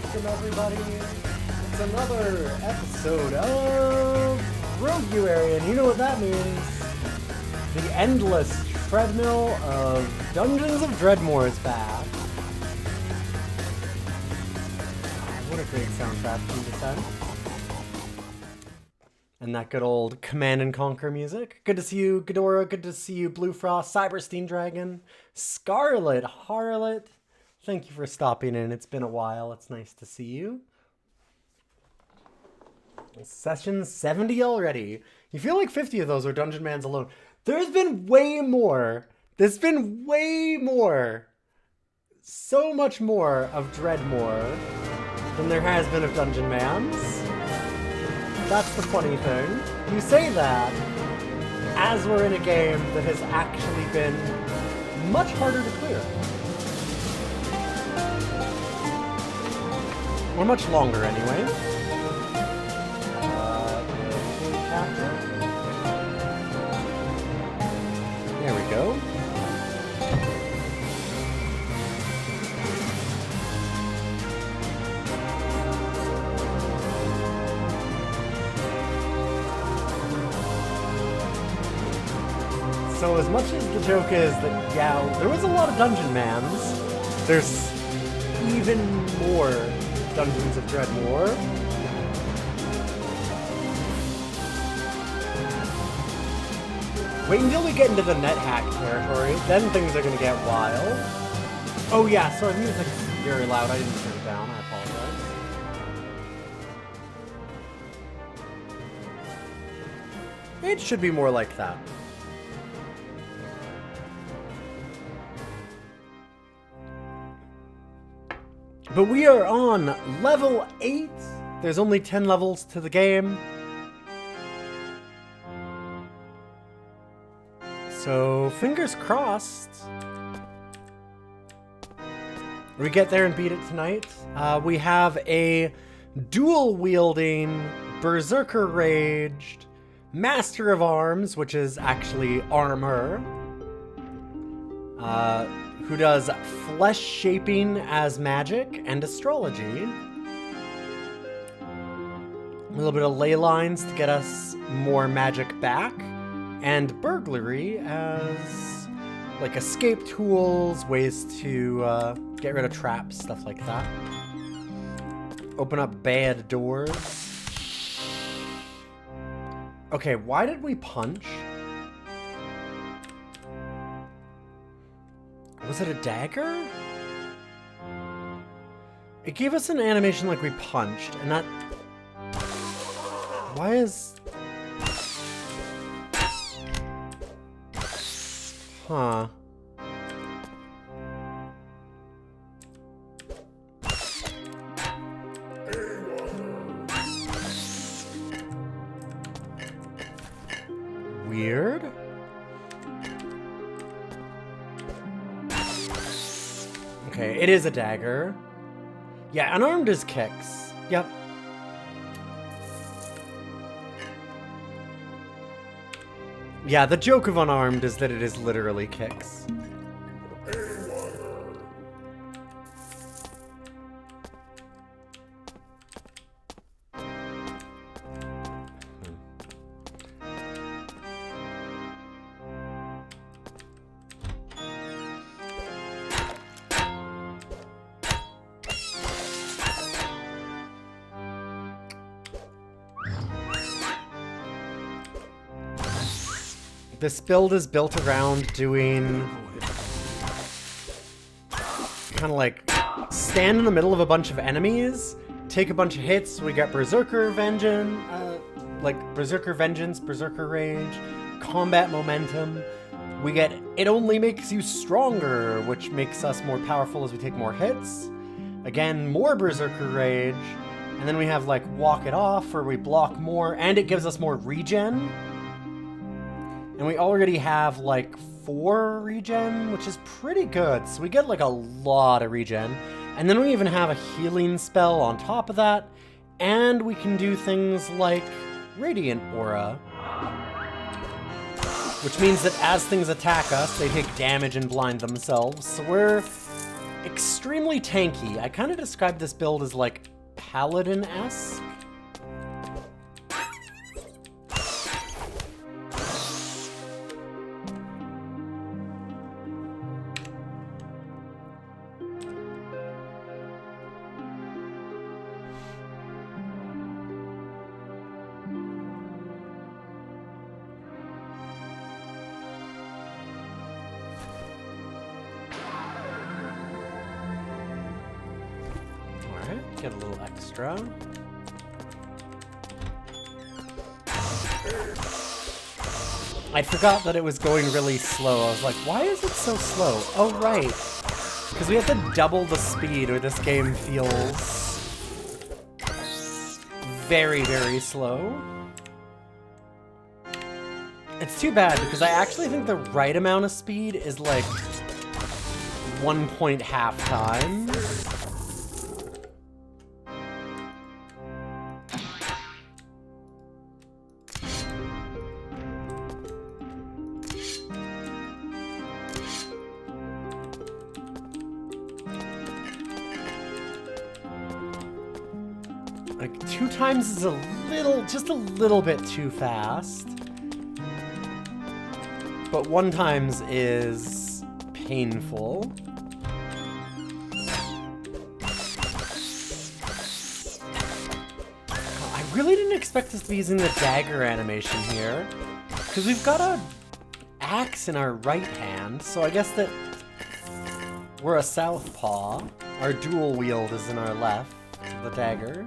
Welcome everybody. It's another episode of Roguary, and you know what that means. The endless treadmill of Dungeons of Dreadmore is back. What a great soundtrack from this time. And that good old Command and Conquer music. Good to see you, Ghidorah. Good to see you, Blue Frost, Cyberstein Dragon, Scarlet Harlot. Thank you for stopping in. It's been a while. It's nice to see you. Session 70 already. You feel like 50 of those are Dungeon Mans alone. There's been way more. There's been way more. So much more of Dreadmore than there has been of Dungeon Mans. That's the funny thing. You say that as we're in a game that has actually been much harder to clear. Or much longer, anyway. Capture. There we go. So as much as the joke is that, yeah, there was a lot of Dungeon Mans, there's even more Dungeons of Dreadmore. Wait until we get into the NetHack territory, then things are gonna get wild. Oh yeah, sorry, music's very loud, I didn't turn it down, I apologize. It should be more like that. But we are on level 8. There's only 10 levels to the game. So, fingers crossed. We get there and beat it tonight. We have a dual-wielding, Berserker Raged, Master of Arms, which is actually armor. Who does flesh shaping as magic and astrology. A little bit of ley lines to get us more magic back. And burglary as like escape tools, ways to get rid of traps, stuff like that. Open up bad doors. Okay, why did we punch? Was it a dagger? It gave us an animation like we punched, and that... Why is... Huh. Weird. Okay, it is a dagger. Yeah, unarmed is kicks. Yep. Yeah, the joke of unarmed is that it is literally kicks. This build is built around doing kind of like stand in the middle of a bunch of enemies, take a bunch of hits, we get Berserker Vengeance, Berserker Vengeance, Berserker Rage, combat momentum. We get it only makes you stronger, which makes us more powerful as we take more hits. Again, more Berserker Rage, and then we have like Walk It Off, where we block more, and it gives us more regen. And we already have like 4 regen, which is pretty good. So we get like a lot of regen. And then we even have a healing spell on top of that. And we can do things like Radiant Aura. Which means that as things attack us, they take damage and blind themselves. So we're extremely tanky. I kind of described this build as like paladin-esque. Get a little extra. I forgot that it was going really slow. I was like, why is it so slow? Oh, right. Because we have to double the speed or this game feels very, very slow. It's too bad because I actually think the right amount of speed is like 1.5 times. Like 2 times is a little, just a little bit too fast. But 1 times is painful. I really didn't expect us to be using the dagger animation here. Because we've got a axe in our right hand, so I guess that we're a southpaw. Our dual wield is in our left, the dagger.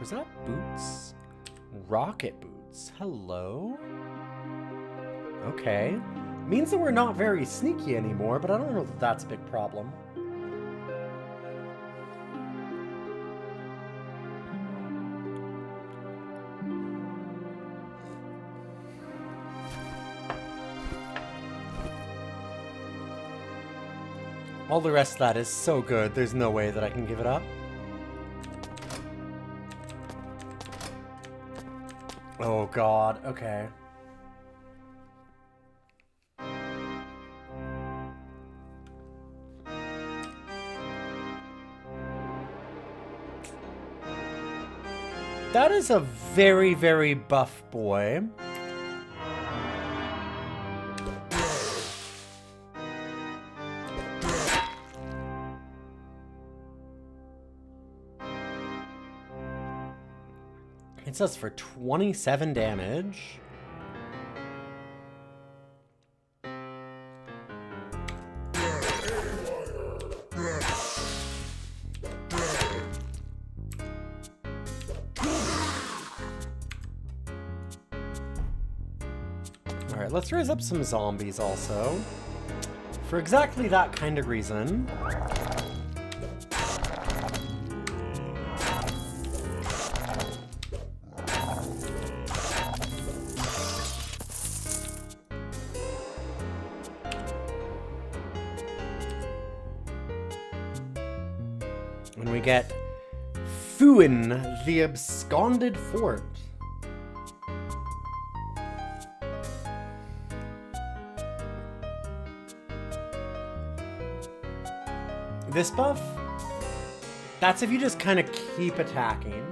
Was that boots? Rocket boots. Hello? Okay. Means that we're not very sneaky anymore, but I don't know that that's a big problem. All the rest of that is so good, there's no way that I can give it up. Oh god, okay. That is a very, very buff boy. It says for 27 damage. Alright, let's raise up some zombies also. For exactly that kind of reason. When we get Fuin, the Absconded Fort. This buff, that's if you just kind of keep attacking.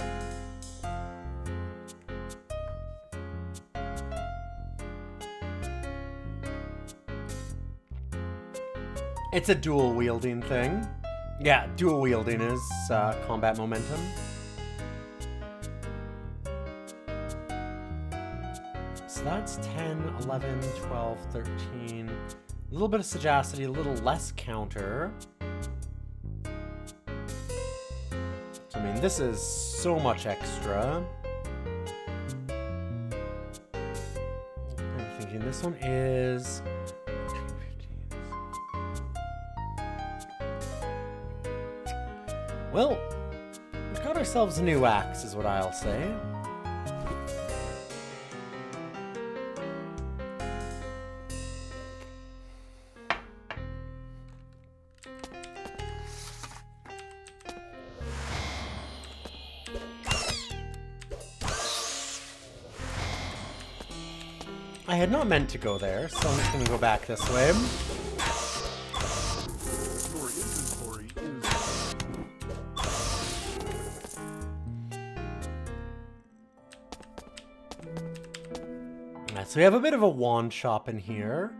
It's a dual wielding thing. Yeah, dual wielding is combat momentum. So that's 10, 11, 12, 13. A little bit of sagacity, a little less counter. So, I mean, this is so much extra. I'm thinking this one is... Well, we've got ourselves a new axe, is what I'll say. I had not meant to go there, so I'm just gonna go back this way. So we have a bit of a wand shop in here.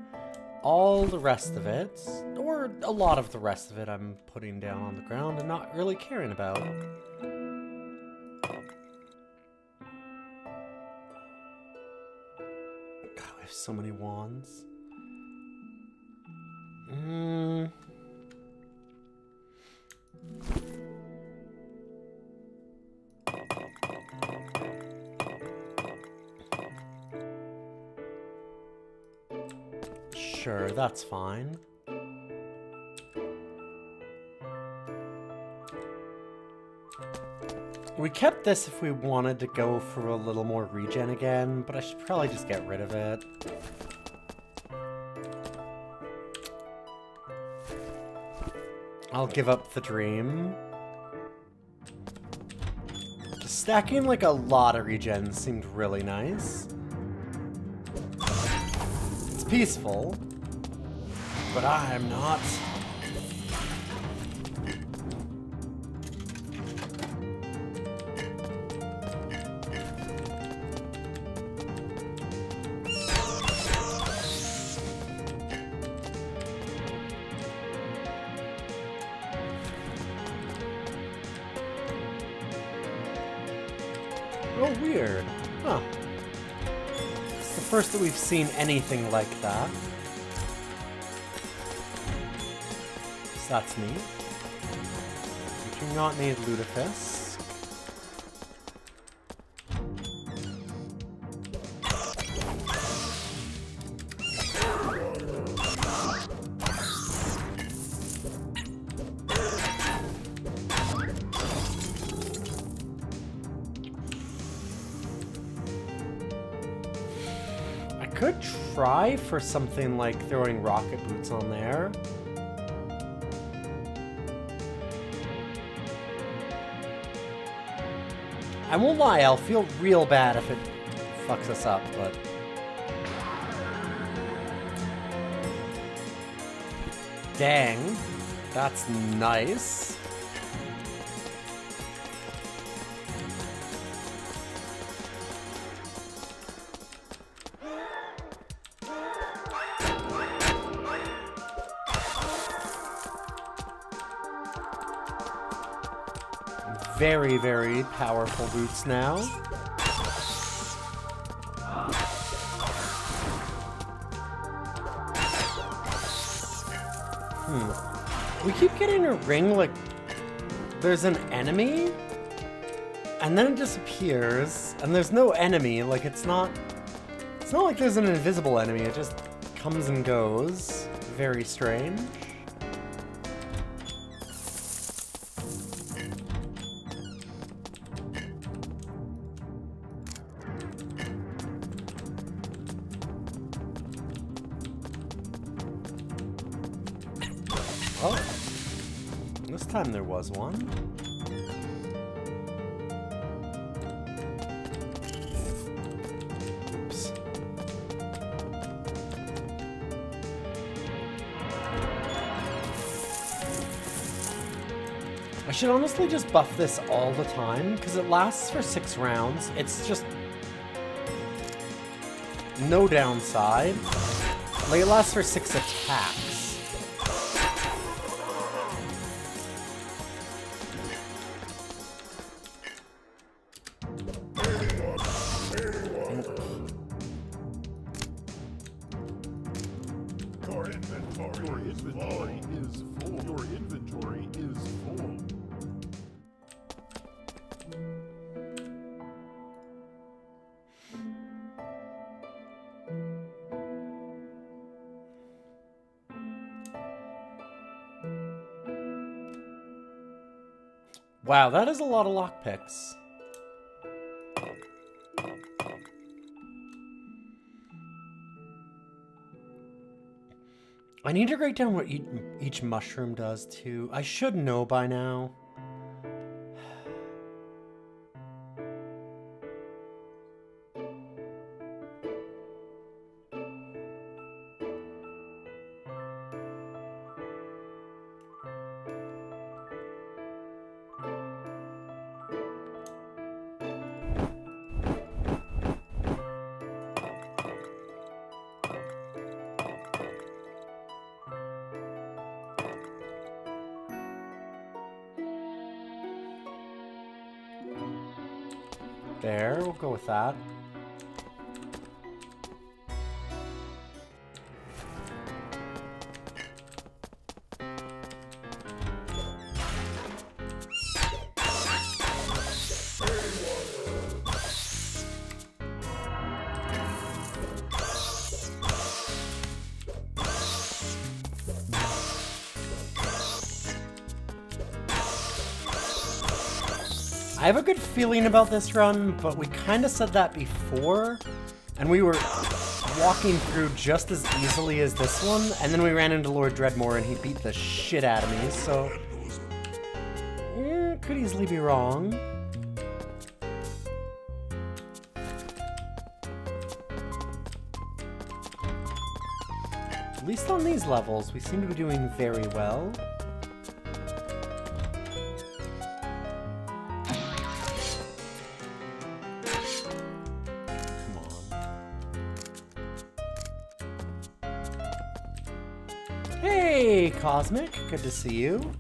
All the rest of it, or a lot of the rest of it, I'm putting down on the ground and not really caring about. God, we have so many wands. Sure, that's fine. We kept this if we wanted to go for a little more regen again, but I should probably just get rid of it. I'll give up the dream. Stacking like a lot of regen seemed really nice. It's peaceful, but I'm not. Oh, weird. Huh. It's the first that we've seen anything like that. So that's neat. We do not need Lutefisk. Could try for something like throwing rocket boots on there. I won't lie, I'll feel real bad if it fucks us up, but... Dang, that's nice. Very, very powerful boots now. We keep getting a ring like there's an enemy, and then it disappears, and there's no enemy. Like it's not like there's an invisible enemy. It just comes and goes. Very strange. Oh, this time there was one. Oops. I should honestly just buff this all the time, because it lasts for 6 rounds. It's just no downside. Like, it lasts for 6 attacks. Wow, that is a lot of lockpicks. I need to write down what each mushroom does, too. I should know by now. There, we'll go with that. I have a good feeling about this run, but we kind of said that before, and we were walking through just as easily as this one, and then we ran into Lord Dreadmore and he beat the shit out of me, so... could easily be wrong. At least on these levels, we seem to be doing very well. Hey, Cosmic, good to see you.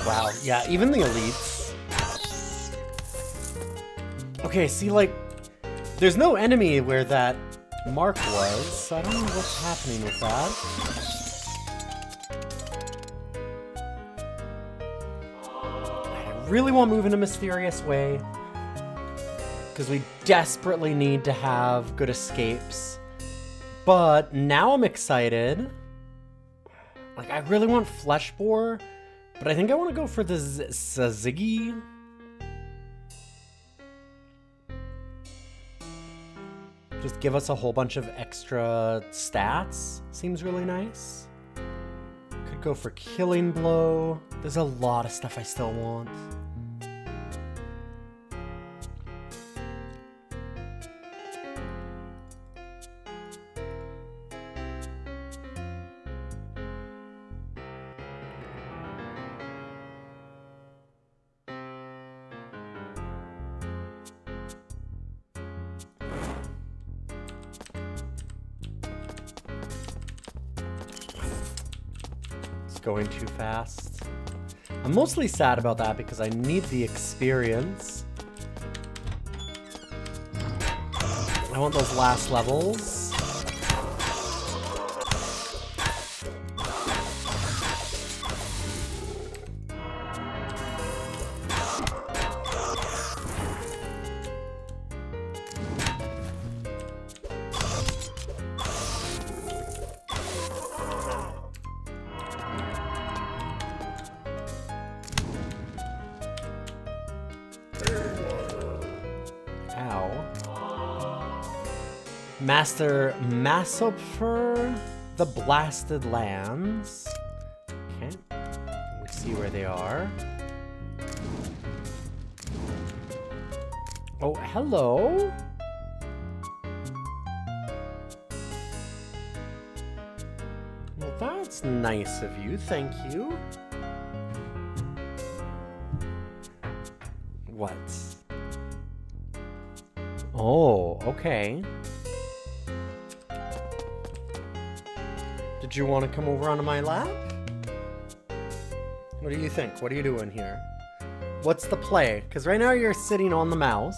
Wow, yeah, even the elites. Okay, see, like, there's no enemy where that mark was, so I don't know what's happening with that. I really want to move in a mysterious way, because we desperately need to have good escapes. But now I'm excited. Like, I really want Flesh Boar, but I think I want to go for the Ziggy. Just give us a whole bunch of extra stats. Seems really nice. Could go for Killing Blow. There's a lot of stuff I still want. Going too fast. I'm mostly sad about that because I need the experience. I want those last levels. Master Massopher, the Blasted Lands. Okay, we see where they are. Oh, hello. Well, that's nice of you, thank you. What? Oh, okay. Did you want to come over onto my lap? What do you think? What are you doing here? What's the play? Because right now you're sitting on the mouse.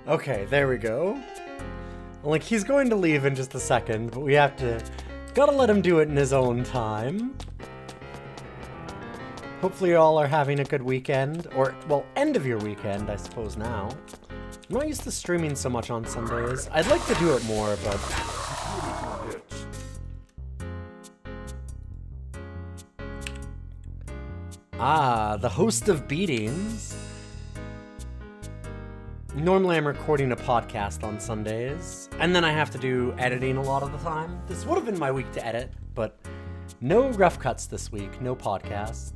Okay, there we go. Like, he's going to leave in just a second, but we have to... Gotta let him do it in his own time. Hopefully you all are having a good weekend, or, well, end of your weekend, I suppose now. I'm not used to streaming so much on Sundays. I'd like to do it more, but... Ah, the host of beatings. Normally I'm recording a podcast on Sundays, and then I have to do editing a lot of the time. This would have been my week to edit, but no rough cuts this week, no podcast.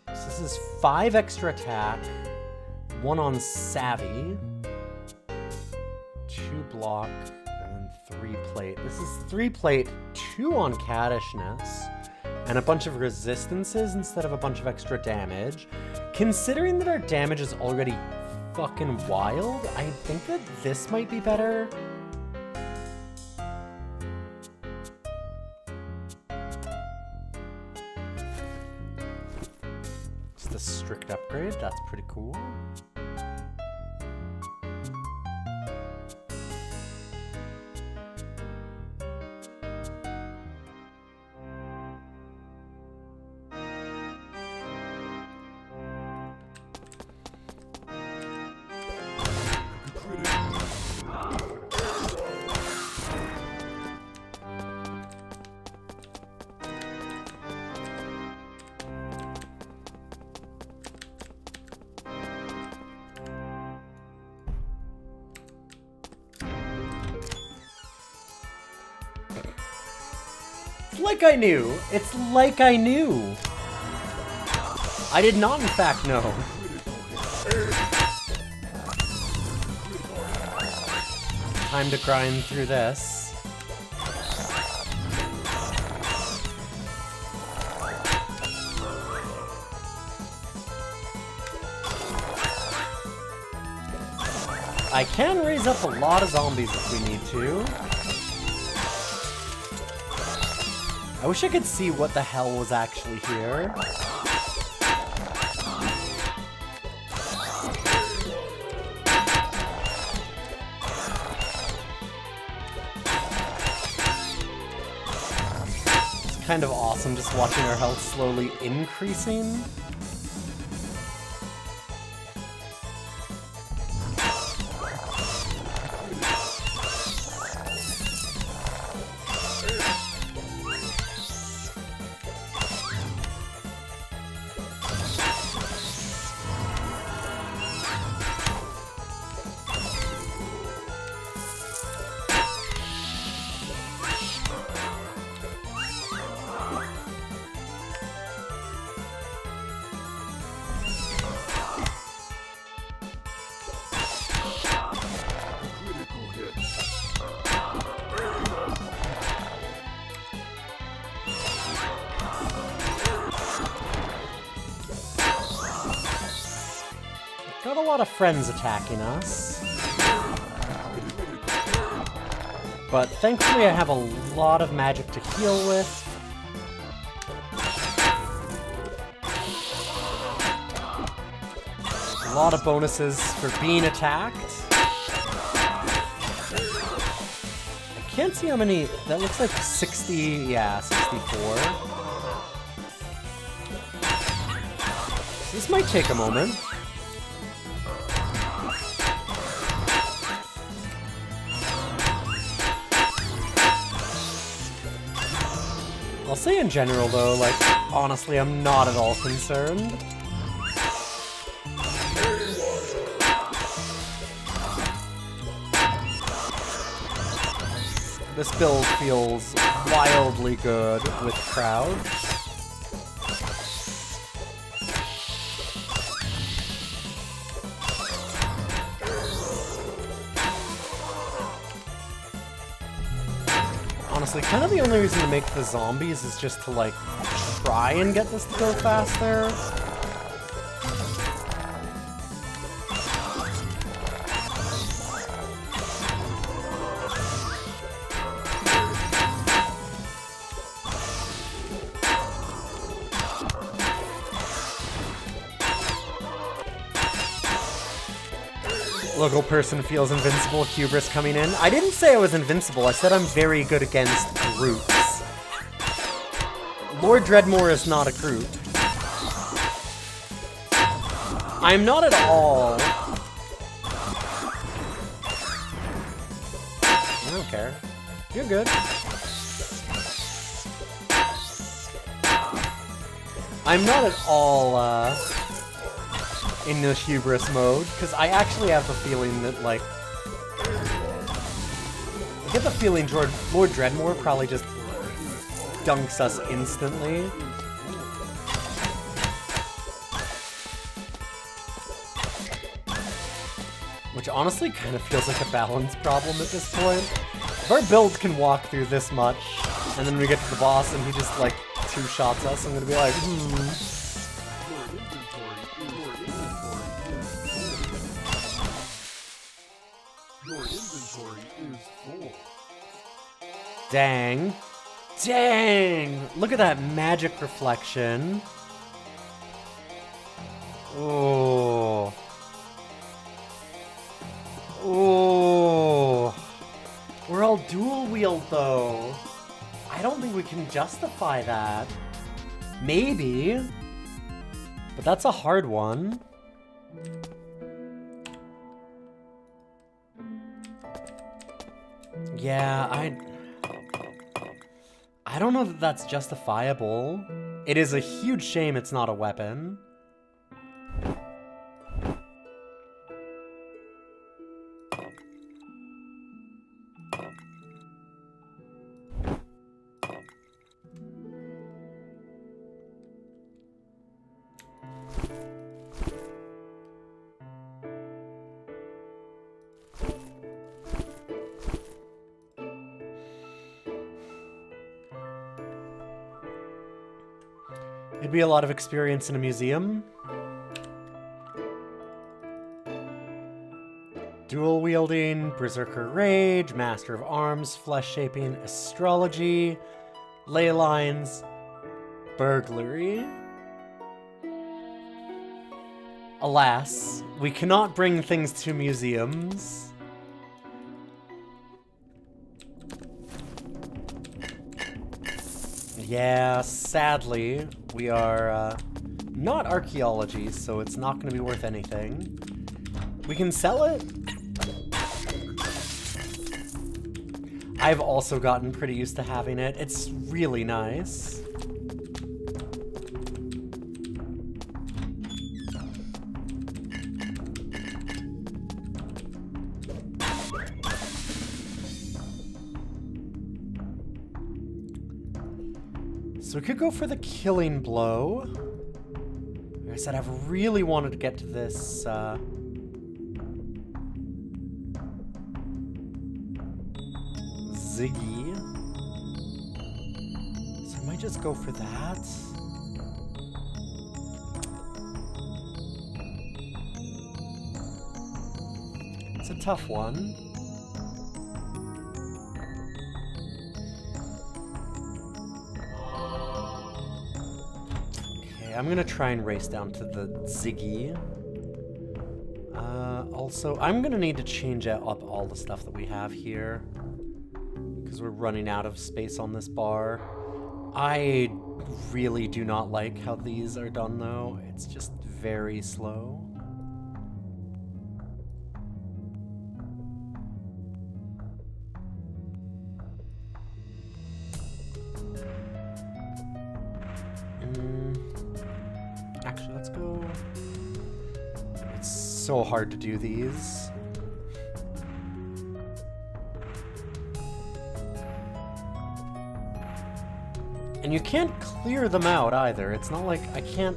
So this is 5 extra attack, 1 on Savvy, 2 block, and 3 plate. This is 3 plate, 2 on Caddishness, and a bunch of resistances instead of a bunch of extra damage. Considering that our damage is already fucking wild, I think that this might be better. Just a strict upgrade, that's pretty cool. Like I knew. It's like I knew. I did not, in fact, know. Time to grind through this. I can raise up a lot of zombies if we need to. I wish I could see what the hell was actually here. It's kind of awesome just watching our health slowly increasing. Got a lot of friends attacking us. But thankfully I have a lot of magic to heal with. A lot of bonuses for being attacked. I can't see how many... That looks like 60... Yeah, 64. This might take a moment. I'll say in general though, like, honestly, I'm not at all concerned. This build feels wildly good with crowd. Honestly, kind of the only reason to make the zombies is just to, like, try and get this to go faster. Local person feels invincible, hubris coming in. I didn't say I was invincible, I said I'm very good against groups. Lord Dreadmore is not a creep. I'm not at all. I don't care. You're good. I'm not at all, in the hubris mode, because I actually have the feeling that, like... I get the feeling Lord Dreadmore probably just dunks us instantly. Which honestly kind of feels like a balance problem at this point. If our build can walk through this much, and then we get to the boss and he just, like, two-shots us, I'm gonna be like, Your inventory is full. Dang. Dang! Look at that magic reflection. Oh. Oh. We're all dual wield though. I don't think we can justify that. Maybe. But that's a hard one. Yeah, I don't know that that's justifiable. It is a huge shame it's not a weapon. It'd be a lot of experience in a museum. Dual wielding, Berserker Rage, Master of Arms, Flesh Shaping, Astrology, Ley Lines, Burglary. Alas, we cannot bring things to museums. Yeah, sadly, we are not archaeology, so it's not going to be worth anything. We can sell it. I've also gotten pretty used to having it. It's really nice. So we could go for the killing blow. Like I said, I've really wanted to get to this, Ziggy. So I might just go for that. It's a tough one. I'm gonna try and race down to the Ziggy. Also, I'm gonna need to change up all the stuff that we have here, because we're running out of space on this bar. I really do not like how these are done, though. It's just very slow. Actually, let's go. It's so hard to do these. And you can't clear them out either. It's not like I can't...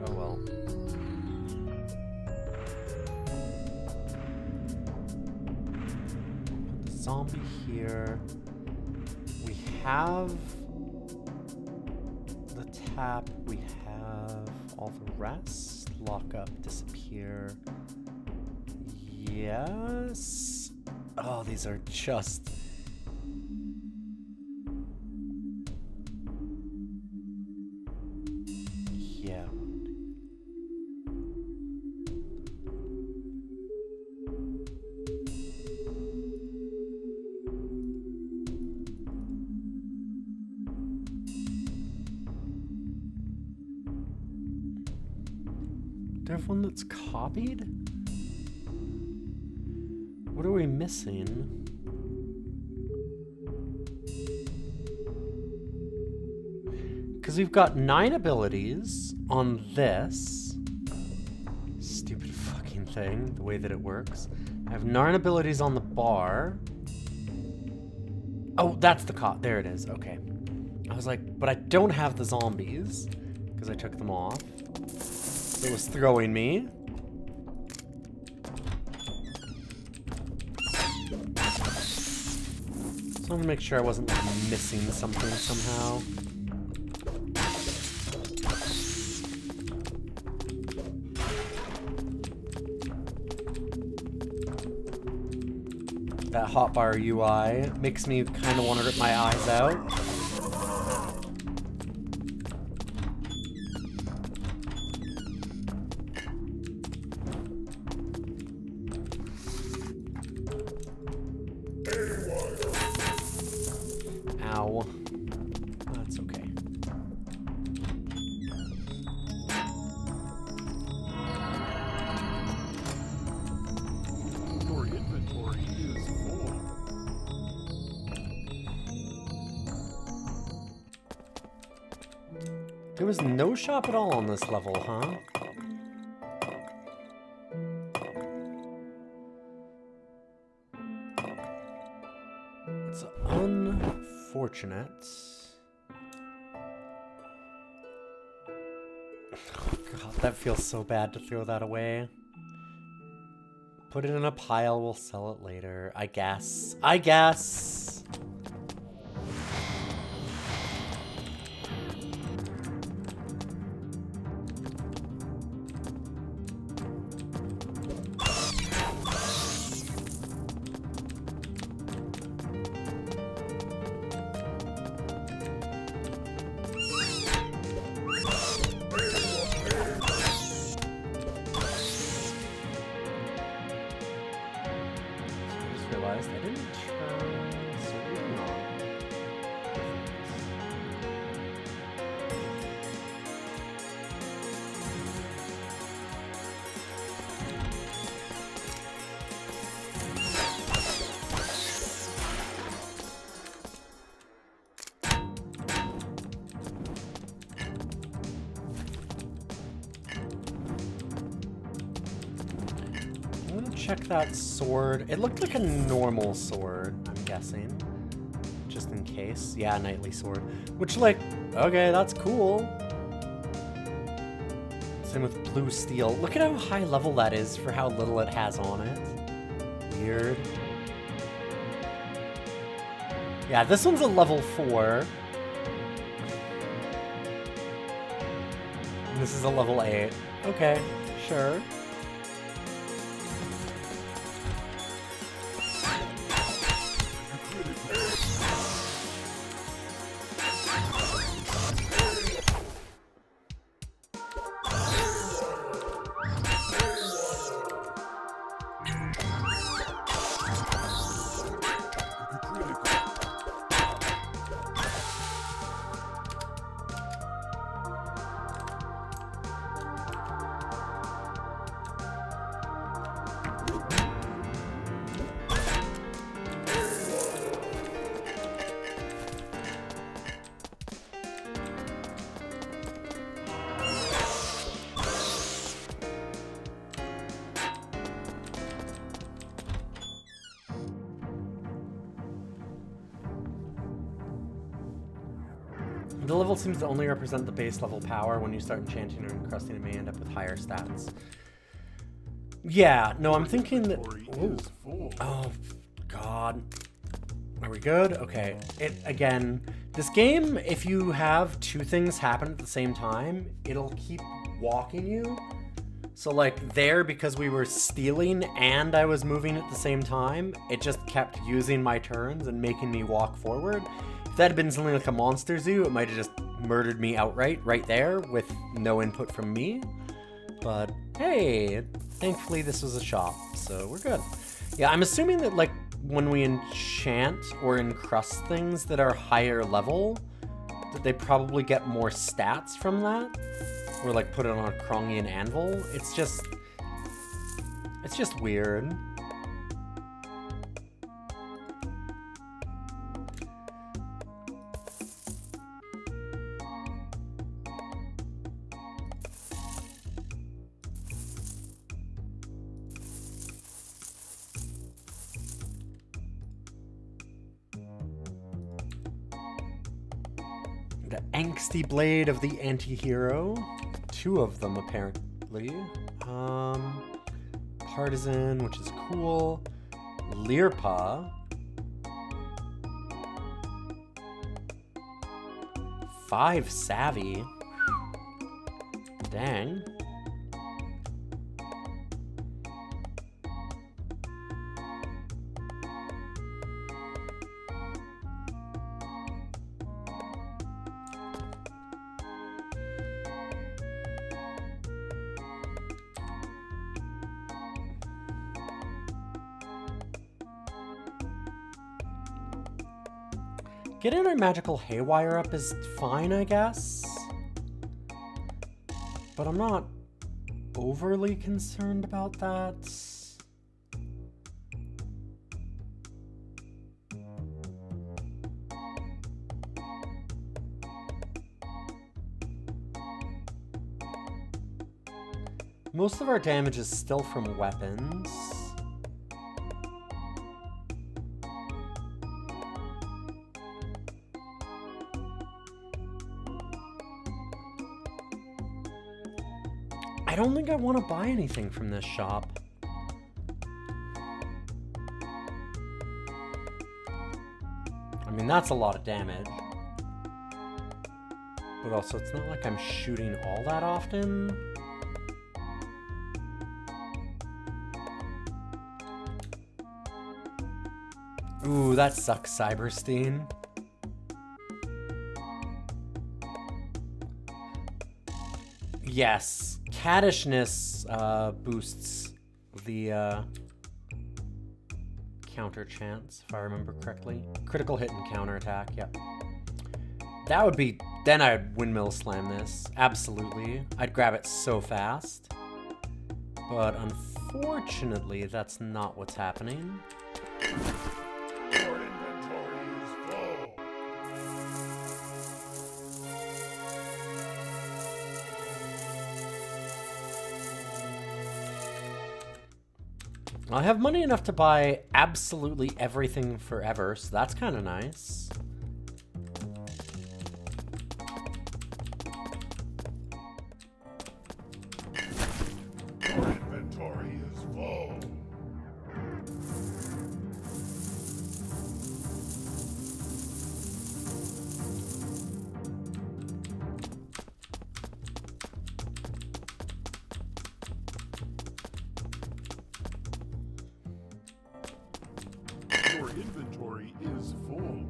oh well. Put the zombie here. We have... the tap, we have all the rest. Lock up, disappear. Yes. Oh, these are just... yeah. Do I have one that's copied? What are we missing? Because we've got 9 abilities on this. Stupid fucking thing, the way that it works. I have 9 abilities on the bar. Oh, that's the there it is, okay. I was like, but I don't have the zombies, because I took them off. It was throwing me. So I'm gonna make sure I wasn't like missing something somehow. That hotbar UI makes me kind of want to rip my eyes out. Ow. That's okay. Your inventory is full. There was no shop at all on this level, huh? It's unfortunate. Oh God, that feels so bad to throw that away. Put it in a pile, we'll sell it later. I guess. I guess. Realized I didn't turn Serene on. I'm gonna check that sword. It looked like a normal sword, I'm guessing. Just in case. Yeah, knightly sword. Which, like, okay, that's cool. Same with blue steel. Look at how high level that is for how little it has on it. Weird. Yeah, this one's a level 4. And this is a level 8. Okay, sure. The level seems to only represent the base level power. When you start enchanting or encrusting, it may end up with higher stats. Yeah, no, I'm thinking that... Ooh. Oh, God. Are we good? Okay. Again, this game, if you have 2 things happen at the same time, it'll keep walking you. So, like, there, because we were stealing and I was moving at the same time, it just kept using my turns and making me walk forward. If that had been something like a monster zoo, it might have just murdered me outright right there with no input from me. But, hey, thankfully this was a shop, so we're good. Yeah, I'm assuming that, like, when we enchant or encrust things that are higher level, that they probably get more stats from that. Or like put it on a Krongian anvil. It's just weird. The angsty blade of the anti-hero. 2 of them, apparently. Partisan, which is cool. Learpaw. 5 savvy. Dang. Getting our magical haywire up is fine, I guess. But I'm not overly concerned about that. Most of our damage is still from weapons. I don't think I want to buy anything from this shop. I mean, that's a lot of damage. But also, it's not like I'm shooting all that often. Ooh, that sucks, Cyberstein. Yes, caddishness boosts the counter chance, if I remember correctly. Critical hit and counterattack, yep. That would be... Then I'd windmill slam this. Absolutely. I'd grab it so fast. But unfortunately, that's not what's happening. Your inventory is full. I have money enough to buy absolutely everything forever, so that's kind of nice. Your inventory is full. Your inventory is full.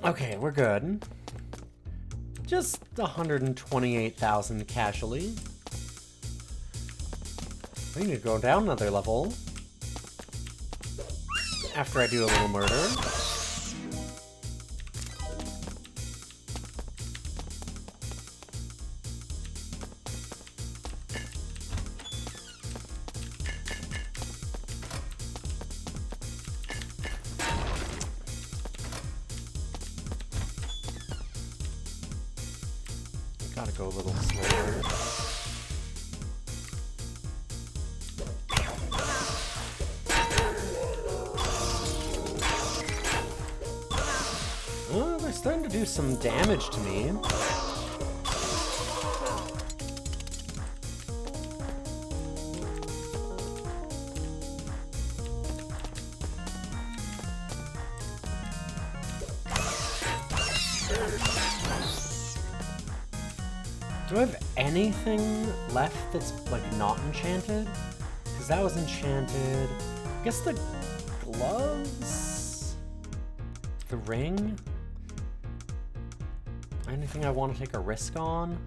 Okay, we're good. Just 128,000 casually. I need to go down another level. After I do a little murder. Gotta go a little slower. Oh, they're starting to do some damage to me. Do I have anything left that's, like, not enchanted? Because that was enchanted. I guess the gloves? The ring? Anything I want to take a risk on?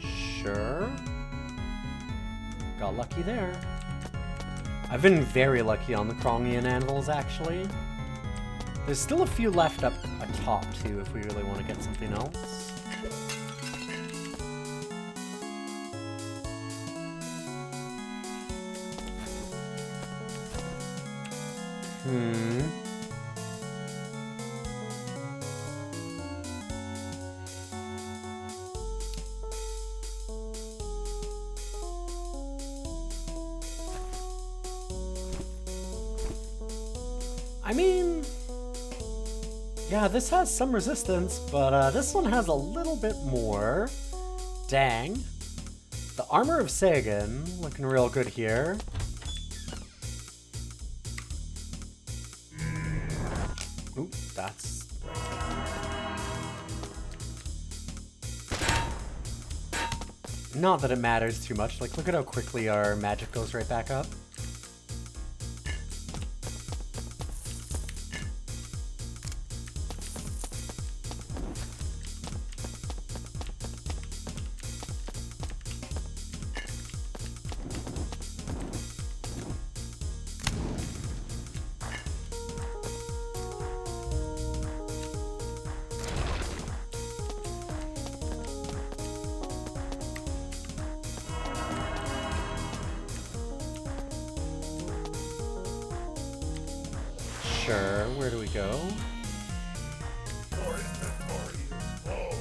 Sure. Got lucky there. I've been very lucky on the Krongian anvils, actually. There's still a few left up atop, too, if we really want to get something else. I mean, yeah, this has some resistance, but this one has a little bit more. Dang. The Armor of Sagan, looking real good here. Ooh, that's... Not that it matters too much. Like, look at how quickly our magic goes right back up. Sure, where do we go? Your inventory is full.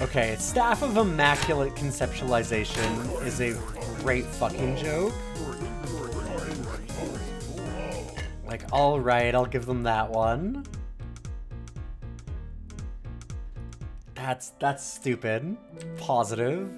Okay, Staff of Immaculate Conceptualization is a great fucking joke. Like, alright, I'll give them that one. That's stupid. Positive.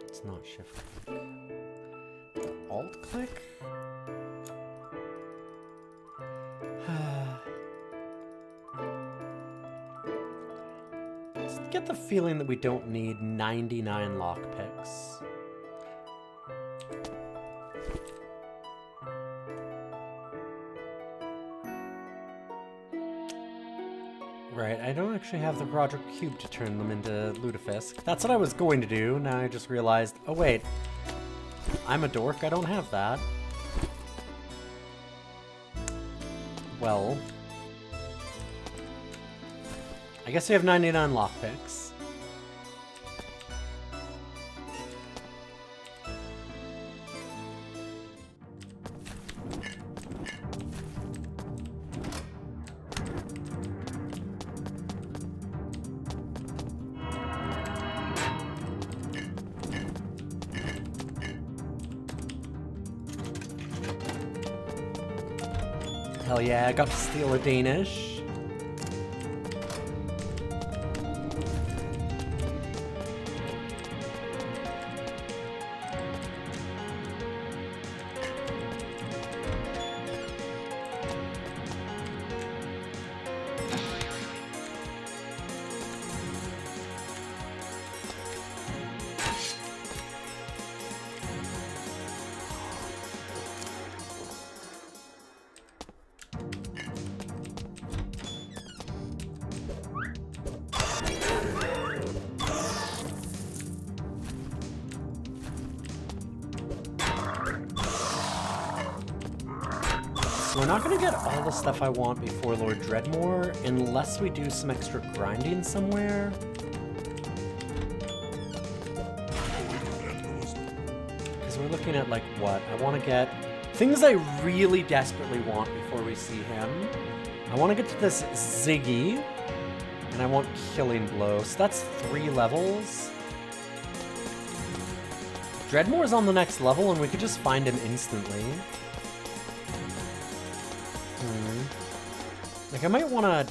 It's not shift click. Alt click? Just get the feeling that we don't need 99 lockpicks. Right, I don't actually have the Roderick Cube to turn them into Lutefisk. That's what I was going to do, now I just realized, oh wait, I'm a dork, I don't have that. Well, I guess we have 99 lockpicks. Hell yeah, I got to steal a Danish. We're not gonna get all the stuff I want before Lord Dreadmore, unless we do some extra grinding somewhere. Because we're looking at, like, what? I want to get things I really desperately want before we see him. I want to get to this Ziggy. And I want Killing Blow. So that's 3 levels. Dreadmore's on the next level, and we could just find him instantly. Like, I might want to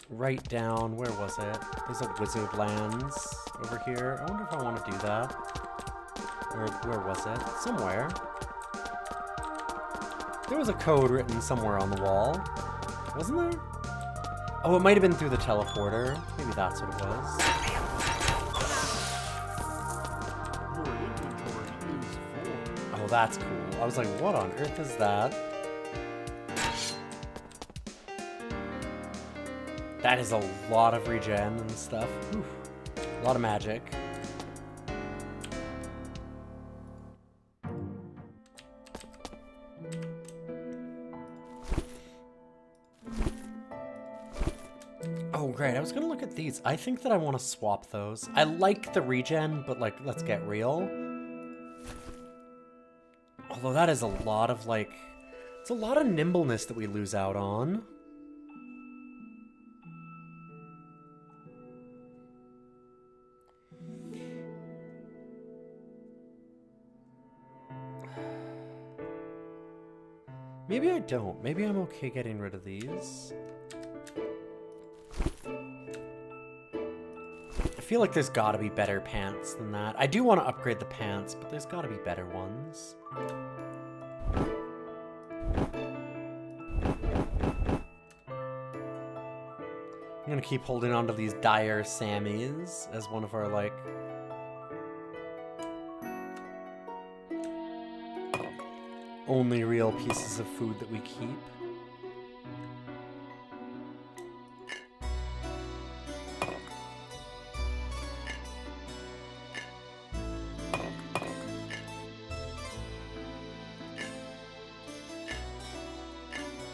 write down... Where was it? There's a Wizard Lands over here. I wonder if I want to do that. Or where was it? Somewhere. There was a code written somewhere on the wall. Wasn't there? Oh, it might have been through the teleporter. Maybe that's what it was. Your inventory is full. Oh, that's cool. I was like, what on earth is that? That is a lot of regen and stuff. Whew. A lot of magic. Oh, great. I was gonna look at these. I think that I want to swap those. I like the regen, but, like, let's get real. Although that is a lot of, like... It's a lot of nimbleness that we lose out on. Maybe I don't. Maybe I'm okay getting rid of these. I feel like there's gotta be better pants than that. I do want to upgrade the pants, but there's gotta be better ones. I'm gonna keep holding on to these dire Sammies as one of our, like... only real pieces of food that we keep.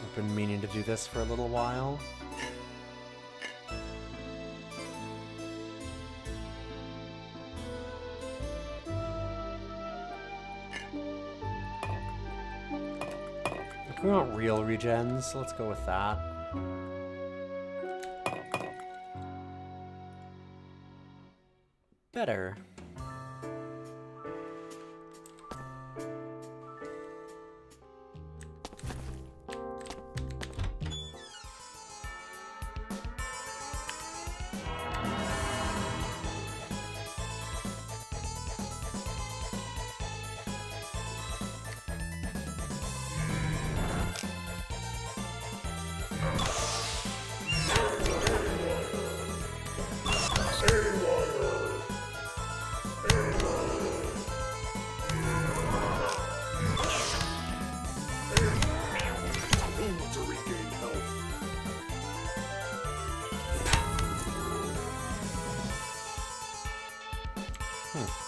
I've been meaning to do this for a little while. We want real regens, so let's go with that. Better.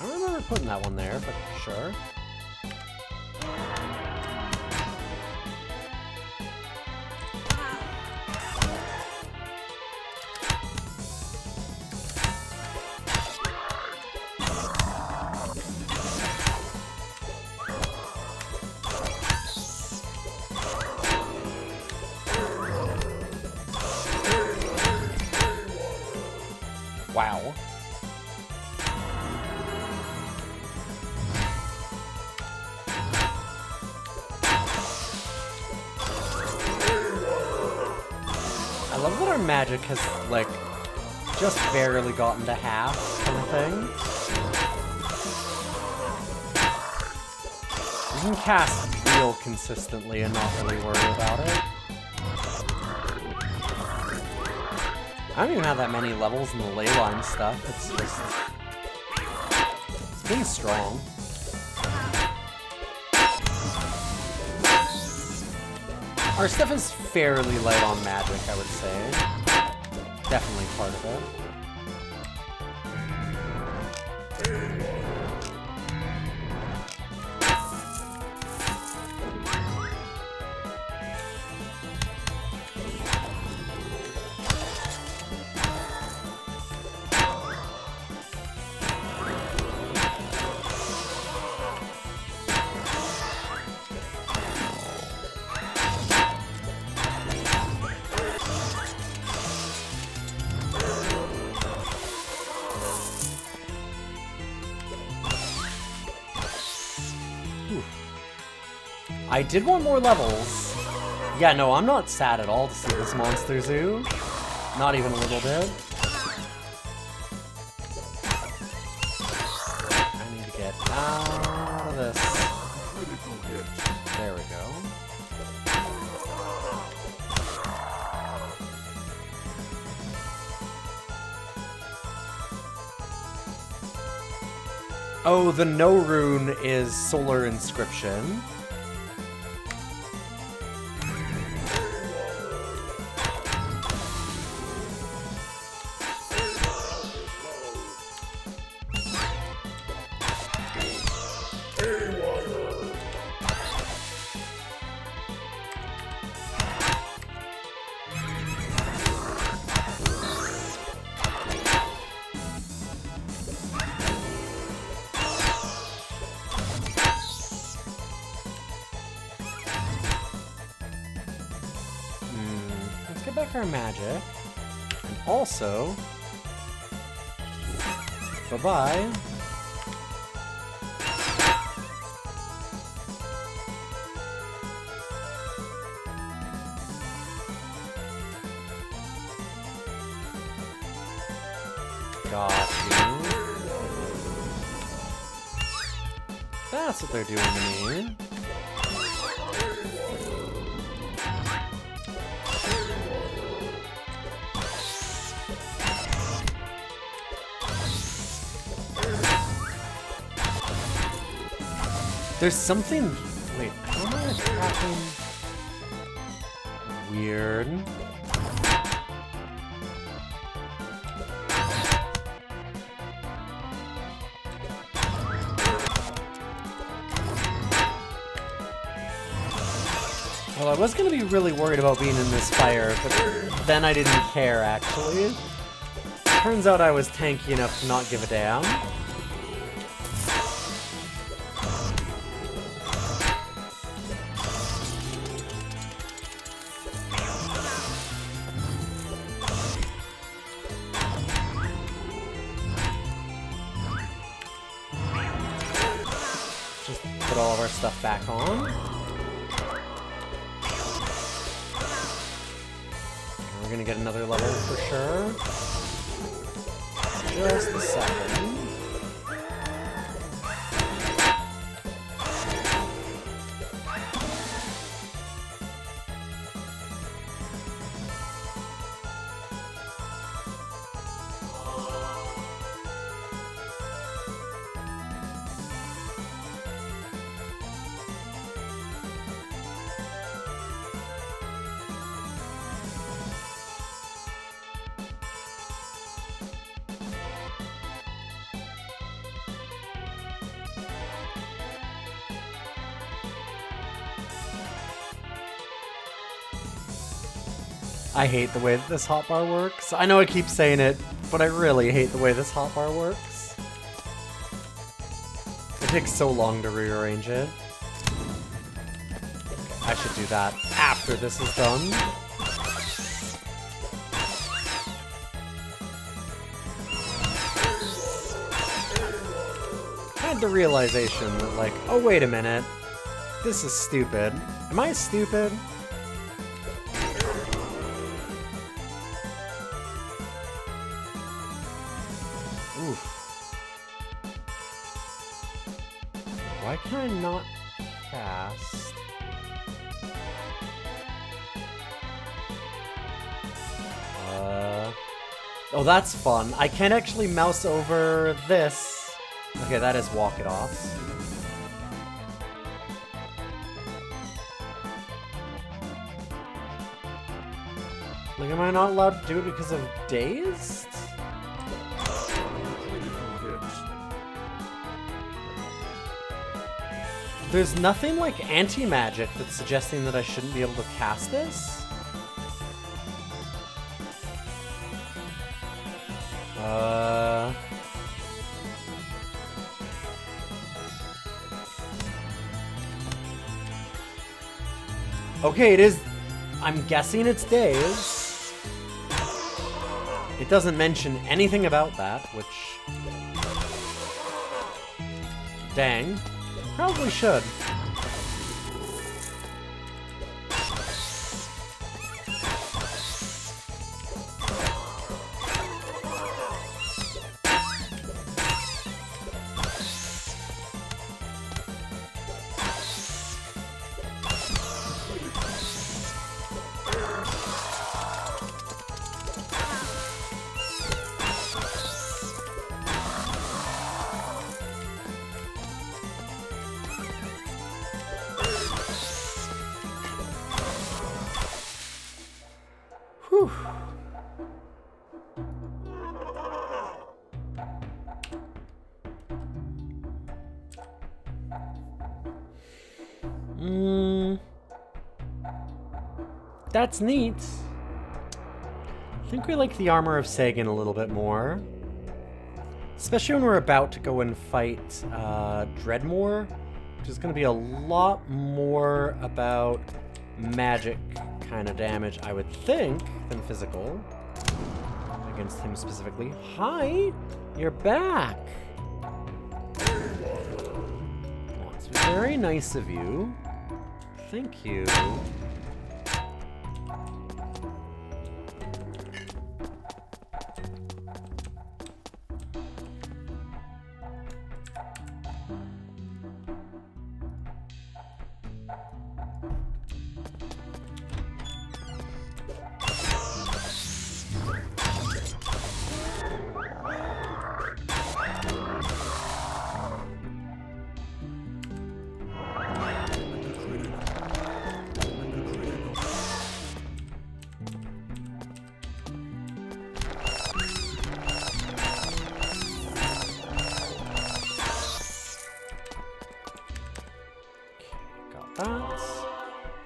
I don't remember putting that one there, but sure. Wow. I love that our magic has, like, just barely gotten to half kind of thing. You can cast real consistently and not really worry about it. I don't even have that many levels in the ley line stuff. It's just... it's pretty strong. Our stuff is fairly light on magic, I would say. Definitely part of it. I did want more levels. Yeah, no, I'm not sad at all to see this monster zoo. Not even a little bit. I need to get out of this. There we go. Oh, the no rune is Solar Inscription. Let's get back our magic. And also... Bye-bye. Got you. That's what they're doing to me. There's something... Wait, how am I attacking? Weird. Well, I was gonna be really worried about being in this fire, but then I didn't care, actually. Turns out I was tanky enough to not give a damn. Just put all of our stuff back on. We're gonna get another level for sure. Just a second. I hate the way that this hotbar works. I know I keep saying it, but I really hate the way this hotbar works. It takes so long to rearrange it. I should do that after this is done. I had the realization that, like, oh wait a minute, this is stupid. Am I stupid? Oof. Why can I not cast? Oh, that's fun. I can't actually mouse over this. Okay, that is walk it off. Like, am I not allowed to do it because of dazed? There's nothing like anti-magic that's suggesting that I shouldn't be able to cast this? Okay, it is... I'm guessing it's days. It doesn't mention anything about that, which... Dang. Probably should. Whew. That's neat. I think we like the armor of Sagan a little bit more. Especially when we're about to go and fight Dreadmore, which is going to be a lot more about magic kind of damage, I would think, than physical. Against him specifically. Hi! You're back! Well, it's very nice of you. Thank you.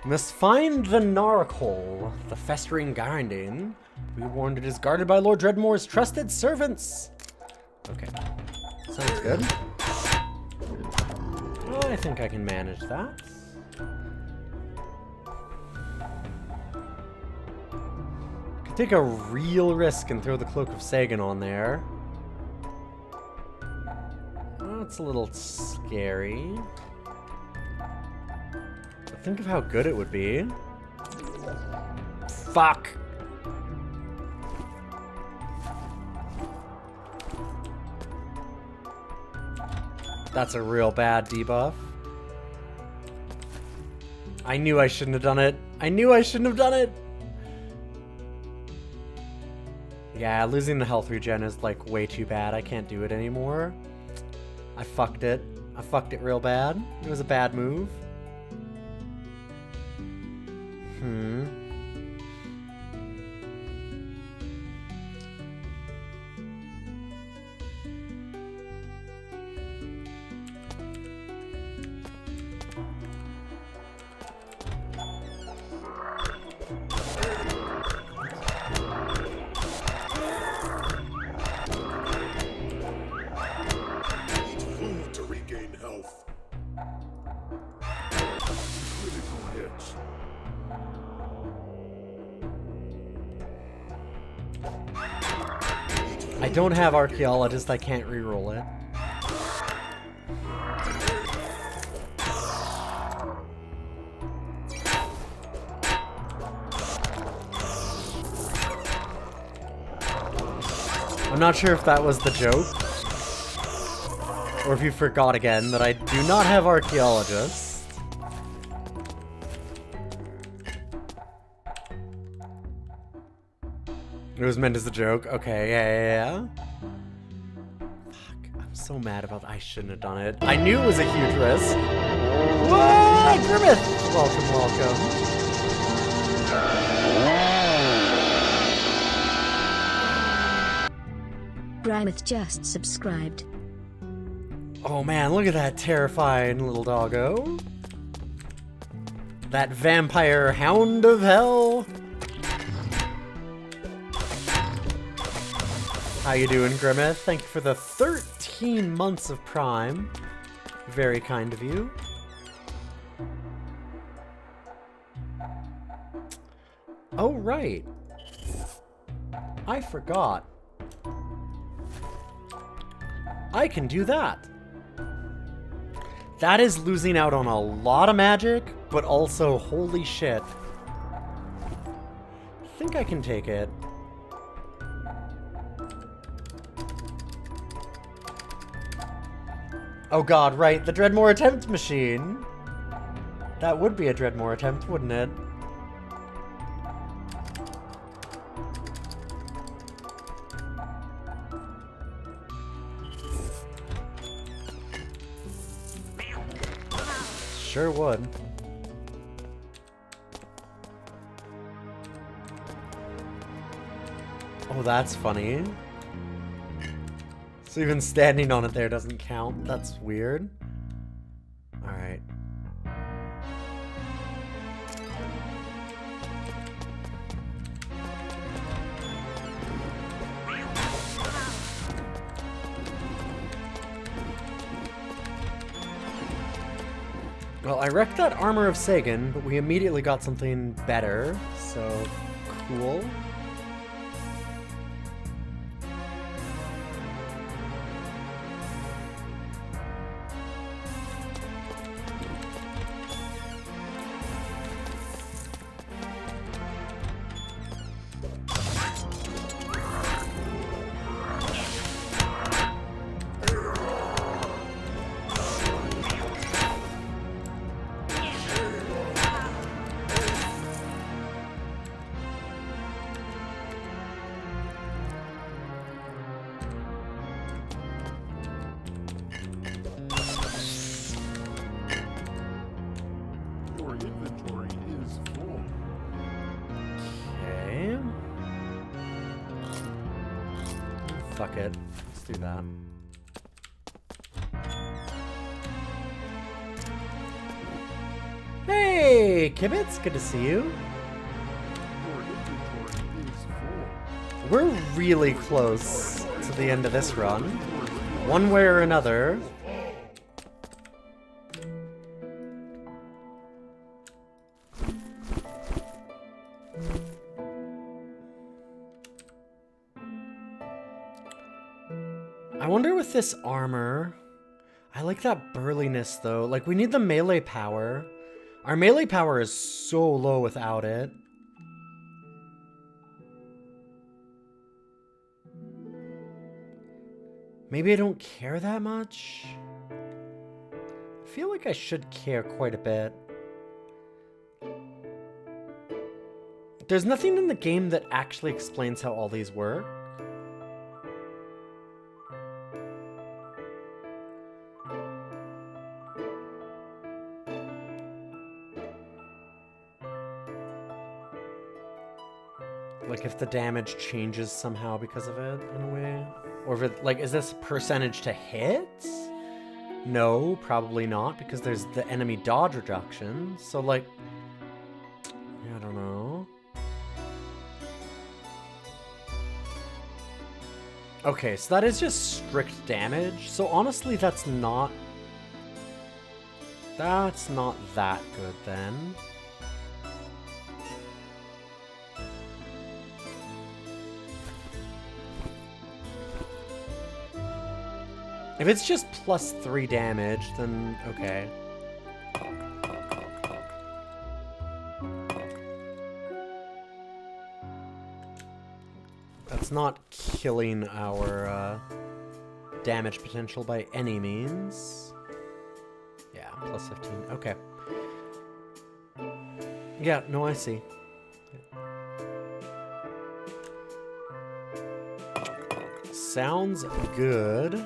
We must find the Narcoal, the festering Garndin. We warned it is guarded by Lord Dreadmore's trusted servants. Okay, sounds good. I think I can manage that. Could take a real risk and throw the Cloak of Sagan on there. That's a little scary. Think of how good it would be. Fuck! That's a real bad debuff. I knew I shouldn't have done it. I knew I shouldn't have done it! Yeah, losing the health regen is like way too bad. I can't do it anymore. I fucked it. I fucked it real bad. It was a bad move. I don't have Archaeologist, I can't reroll it. I'm not sure if that was the joke, or if you forgot again that I do not have Archaeologist. It was meant as a joke. Okay, yeah. Fuck, I'm so mad about that. I shouldn't have done it. I knew it was a huge risk. Whoa, Grimmeth! Welcome, welcome. Grimmeth just subscribed. Oh man, look at that terrifying little doggo. That vampire hound of hell. How you doing, Grimmeth? Thank you for the 13 months of Prime. Very kind of you. Oh, right. I forgot. I can do that. That is losing out on a lot of magic, but also, holy shit. I think I can take it. Oh god, right, the Dreadmore attempt machine. That would be a Dreadmore attempt, wouldn't it? Sure would. Oh, that's funny. So even standing on it there doesn't count. That's weird. Alright. Well, I wrecked that armor of Sagan, but we immediately got something better, so cool. Your inventory is full. Okay. Fuck it. Let's do that. Hey, Kibitz, good to see you. Your inventory is full. We're really close to the end of this run. One way or another. I wonder with this armor... I like that burliness though. Like, we need the melee power. Our melee power is so low without it. Maybe I don't care that much? I feel like I should care quite a bit. There's nothing in the game that actually explains how all these work. Like if the damage changes somehow because of it, in a way? Or if it, like, is this percentage to hit? No, probably not, because there's the enemy dodge reduction. So, like, I don't know. Okay, so that is just strict damage. So honestly, that's not that good then. If it's just +3 damage, then okay. That's not killing our damage potential by any means. Yeah, +15. Okay. Yeah, no, I see. Sounds good.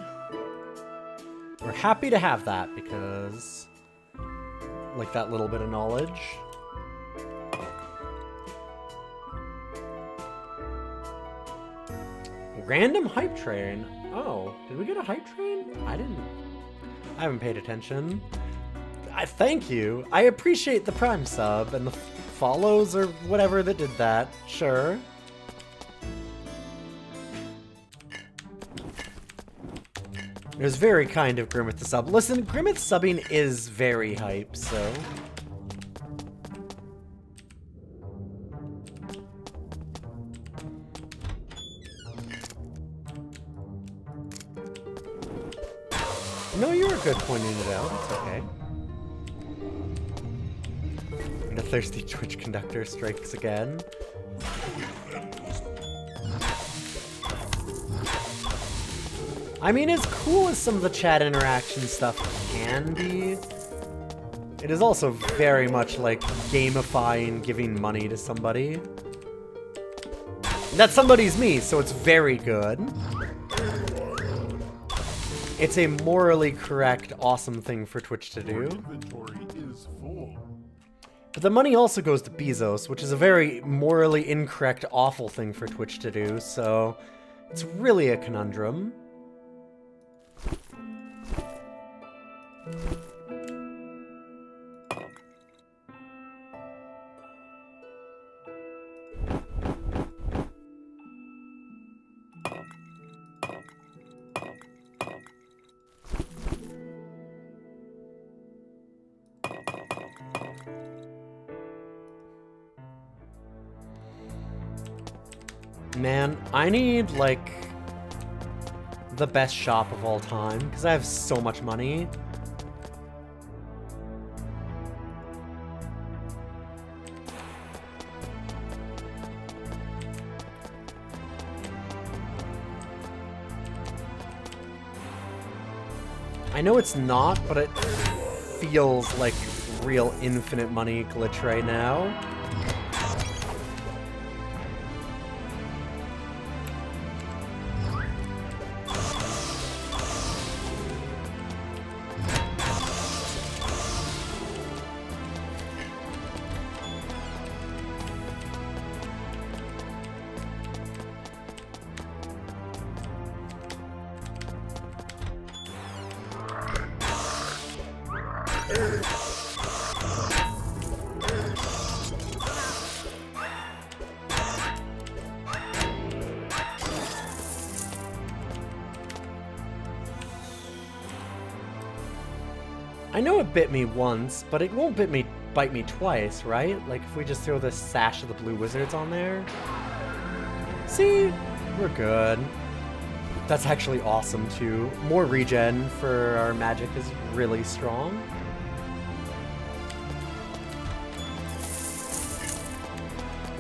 We're happy to have that because, like, that little bit of knowledge. Random hype train. Oh, did we get a hype train? I haven't paid attention. I thank you. I appreciate the Prime sub and the follows or whatever that did that. Sure. It was very kind of Grimmith to sub. Listen, Grimmith subbing is very hype, so... No, you were good pointing it out. It's okay. And a thirsty Twitch conductor strikes again. I mean, as cool as some of the chat interaction stuff can be, it is also very much like gamifying giving money to somebody. That somebody's me, so it's very good. It's a morally correct, awesome thing for Twitch to do. Inventory is full. But the money also goes to Bezos, which is a very morally incorrect, awful thing for Twitch to do, so it's really a conundrum. Man, I need, like, the best shop of all time, because I have so much money. I know it's not, but it feels like real infinite money glitch right now. I know it bit me once, but it won't bite me twice, right? Like if we just throw this Sash of the Blue Wizards on there. See? We're good. That's actually awesome too. More regen for our magic is really strong.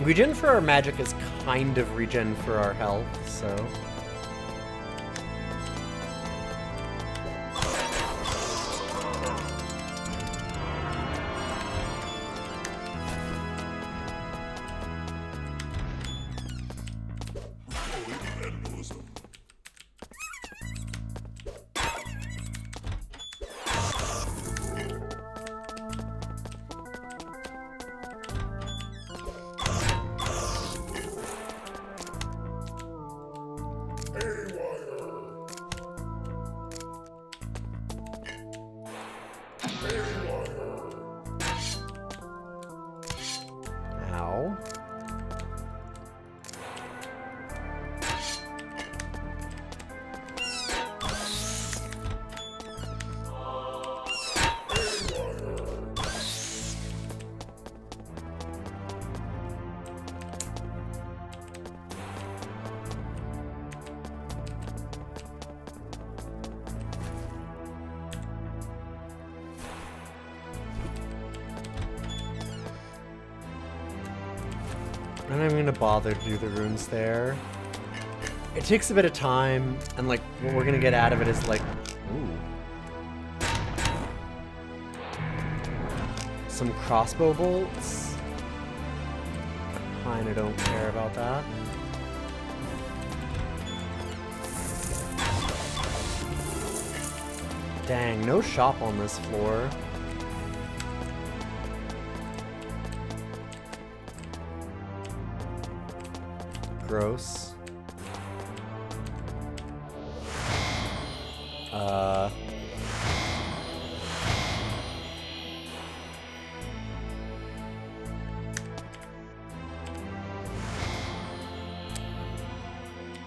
Regen for our magic is kind of regen for our health, so... Ow. I'm not even gonna bother to do the runes there. It takes a bit of time, and like what we're gonna get out of it is like, ooh, some crossbow bolts. Kinda don't care about that. Dang, no shop on this floor. Gross.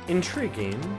Intriguing.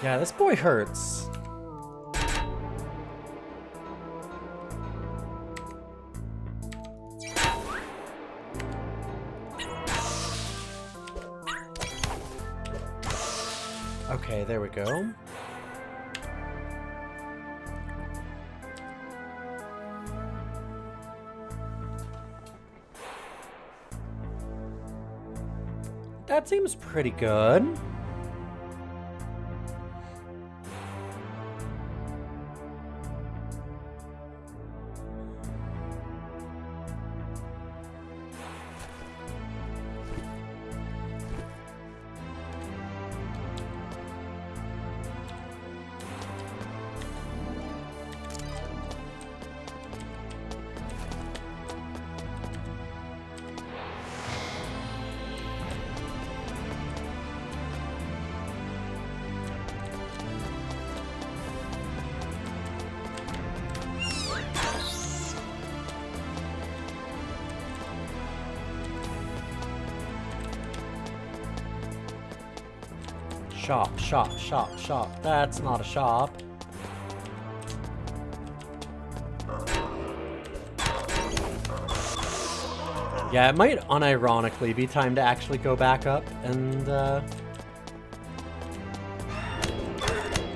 Yeah, this boy hurts. Okay, there we go. That seems pretty good. Shop, shop, shop, shop. That's not a shop. Yeah, it might unironically be time to actually go back up and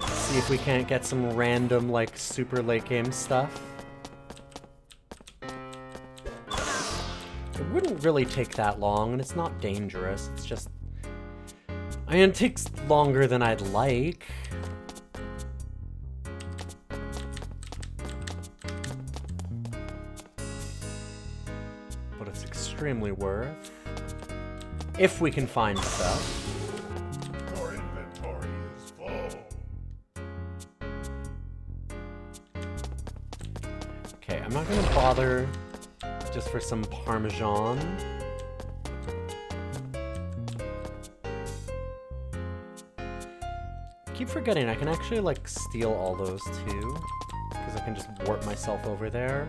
see if we can't get some random, like, super late game stuff. It wouldn't really take that long, and it's not dangerous. It's just... I mean, it takes longer than I'd like. But it's extremely worth. If we can find stuff. Your inventory is full. Okay, I'm not gonna bother just for some Parmesan. Keep forgetting I can actually like steal all those too, because I can just warp myself over there.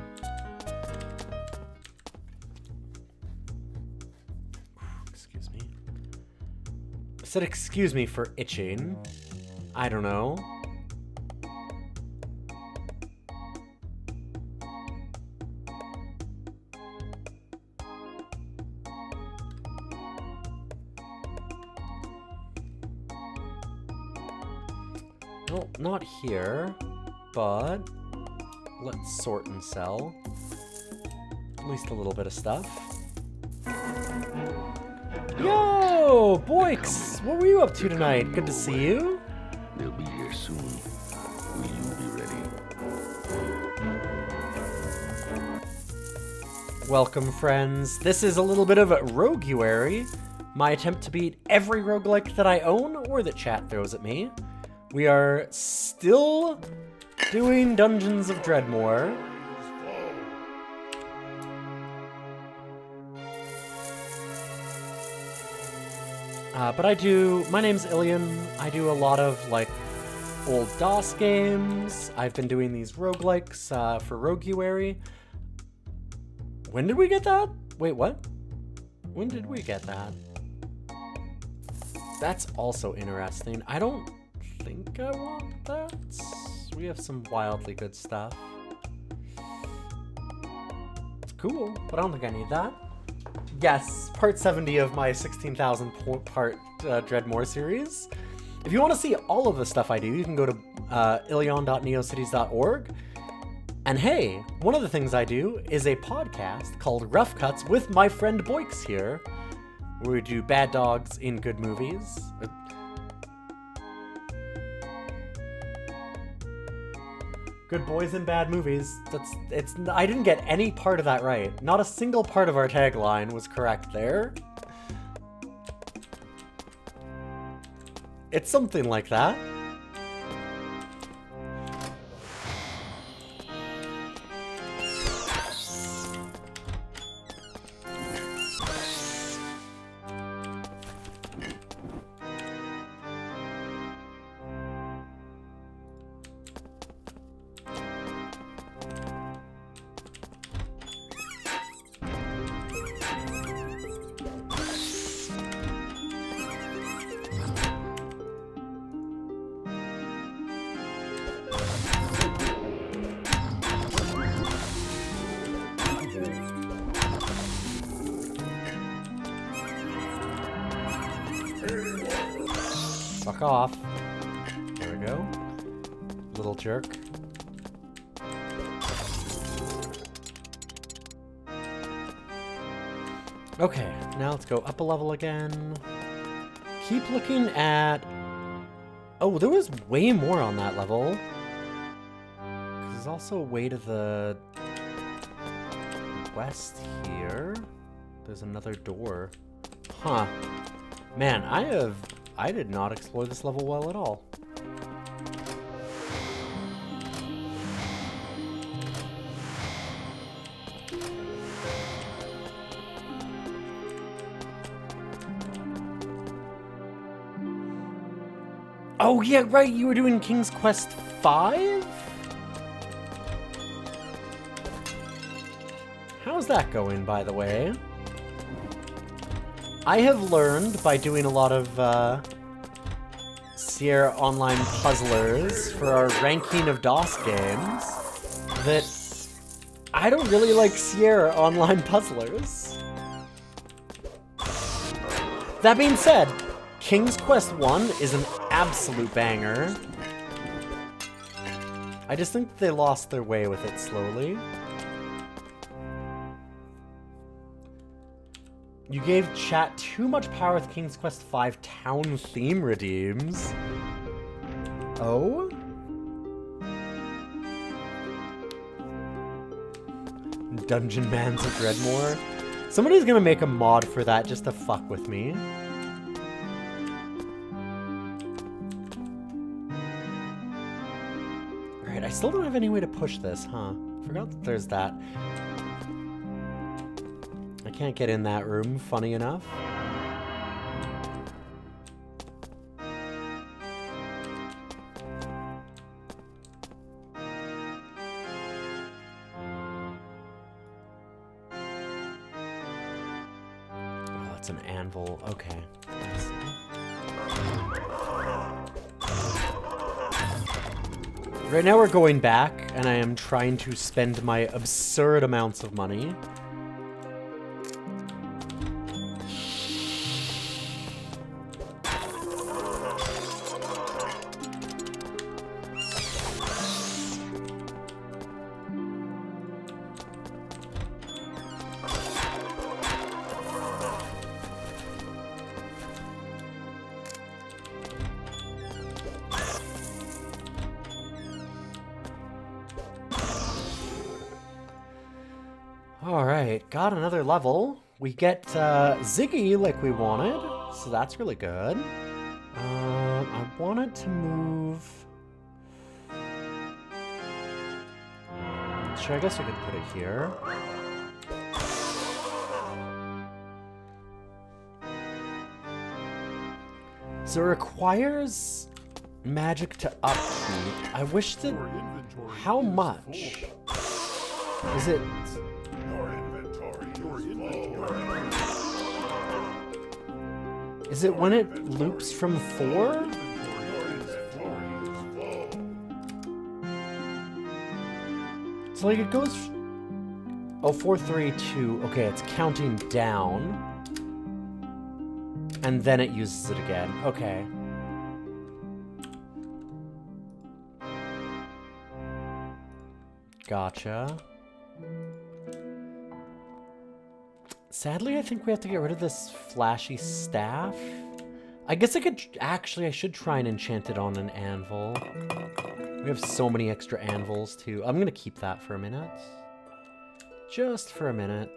Excuse me. I said excuse me for itching. I don't know. Well, not here, but let's sort and sell. At least a little bit of stuff. Yo, Boix! What were you up to tonight? Good to see you. They'll be here soon. Will you be ready? Welcome, friends. This is a little bit of Roguary, my attempt to beat every roguelike that I own or that chat throws at me. We are still doing Dungeons of Dreadmore. But my name's Ilian. I do a lot of like old DOS games. I've been doing these roguelikes for Roguary. When did we get that? Wait, what? When did we get that? That's also interesting. I don't think I want that. We have some wildly good stuff. It's cool, but I don't think I need that. Yes, part 70 of my 16,000 part Dreadmore series. If you want to see all of the stuff I do, you can go to ilion.neocities.org. And hey, one of the things I do is a podcast called Rough Cuts with my friend Boix here, where we do bad dogs in good movies. Good boys in bad movies. I didn't get any part of that right. Not a single part of our tagline was correct there. It's something like that. fuck off. There we go. Little jerk. Okay, now let's go up a level again. Keep looking at... Oh, there was way more on that level. There's also a way to the west here. There's another door. Huh. Man, I did not explore this level well at all. Oh yeah, right, you were doing King's Quest 5? How's that going, by the way? I have learned by doing a lot of Sierra Online puzzlers for our ranking of DOS games that I don't really like Sierra Online puzzlers. That being said, King's Quest 1 is an absolute banger. I just think they lost their way with it slowly. You gave chat too much power with King's Quest 5 town theme redeems. Oh? Dungeon Mans of Dreadmore? Somebody's gonna make a mod for that just to fuck with me. Right, I still don't have any way to push this, huh? Forgot that there's that. I can't get in that room, funny enough. Oh, it's an anvil. Okay. Right now we're going back, and I am trying to spend my absurd amounts of money. Alright, got another level. We get Ziggy like we wanted, so that's really good. I wanted to move... Sure, I guess we could put it here. So it requires magic to upkeep. I wish that... How much? Is it... Is it when it loops from 4? So like it goes... Oh, 4, 3, 2. Okay, it's counting down. And then it uses it again. Okay. Gotcha. Sadly, I think we have to get rid of this flashy staff. I guess I could... Actually, I should try and enchant it on an anvil. We have so many extra anvils, too. I'm gonna keep that for a minute. Just for a minute.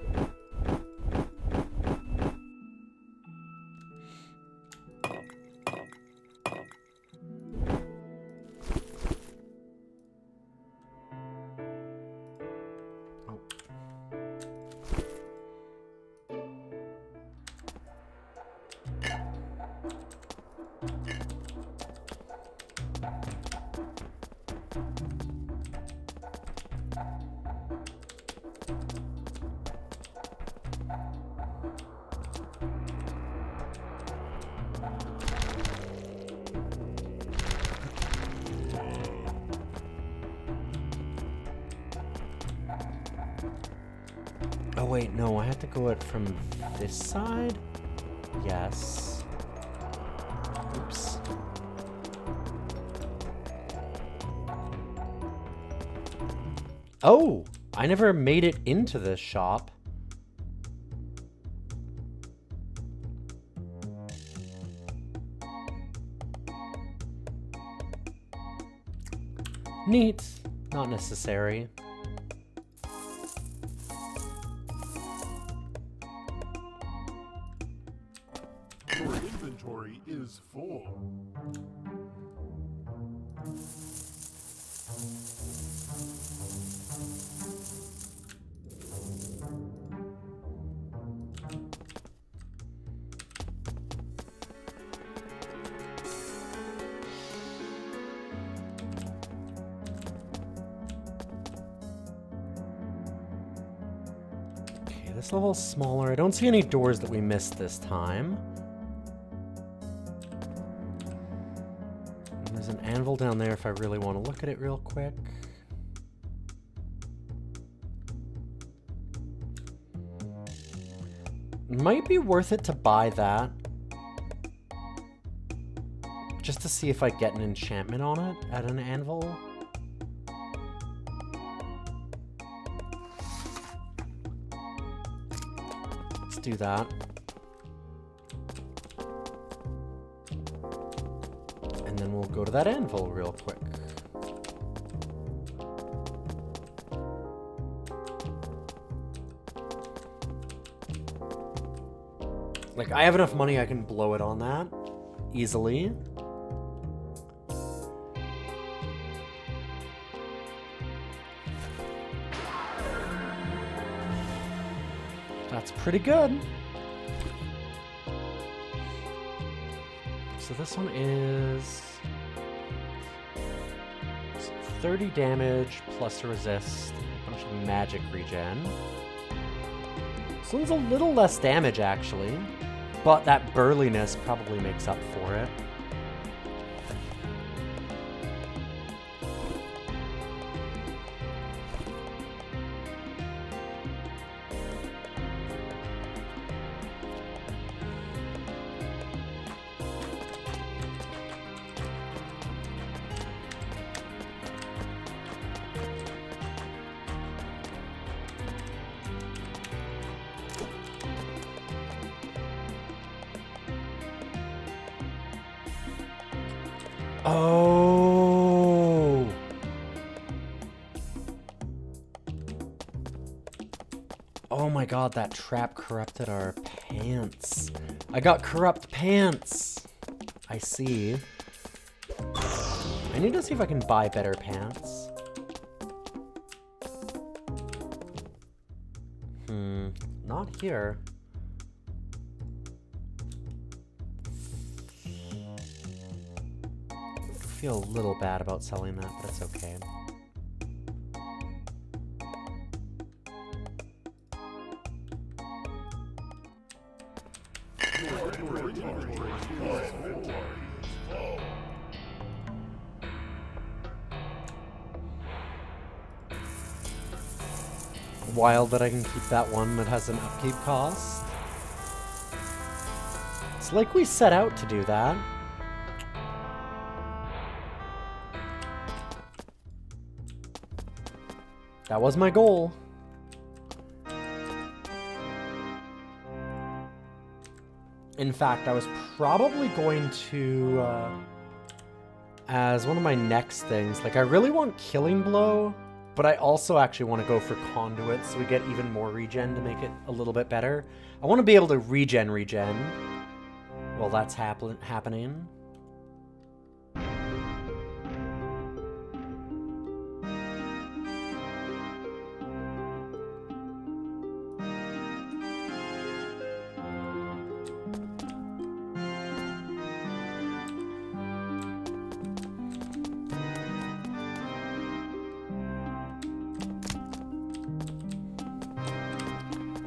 Oh wait, no, I have to go it from this side? Yes. Oops. Oh, I never made it into this shop. Neat. Not necessary. Your inventory is full. Okay, this level's smaller. I don't see any doors that we missed this time. And there's an anvil down there if I really want to look at it real quick. Might be worth it to buy that. Just to see if I get an enchantment on it at an anvil. Let's do that. And then we'll go to that anvil real quick. Like, I have enough money I can blow it on that easily. That's pretty good. So this one is 30 damage plus resist, a bunch of magic regen. This one's a little less damage actually, but that burliness probably makes up for it. Oh. Oh my god, that trap corrupted our pants. I got corrupt pants. I see. I need to see if I can buy better pants. Not here. I feel a little bad about selling that, but it's okay. Wild that I can keep that one that has an upkeep cost. It's like we set out to do that. That was my goal. In fact, I was probably going to, as one of my next things, like I really want Killing Blow, but I also actually want to go for Conduit so we get even more regen to make it a little bit better. I want to be able to regen while that's happening.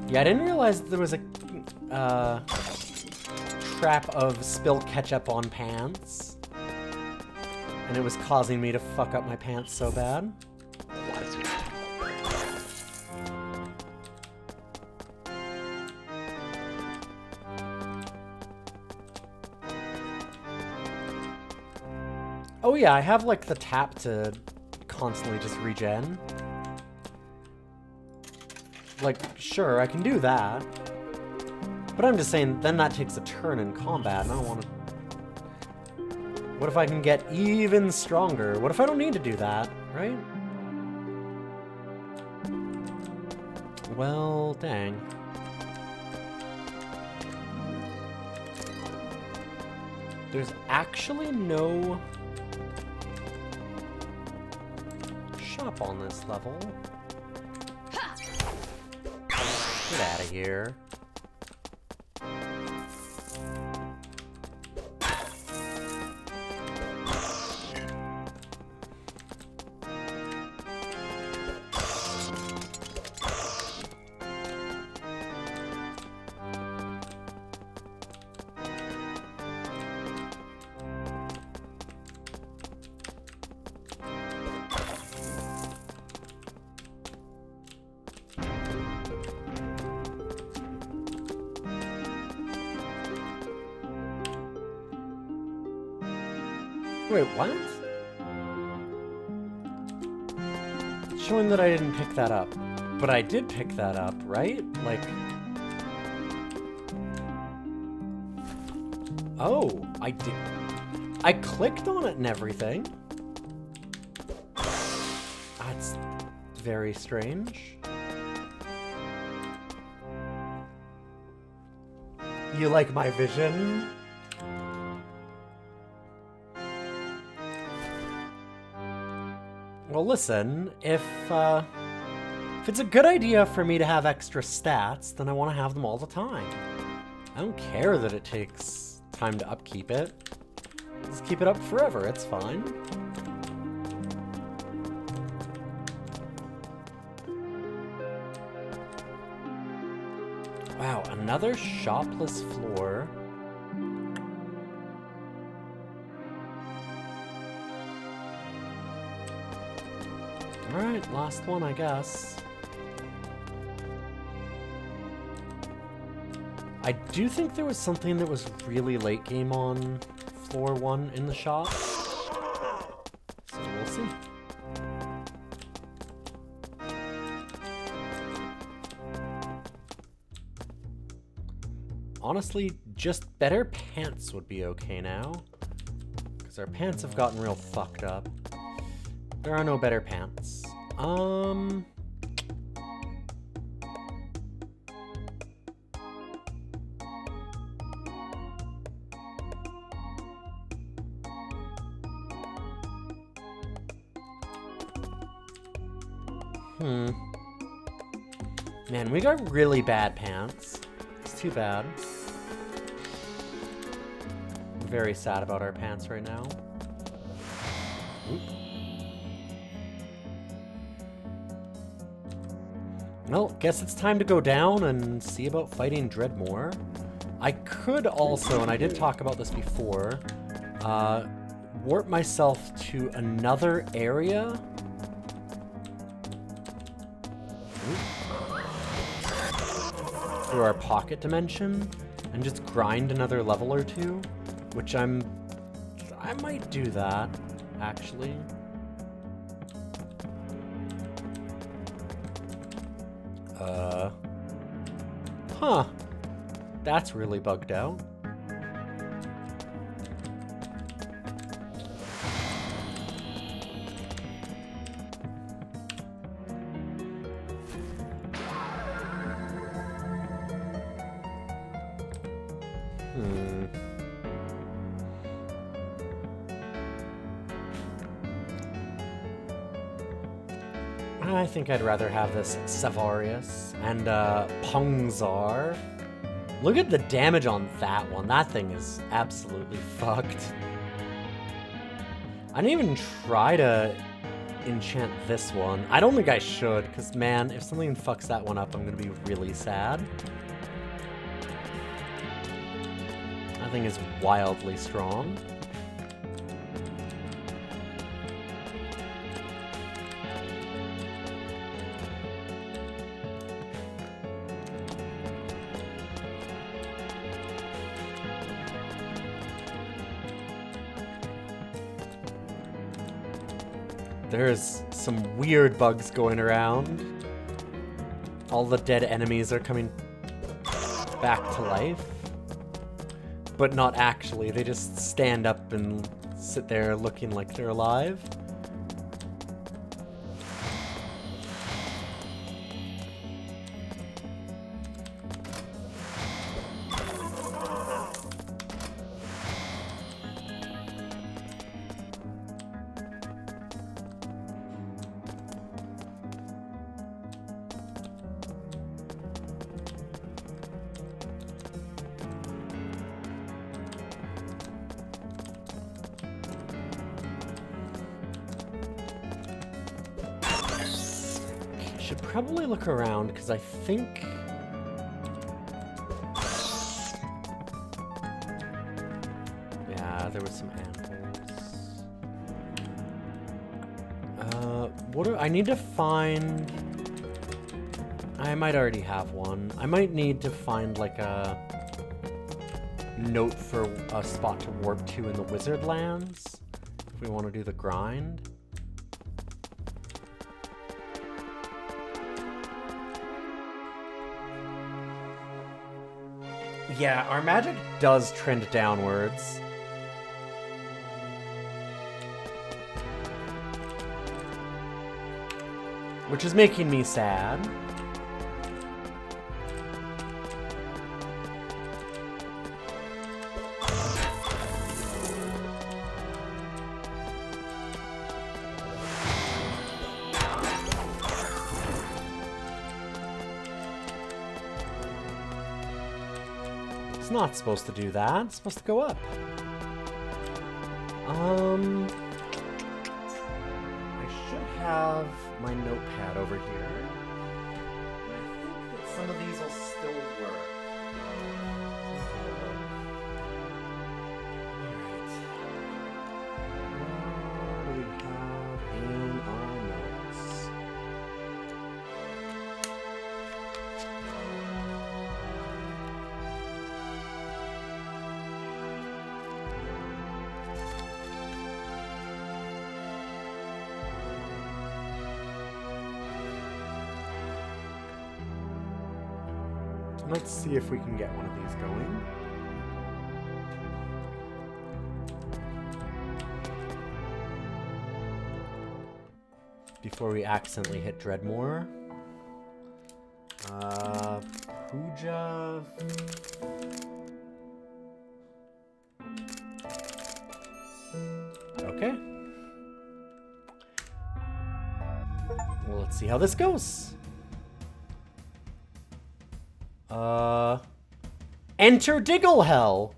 Yeah, I didn't realize there was a trap of spilled ketchup on pants. And it was causing me to fuck up my pants so bad. Oh yeah, I have like the tap to constantly just regen. like, sure, I can do that. But I'm just saying, then that takes a turn in combat, and I don't want to... What if I can get even stronger? What if I don't need to do that, right? Well, dang. There's actually no shop on this level. Get out of here. Wait, what? It's showing that I didn't pick that up. But I did pick that up, right? Like... Oh, I did... I clicked on it and everything. That's very strange. You like my vision? Well, listen, if it's a good idea for me to have extra stats, then I want to have them all the time. I don't care that it takes time to upkeep it. Just keep it up forever, it's fine. Wow, another shopless floor. Alright, last one, I guess. I do think there was something that was really late game on floor 1 in the shop. So we'll see. Honestly, just better pants would be okay now. Because our pants have gotten real fucked up. There are no better pants. Man, we got really bad pants. It's too bad. I'm very sad about our pants right now. Oop. Well, guess it's time to go down and see about fighting Dreadmore. I could also, and I did talk about this before, warp myself to another area. Through our pocket dimension, and just grind another level or two, which I might do that, actually. Huh. That's really bugged out. I think I'd rather have this Savarius and Pungzar. Look at the damage on that one. That thing is absolutely fucked. I didn't even try to enchant this one. I don't think I should, because man, if something fucks that one up, I'm gonna be really sad. That thing is wildly strong. There's some weird bugs going around. All the dead enemies are coming back to life. But not actually. They just stand up and sit there looking like they're alive. Should probably look around because I think there was some animals. I need to find. I might already have one. I might need to find like a note for a spot to warp to in the Wizard Lands if we want to do the grind. Yeah, our magic does trend downwards. Which is making me sad. It's not supposed to do that. It's supposed to go up. I should have my notepad over here. I think that some of these will still work. Alright. What do we have in our notes? Let's see if we can get one of these going. Before we accidentally hit Dreadmore. Puja. Okay. Well, let's see how this goes. Enter Digglehell.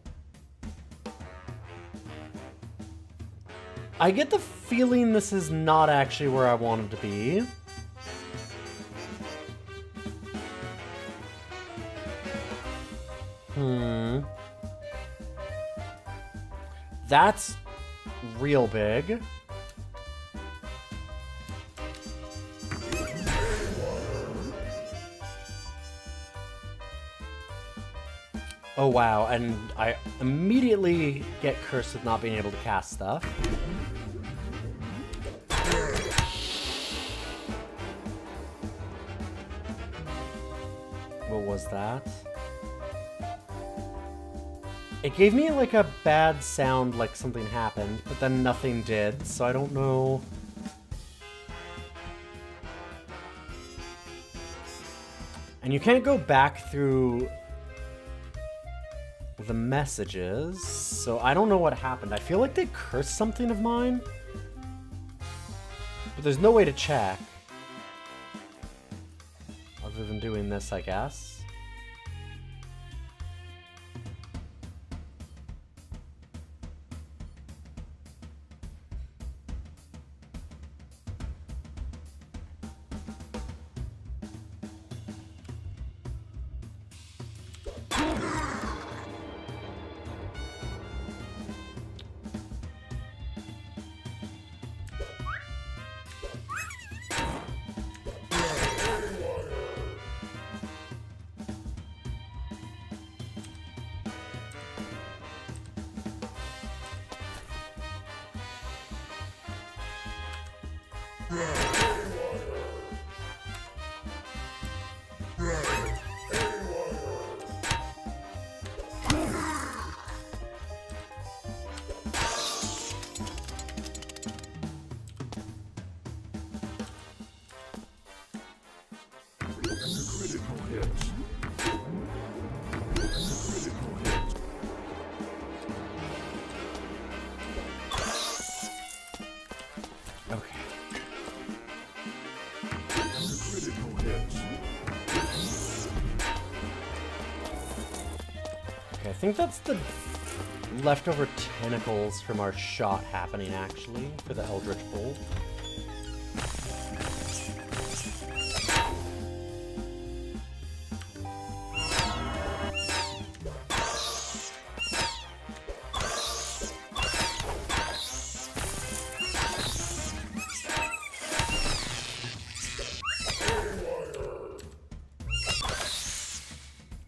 I get the feeling this is not actually where I wanted to be. That's real big. Oh wow, and I immediately get cursed with not being able to cast stuff. What was that? It gave me like a bad sound, like something happened, but then nothing did, so I don't know. And you can't go back through the messages, so I don't know what happened. I feel like they cursed something of mine, but there's no way to check other than doing this, I guess. Critical hits. Critical hits. Okay. Critical hits. Okay, I think that's the leftover tentacles from our shot happening, actually, for the Eldritch Bolt.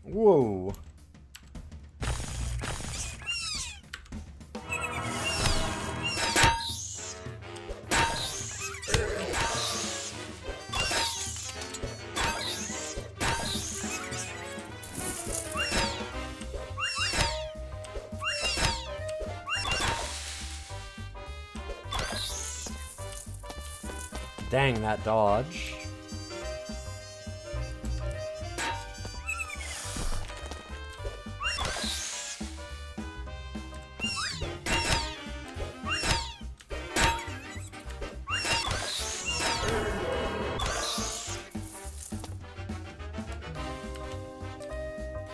Whoa. Dang, that dodge.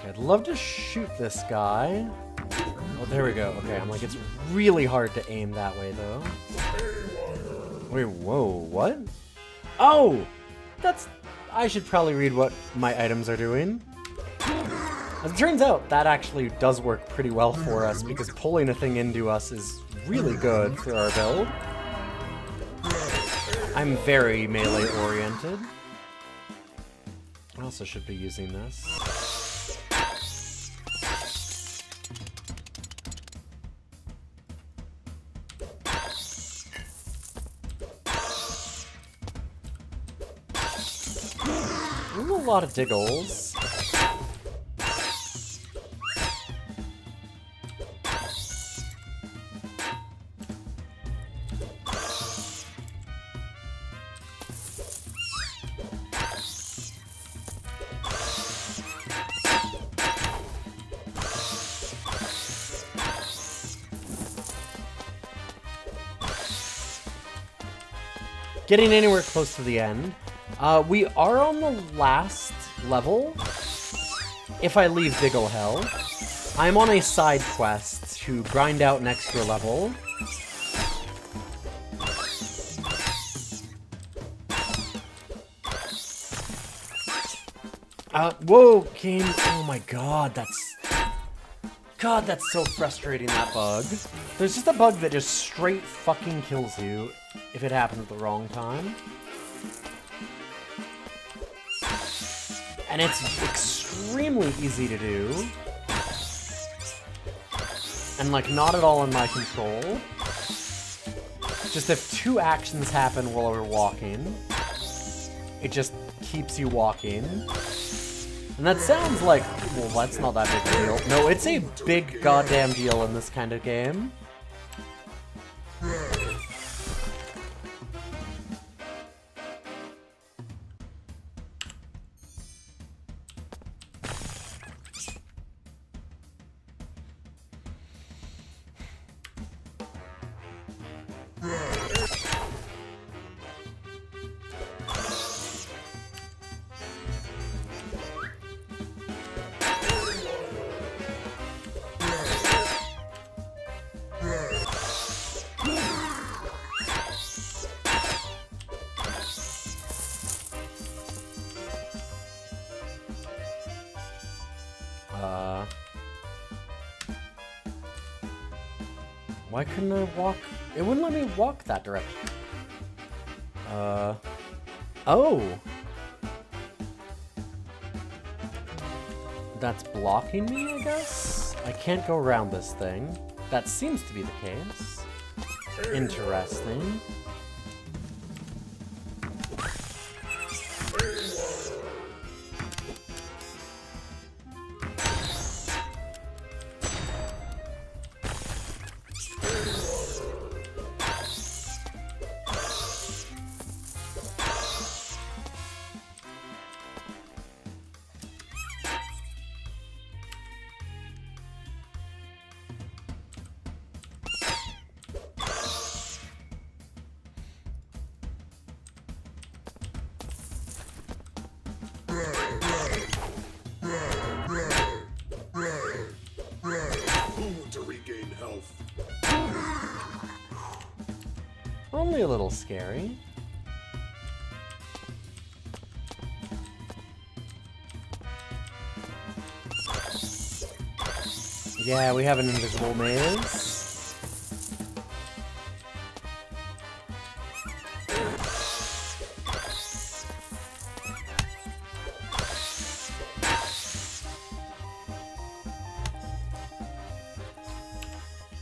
I'd love to shoot this guy. Oh, there we go. Okay, I'm like, it's really hard to aim that way, though. Wait, whoa, what? Oh! That's... I should probably read what my items are doing. As it turns out, that actually does work pretty well for us, because pulling a thing into us is really good for our build. I'm very melee-oriented. I also should be using this. A lot of diggles. Getting anywhere close to the end. We are on the last level. If I leave Diggle Hell, I'm on a side quest to grind out an extra level. Whoa, game. Oh my god, that's so frustrating, that bug. There's just a bug that just straight fucking kills you if it happens at the wrong time. And it's extremely easy to do. And, like, not at all in my control. Just if two actions happen while we're walking, it just keeps you walking. And that sounds like, well, that's not that big a deal. No, it's a big goddamn deal in this kind of game. Why couldn't I walk? It wouldn't let me walk that direction. Oh! That's blocking me, I guess? I can't go around this thing. That seems to be the case. Interesting. certainly a little scary. Yeah, we have an invisible maze.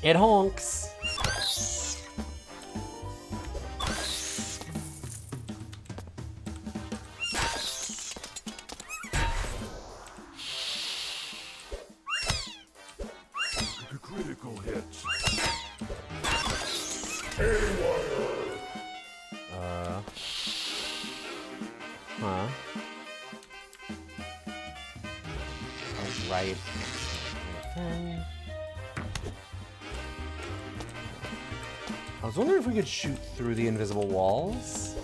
It honks. Critical hits. Huh. Oh, right. Okay. I was wondering if we could shoot through the invisible walls.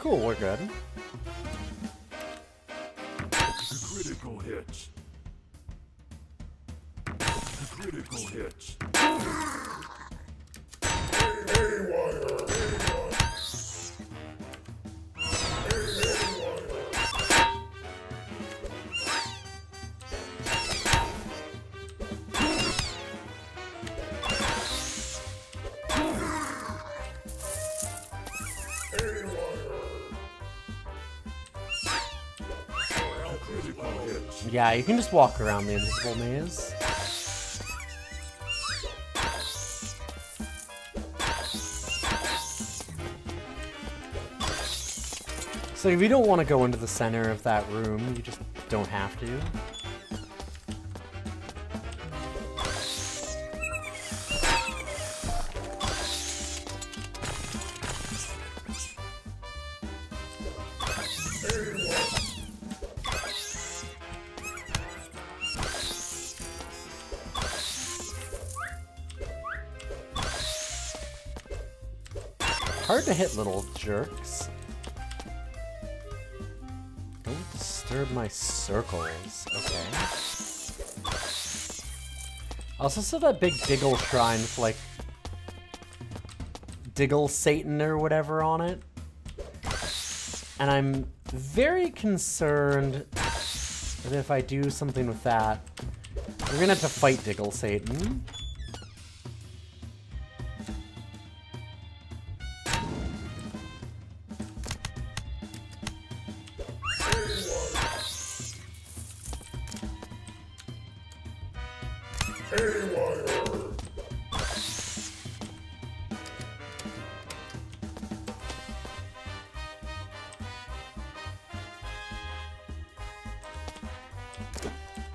Cool, we're good. Critical hits. Critical hits. Yeah, you can just walk around the invisible maze. So if you don't want to go into the center of that room, you just don't have to. Hard to hit, little jerks. Don't disturb my circles. Okay. I also saw that big Diggle shrine with, like, Diggle Satan or whatever on it. And I'm very concerned that if I do something with that, we're gonna have to fight Diggle Satan.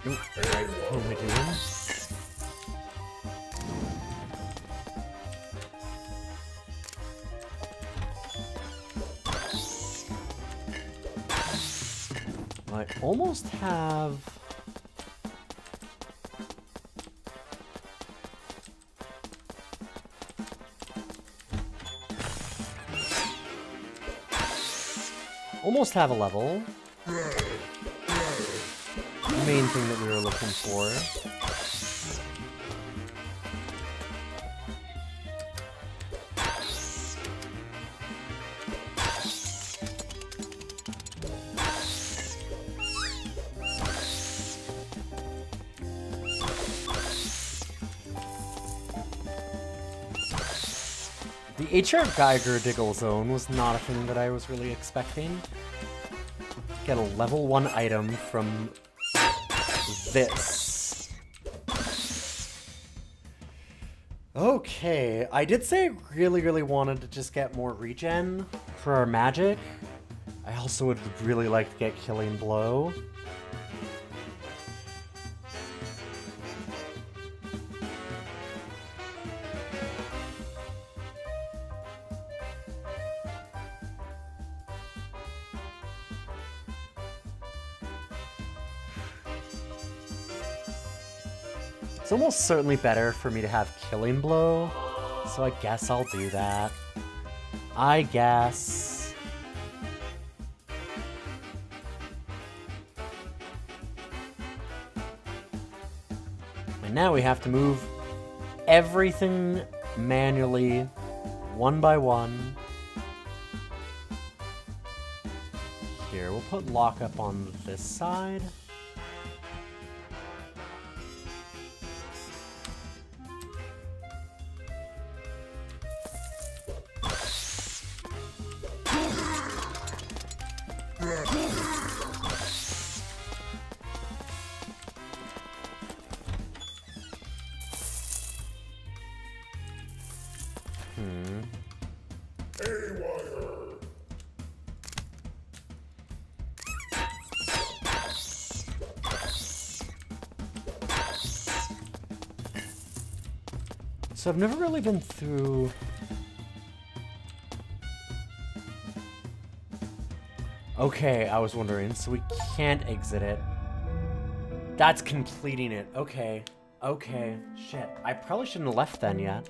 What am I doing? I almost have... almost have a level. Main thing that we were looking for. The HR Geiger Diggle Zone was not a thing that I was really expecting. Get a level 1 item from this. Okay, I did say I really wanted to just get more regen for our magic. I also would really like to get Killing Blow. It's almost certainly better for me to have Killing Blow, so I guess I'll do that. I guess. And now we have to move everything manually, one by one. Here, we'll put lockup on this side. So I've never really been through... Okay, I was wondering, so we can't exit it. That's completing it. Okay. Okay. Shit. I probably shouldn't have left then yet.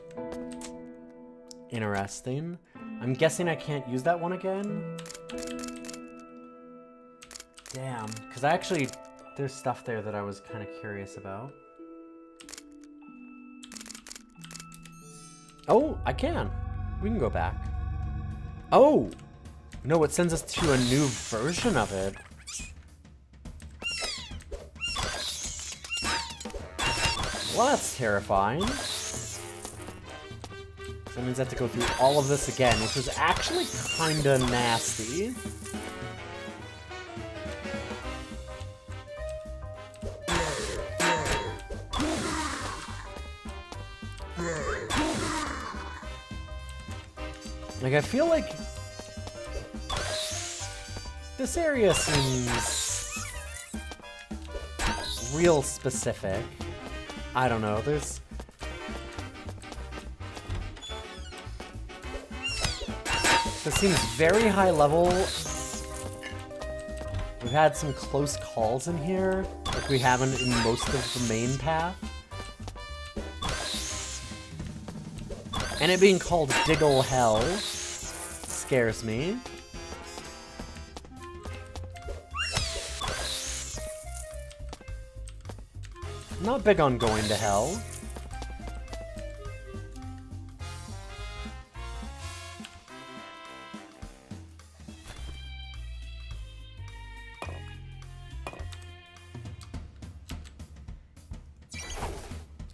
Interesting. I'm guessing I can't use that one again. Damn. Because I actually... There's stuff there that I was kind of curious about. Oh, I can. We can go back. Oh! No, it sends us to a new version of it. Well, that's terrifying. So that means I have to go through all of this again, which is actually kinda nasty. Like, I feel like this area seems real specific. I don't know, this seems very high level. We've had some close calls in here, like we haven't in most of the main path. And it being called Diggle Hell scares me. I'm not big on going to hell.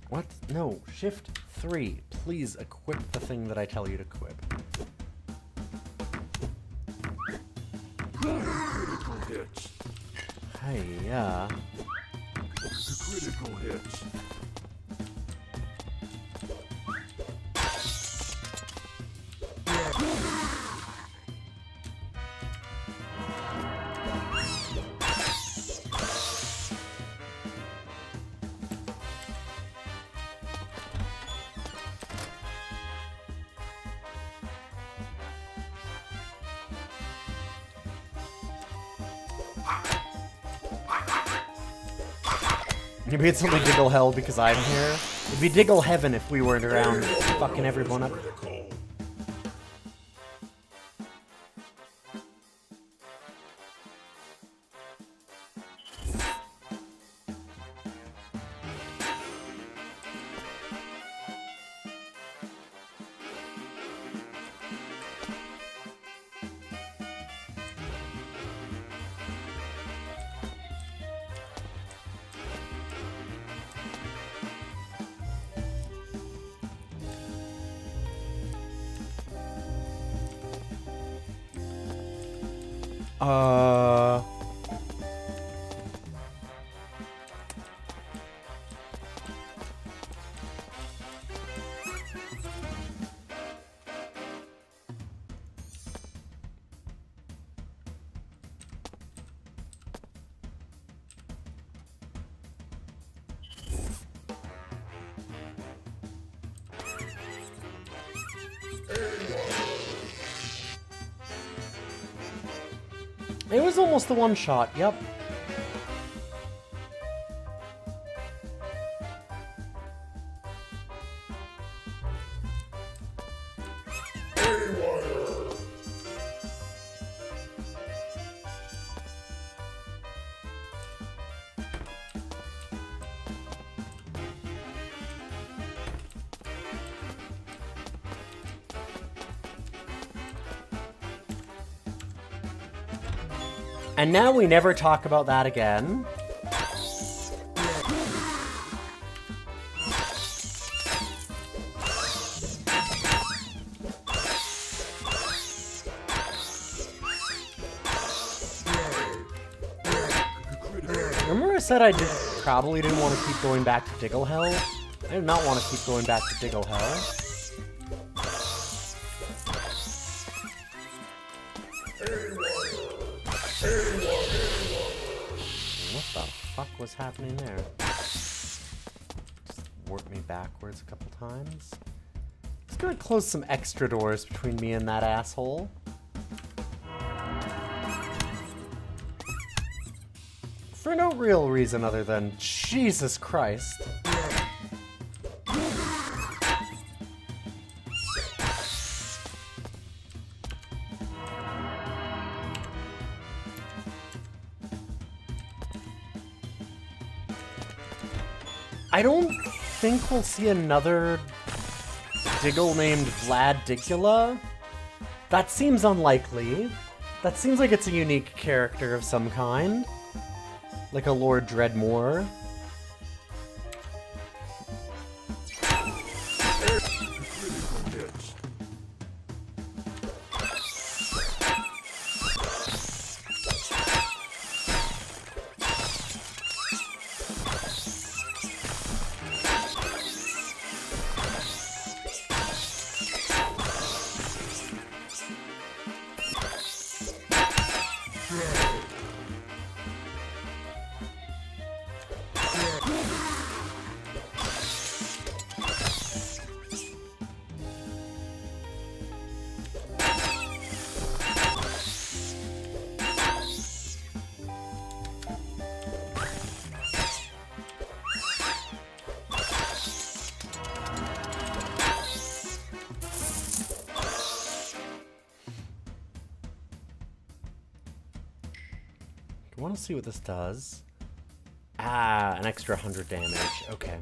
What? No, Shift 3. Please equip the thing that I tell you to equip. Critical hits. Hey, yeah. Critical hits. Maybe it's only Diggle Hell because I'm here. It'd be Diggle Heaven if we weren't around fucking everyone up. It was almost the one shot, yep. And now we never talk about that again. Remember I said probably didn't want to keep going back to Diggle Hell? I did not want to keep going back to Diggle Hell. What the fuck was happening there? Just warp me backwards a couple times. Just gonna close some extra doors between me and that asshole. For no real reason other than Jesus Christ. I don't think we'll see another Diggle named Vladigula. That seems unlikely. That seems like it's a unique character of some kind. Like a Lord Dreadmore. I want to see what this does. Ah, an extra 100 damage. Okay.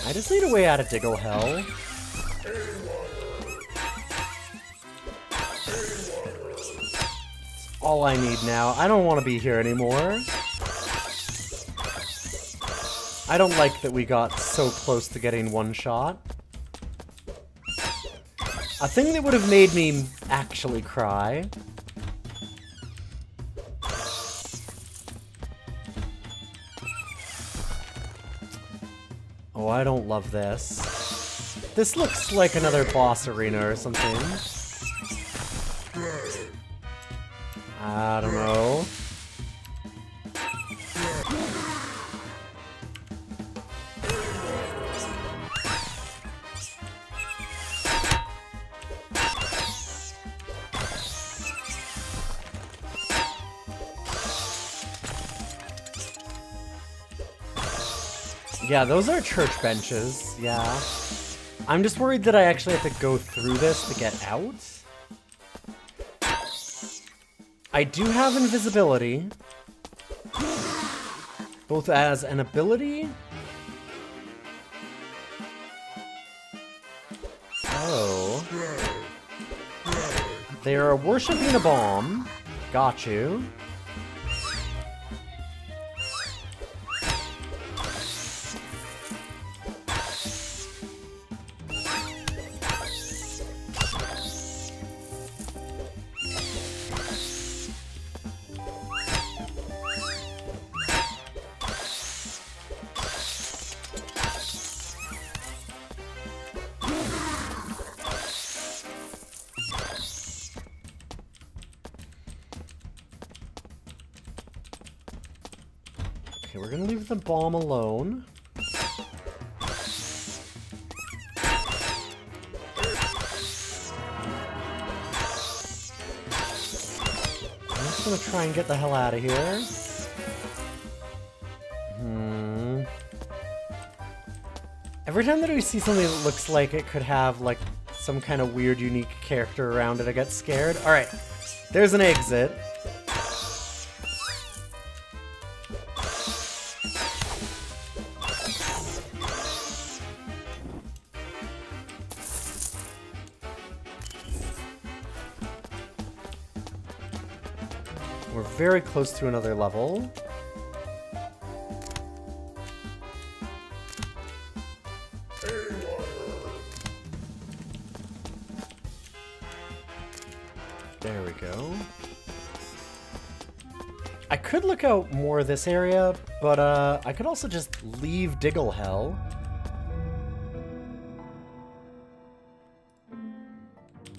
I just need a way out of Diggle Hell. It's all I need now. I don't want to be here anymore. I don't like that we got so close to getting one shot. A thing that would have made me actually cry. Oh, I don't love this. This looks like another boss arena or something. I don't know. Yeah, those are church benches, yeah. I'm just worried that I actually have to go through this to get out. I do have invisibility. Both as an ability. Oh. They are worshipping a bomb. Got you. Okay, we're gonna leave the bomb alone. I'm just gonna try and get the hell out of here. Every time that we see something that looks like it could have, like, some kind of weird, unique character around it, I get scared. Alright, there's an exit. We're very close to another level. There we go. I could look out more of this area, but I could also just leave Diggle Hell.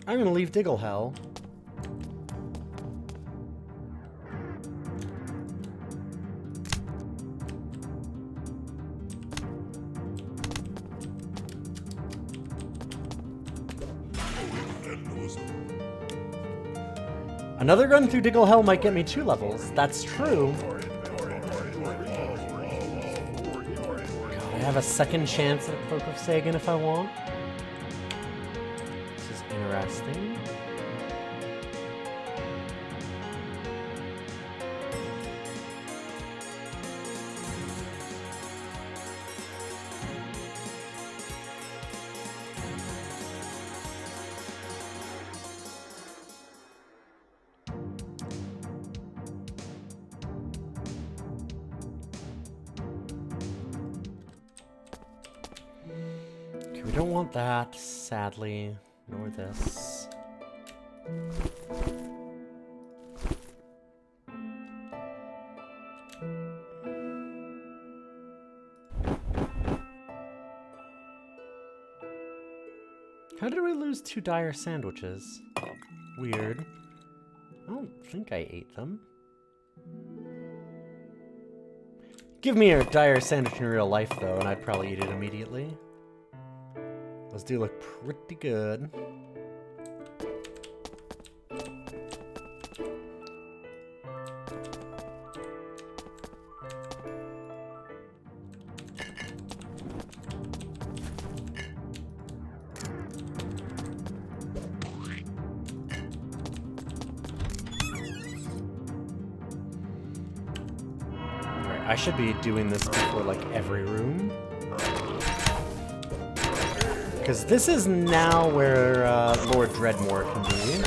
I'm gonna leave Diggle Hell. Another run through Diggle Hell might get me 2 levels. That's true. God, I have a second chance at Cloak of Sagan if I want. This is interesting. We don't want that, sadly, nor this. How did we lose 2 dire sandwiches? Weird. I don't think I ate them. Give me a dire sandwich in real life, though, and I'd probably eat it immediately. Those do look pretty good. Right, I should be doing this before, like, every room. Because this is now where Lord Dreadmore can be.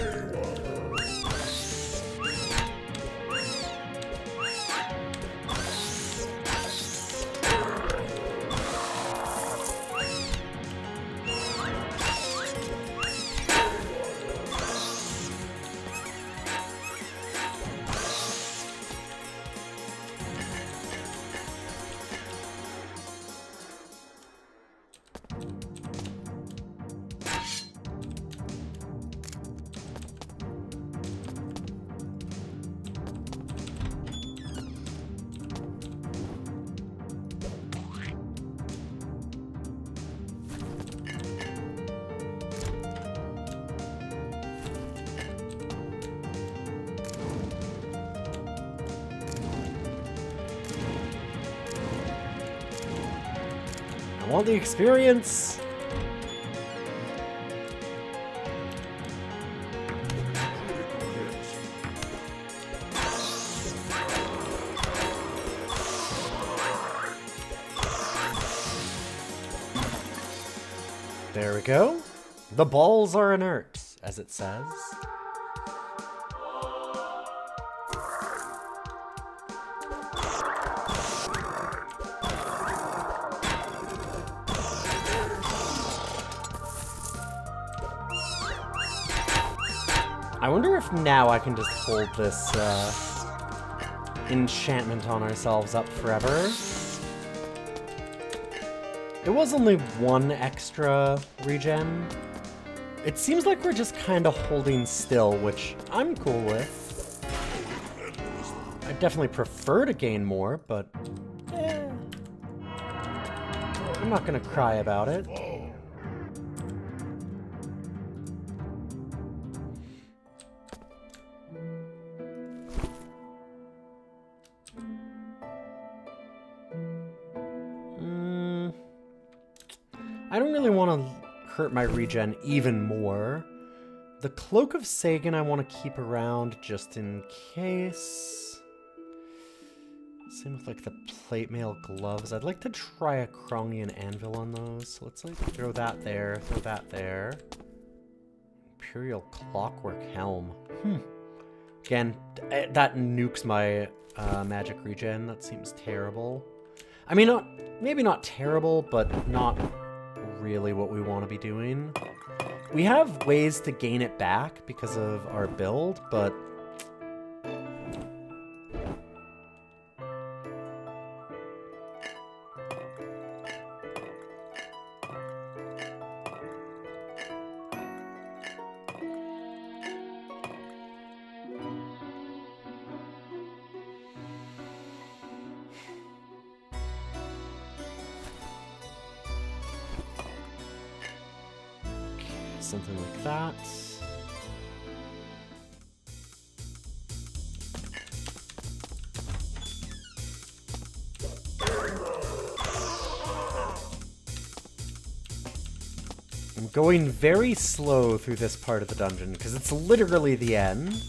I want the experience! There we go. The balls are inert, as it says. I wonder if now I can just hold this enchantment on ourselves up forever. It was only 1 extra regen. It seems like we're just kind of holding still, which I'm cool with. I definitely prefer to gain more, but not gonna cry about it. I don't really want to hurt my regen even more. The Cloak of Sagan I want to keep around just in case. Same with like the plate mail gloves. I'd like to try a Krongian anvil on those. So let's like throw that there, throw that there. Imperial Clockwork Helm. Again, that nukes my magic regen. That seems terrible. I mean, maybe not terrible, but not really what we want to be doing. We have ways to gain it back because of our build, but something like that. I'm going very slow through this part of the dungeon because it's literally the end.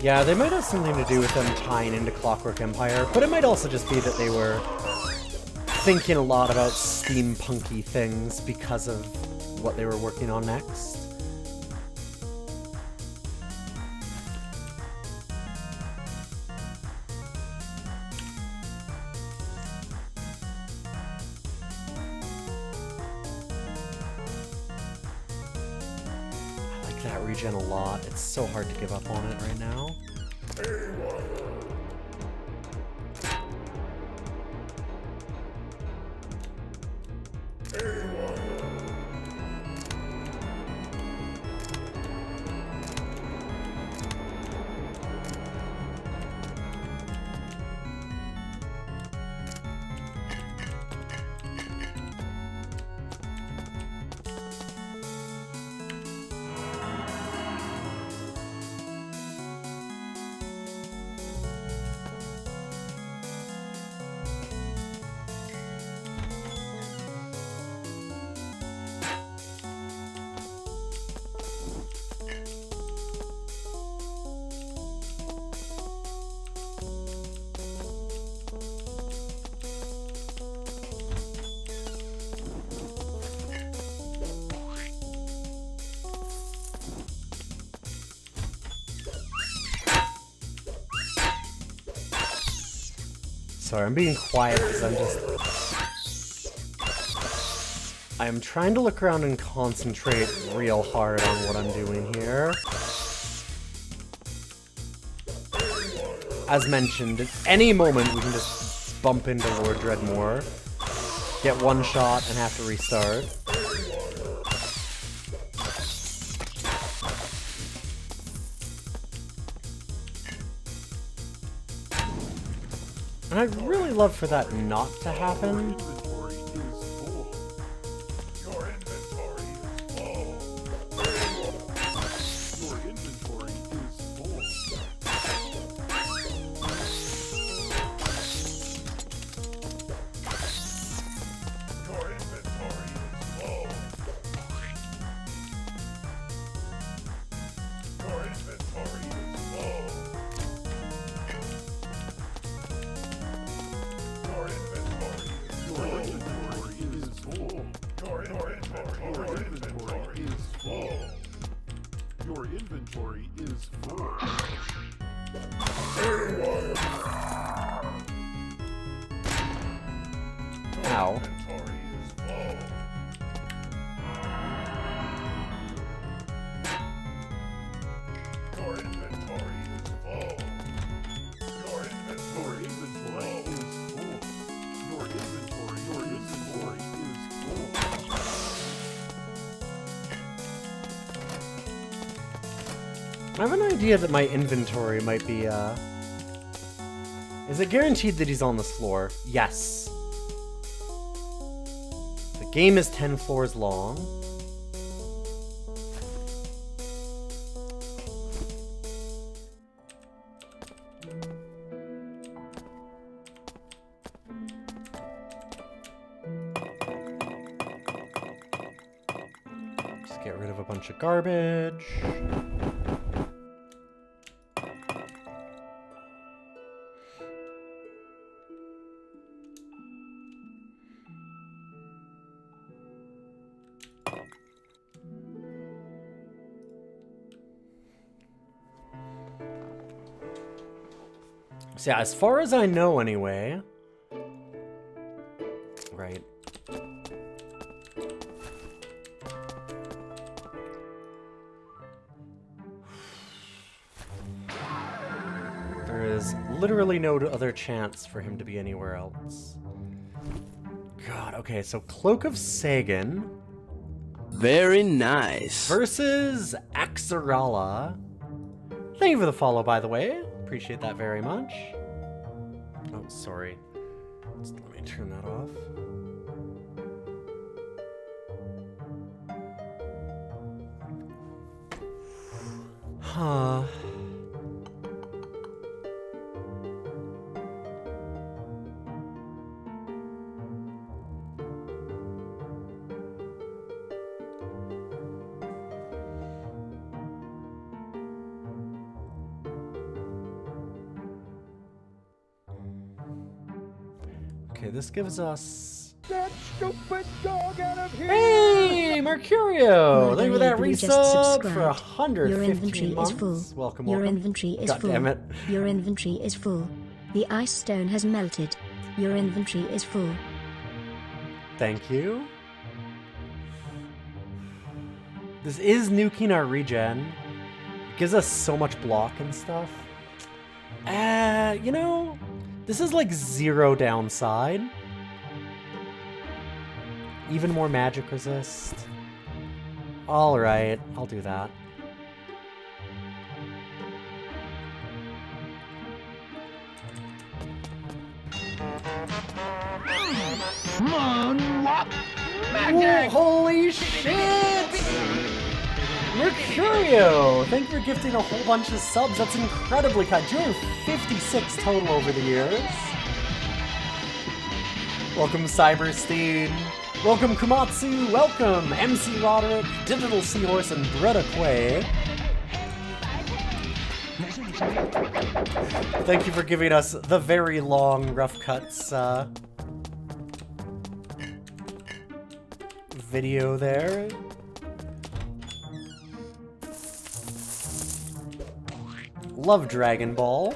Yeah, they might have something to do with them tying into Clockwork Empire, but it might also just be that they were thinking a lot about steampunky things because of what they were working on next. I like that regen a lot. It's so hard to give up on it right now. Sorry, I'm being quiet because I'm trying to look around and concentrate real hard on what I'm doing here. As mentioned, at any moment we can just bump into Lord Dreadmore, get one shot, and have to restart. And I'd really love for that not to happen. Ow. I have an idea that my inventory might be, Is it guaranteed that he's on this floor? Yes. The game is 10 floors long. Just get rid of a bunch of garbage. So yeah, as far as I know anyway. Right. There is literally no other chance for him to be anywhere else. God, okay, so Cloak of Sagan. Very nice. Versus Axarala. Thank you for the follow, by the way. Appreciate that very much. Oh, sorry. Just let me turn that off. Huh. Okay, this gives us... That stupid dog out of here! Hey, Mercurio! Thank you for that Roguary just resub for subscribed. 115 Your inventory months. is full. Welcome, Your welcome. inventory is God full. damn it. Your inventory is full. The ice stone has melted. Your inventory is full. Thank you. This is nuking our regen. It gives us so much block and stuff. You know, this is like zero downside. Even more magic resist. Alright, I'll do that. Whoa, holy shit! Mercurio! Thank you for gifting a whole bunch of subs. That's incredibly kind. 256 total over the years. Welcome, Cyberstein. Welcome, Kumatsu. Welcome, MC Roderick, Digital Seahorse, and Bretta Quay. Thank you for giving us the very long Rough Cuts video there. Love Dragon Ball.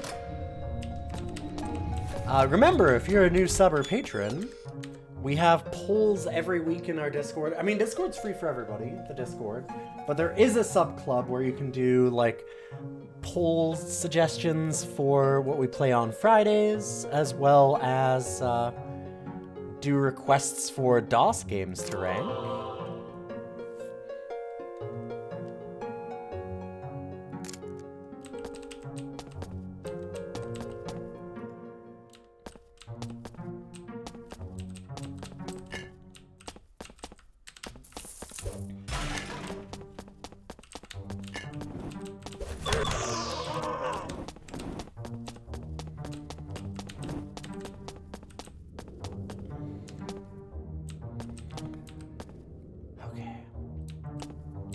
Remember, if you're a new sub or patron, we have polls every week in our Discord. I mean, Discord's free for everybody, the Discord. But there is a sub club where you can do, like, poll suggestions for what we play on Fridays, as well as do requests for DOS games to rank.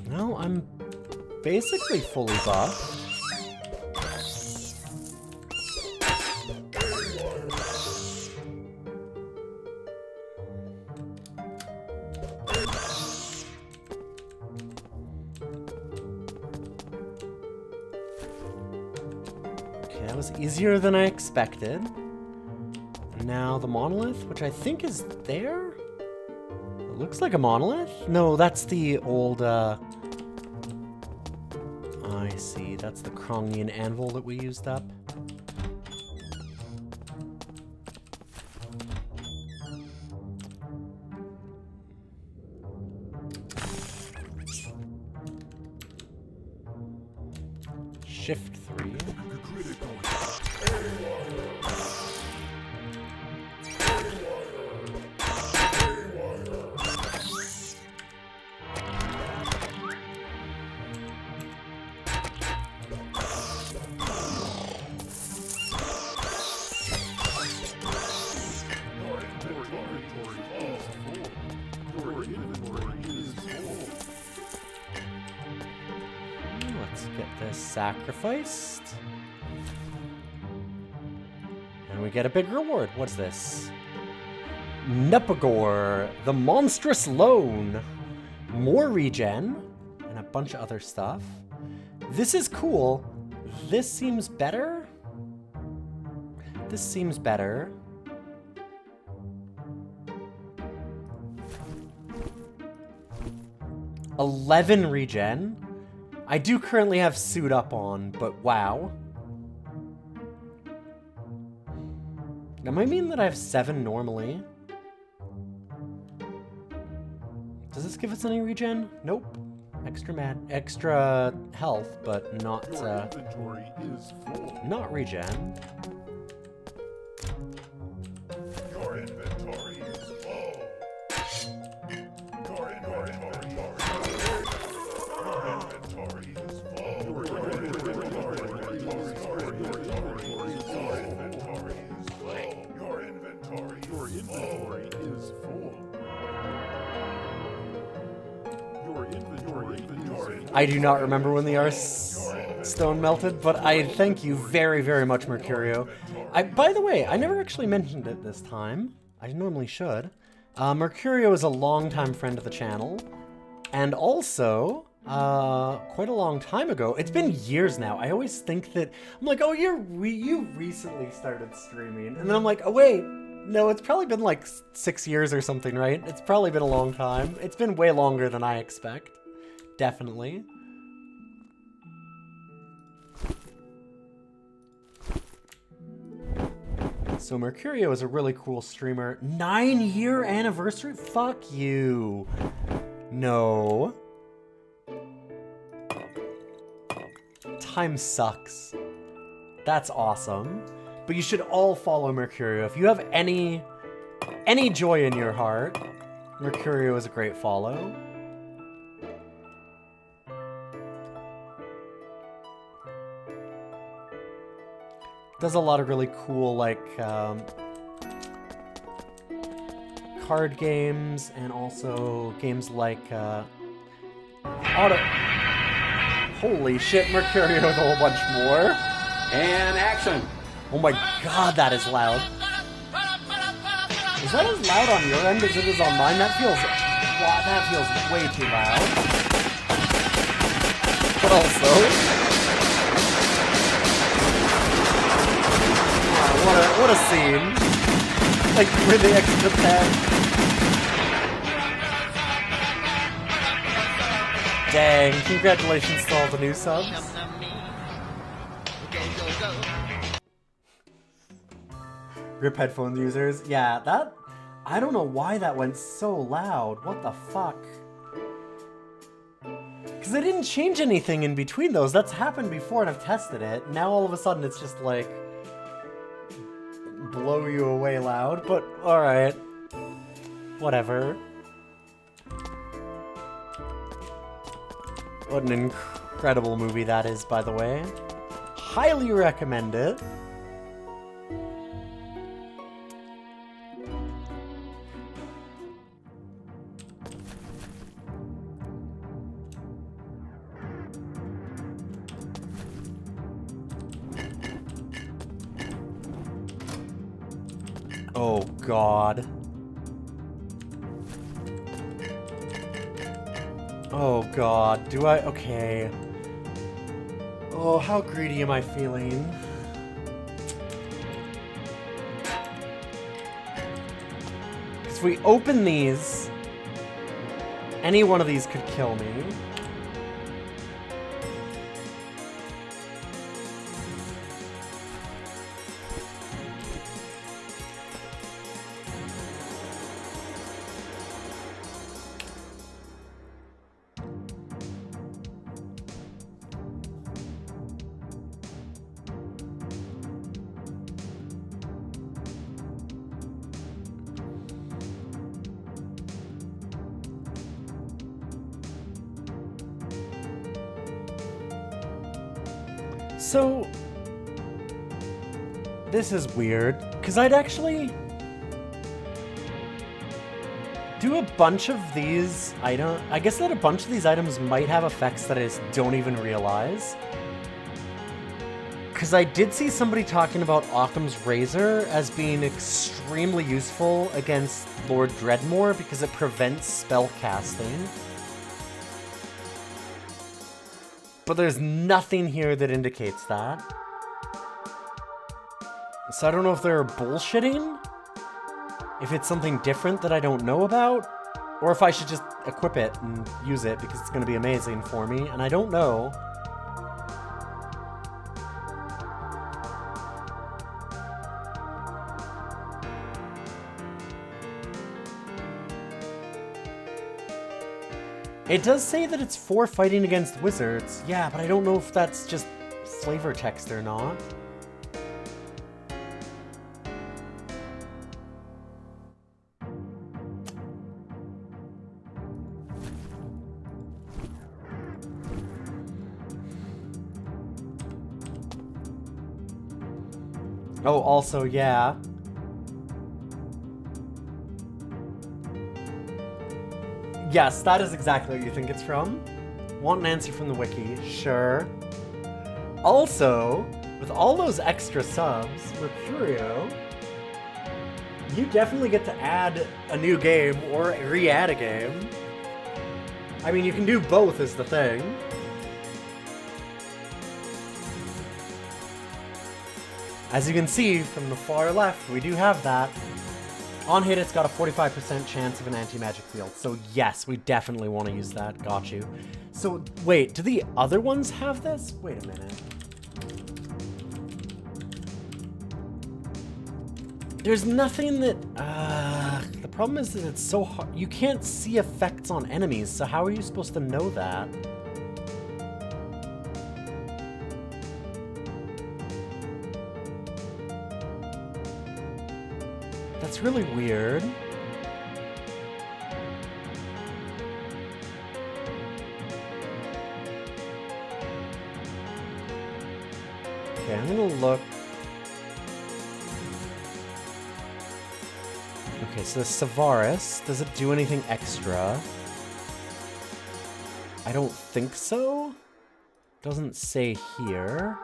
No, I'm basically fully buffed. Okay, that was easier than I expected. And now the monolith, which I think is there? It looks like a monolith? No, that's the old, I see, that's the Krongian anvil that we used up. Shift 3. Critical Let's get this sacrificed. And we get a big reward. What's this? Nupagore, the monstrous loan. More regen, and a bunch of other stuff. This is cool. This seems better. This seems better. $11 regen. I do currently have suit up on, but wow. That might mean that I have 7 normally. Does this give us any regen? Nope. Extra health, but not inventory is full. not regen. Your inventory is full. Your inventory is full. Your inventory is full. I do not remember when the stone melted, but I thank you very, very much, Mercurio. By the way, I never actually mentioned it this time. I normally should. Mercurio is a longtime friend of the channel, and also, quite a long time ago. It's been years now. I always think that I'm like, oh, you recently started streaming, and then I'm like, oh wait, no, it's probably been like 6 years or something, right? It's probably been a long time. It's been way longer than I expect. Definitely. So Mercurio is a really cool streamer. 9-year anniversary? Fuck you. No. Time sucks. That's awesome. But you should all follow Mercurio. If you have any joy in your heart, Mercurio is a great follow. Does a lot of really cool, like, card games, and also games like, Holy shit, Mercurio with a whole bunch more. And action! Oh my god, that is loud. Is that as loud on your end as it is on mine? That feels way too loud. But also... What a scene. Like, with the extra 10. Dang, congratulations to all the new subs. Rip headphone users. Yeah, that... I don't know why that went so loud. What the fuck? Because they didn't change anything in between those. That's happened before and I've tested it. Now all of a sudden it's just like... blow you away loud, but alright. Whatever. What an incredible movie that is, by the way. Highly recommend it. Oh, God. Oh, God. Do I? Okay. Oh, how greedy am I feeling? Because we open these, any one of these could kill me. So, this is weird, because I'd actually do a bunch of these items. I guess that a bunch of these items might have effects that I just don't even realize. Because I did see somebody talking about Occam's Razor as being extremely useful against Lord Dreadmore because it prevents spell casting. But there's nothing here that indicates that. So I don't know if they're bullshitting, if it's something different that I don't know about, or if I should just equip it and use it because it's going to be amazing for me, and I don't know. It does say that it's for fighting against wizards. Yeah, but I don't know if that's just flavor text or not. Oh, also, yeah. Yes, that is exactly what you think it's from. Want an answer from the wiki? Sure. Also, with all those extra subs, Mercurio, you definitely get to add a new game or re-add a game. I mean, you can do both is the thing. As you can see from the far left, we do have that. On hit, it's got a 45% chance of an anti-magic field. So yes, we definitely want to use that. Got you. So wait, do the other ones have this? Wait a minute. There's nothing that... the problem is that it's so hard. You can't see effects on enemies, so how are you supposed to know that? That's really weird. Okay, I'm gonna look. Okay, so the Savaris, does it do anything extra? I don't think so. Doesn't say here.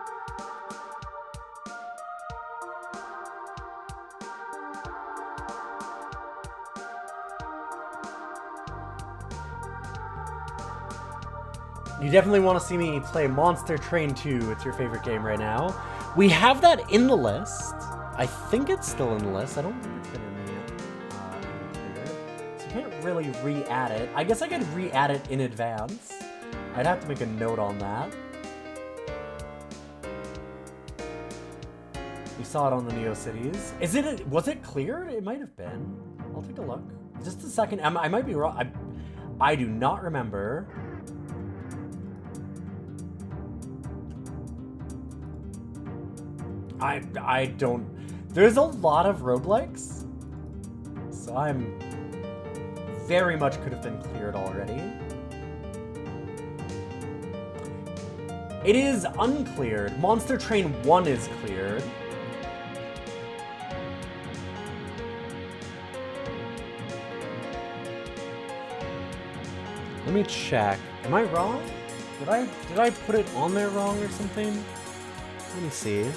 You definitely want to see me play Monster Train 2. It's your favorite game right now. We have that in the list. I think it's still in the list. I don't think it's been in the so you can't really re-add it. I guess I could re-add it in advance. I'd have to make a note on that. We saw it on the Neo Cities. Was it cleared? It might have been. I'll take a look. Just a second. I might be wrong. I do not remember. I don't... There's a lot of roguelikes, so I'm very much could have been cleared already. It is uncleared. Monster Train 1 is cleared. Let me check. Am I wrong? Did I put it on there wrong or something? Let me see.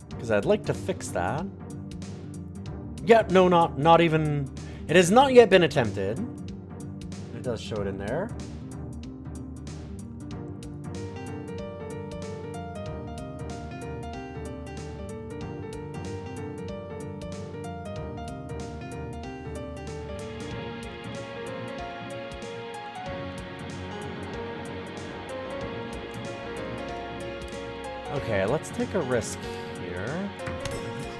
Because I'd like to fix that. Yeah, no, not even... It has not yet been attempted. It does show it in there. Okay, let's take a risk here.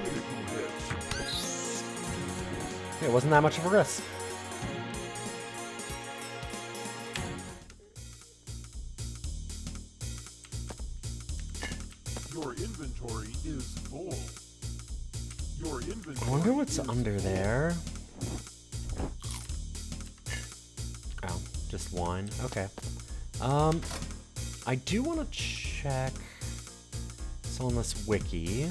Critical hits. Okay, it wasn't that much of a risk. Your inventory is full. Your I inventory wonder what's is under there. Oh, just wine. Okay. I do want to check. So on this wiki.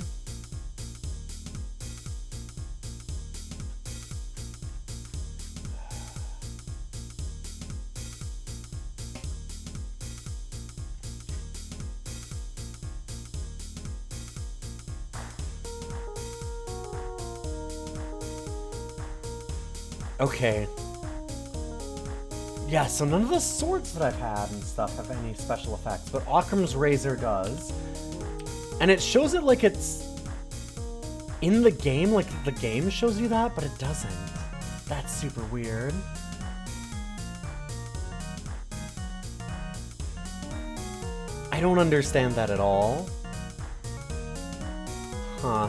Okay. Yeah, so none of the swords that I've had and stuff have any special effects, but Occam's Razor does. And it shows it like it's in the game, like the game shows you that, but it doesn't. That's super weird. I don't understand that at all. Huh.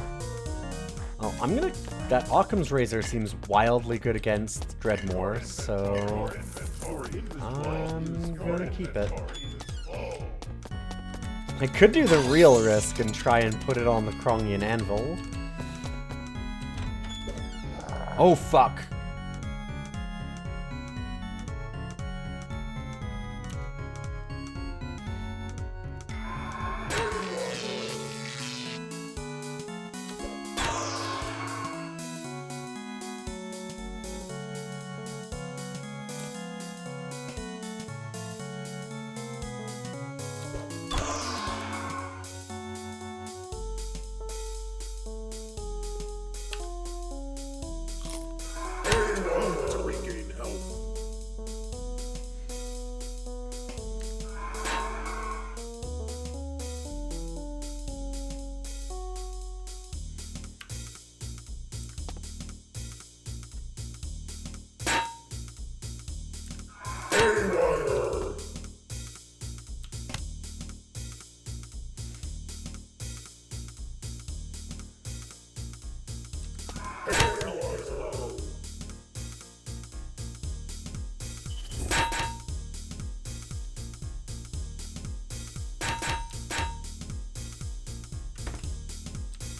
Oh, I'm gonna... That Occam's Razor seems wildly good against Dreadmore, so... I'm gonna keep it. I could do the real risk and try and put it on the Krongian Anvil. Oh, fuck. to regain health.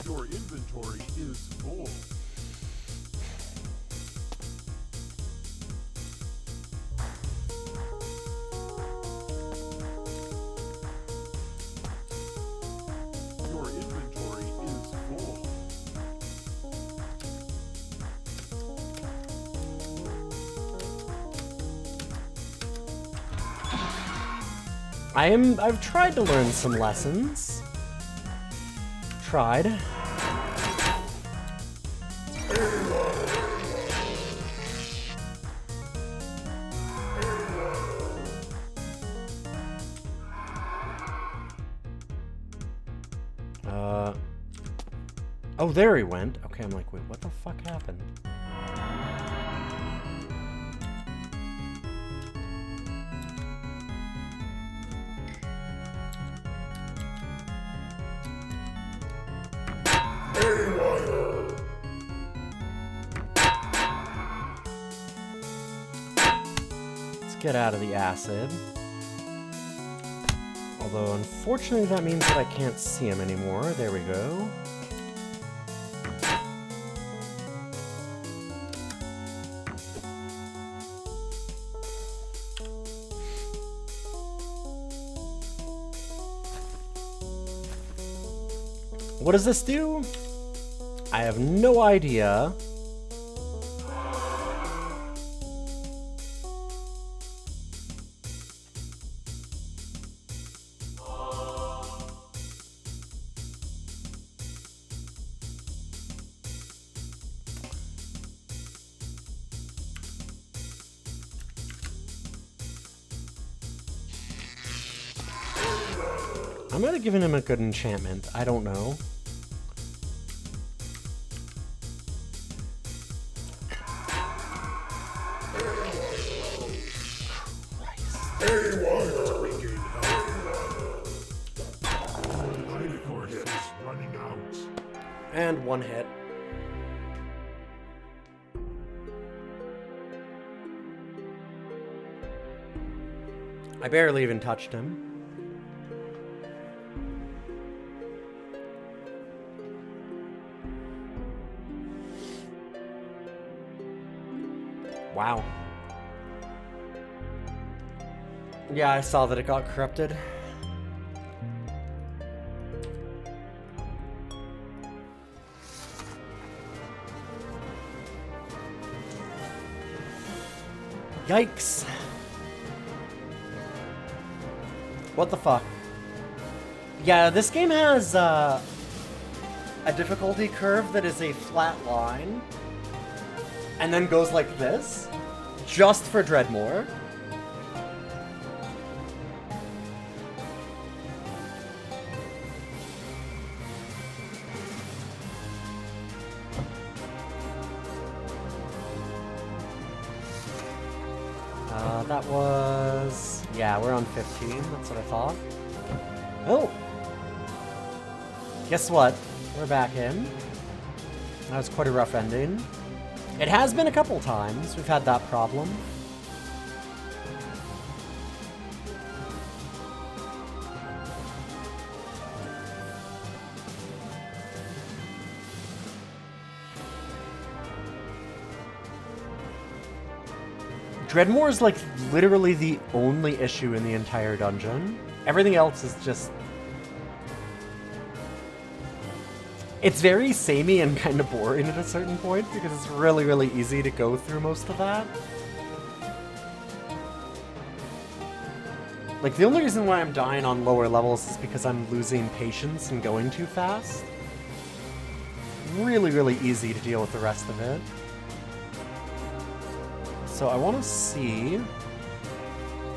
Your inventory is full. Your inventory is full. I've tried to learn some lessons. Tried. Oh, there he went. Okay, I'm like, wait, what the fuck happened? Let's get out of the acid. Although, unfortunately, that means that I can't see him anymore. There we go. What does this do? I have no idea. I might have given him a good enchantment. I don't know. And one hit. I barely even touched him. Wow. Yeah, I saw that it got corrupted. Yikes. What the fuck? Yeah, this game has a difficulty curve that is a flat line and then goes like this, just for Dreadmore. That was... yeah, we're on 15, that's what I thought. Oh! Guess what? We're back in. That was quite a rough ending. It has been a couple times we've had that problem. Dreadmore is like literally the only issue in the entire dungeon. Everything else is just... it's very samey and kind of boring at a certain point because it's really, really easy to go through most of that. Like, the only reason why I'm dying on lower levels is because I'm losing patience and going too fast. Really, really easy to deal with the rest of it. So I want to see... I'm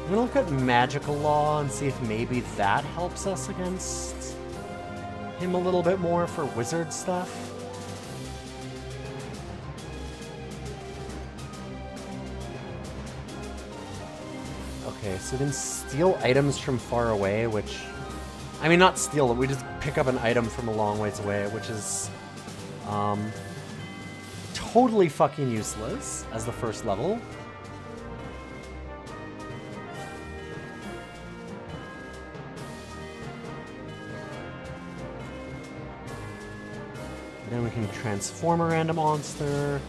going to look at Magical Law and see if maybe that helps us against him a little bit more for wizard stuff. Okay, so we can steal items from far away, which... I mean, not steal it, we just pick up an item from a long ways away, which is... totally fucking useless as the first level. Then we can transform a random monster.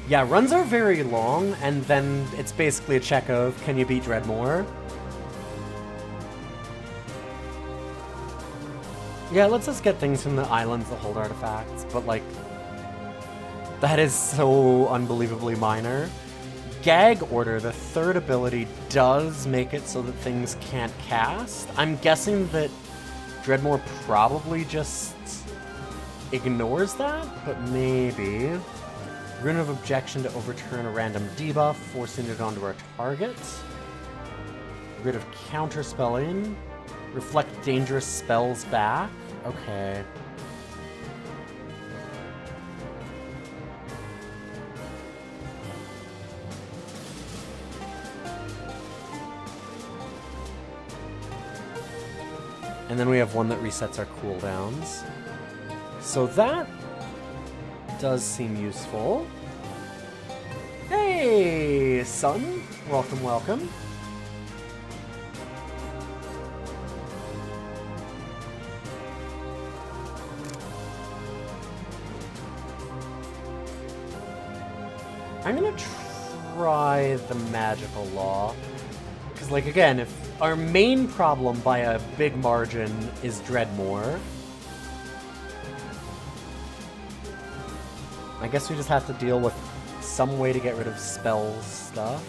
Yeah, runs are very long, and then it's basically a check of, can you beat Dreadmore? Yeah, it lets us get things from the islands that hold artifacts, but like, that is so unbelievably minor. Gag Order, the third ability, does make it so that things can't cast. I'm guessing that Dreadmore probably just ignores that, but maybe. Rune of Objection to overturn a random debuff, forcing it onto our target. Rid of Counterspelling. Reflect dangerous spells back. Okay. And then we have one that resets our cooldowns. So that does seem useful. Hey, son. Welcome, welcome. I'm gonna try the Magical Law. Because, like, again, if our main problem by a big margin is Dreadmore, I guess we just have to deal with some way to get rid of spells stuff.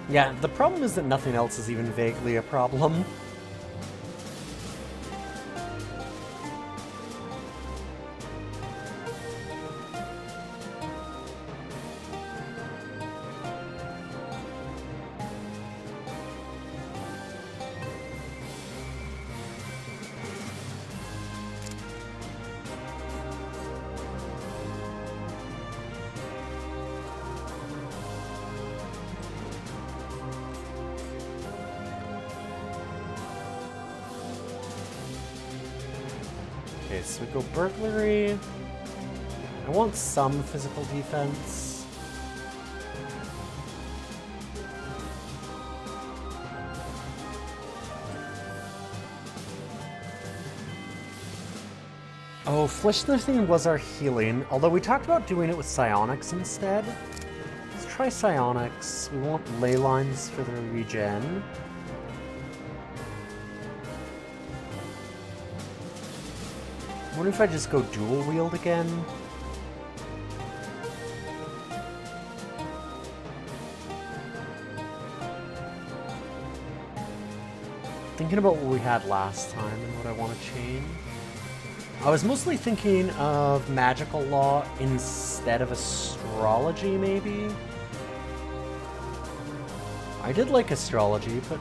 Yeah, the problem is that nothing else is even vaguely a problem. so we go burglary. I want some physical defense. Oh, Flishsmithing was our healing, although we talked about doing it with psionics instead. Let's try psionics. We want ley lines for the regen. I wonder if I just go dual wield again. Thinking about what we had last time and what I want to change. I was mostly thinking of magical law instead of astrology, maybe? I did like astrology, but...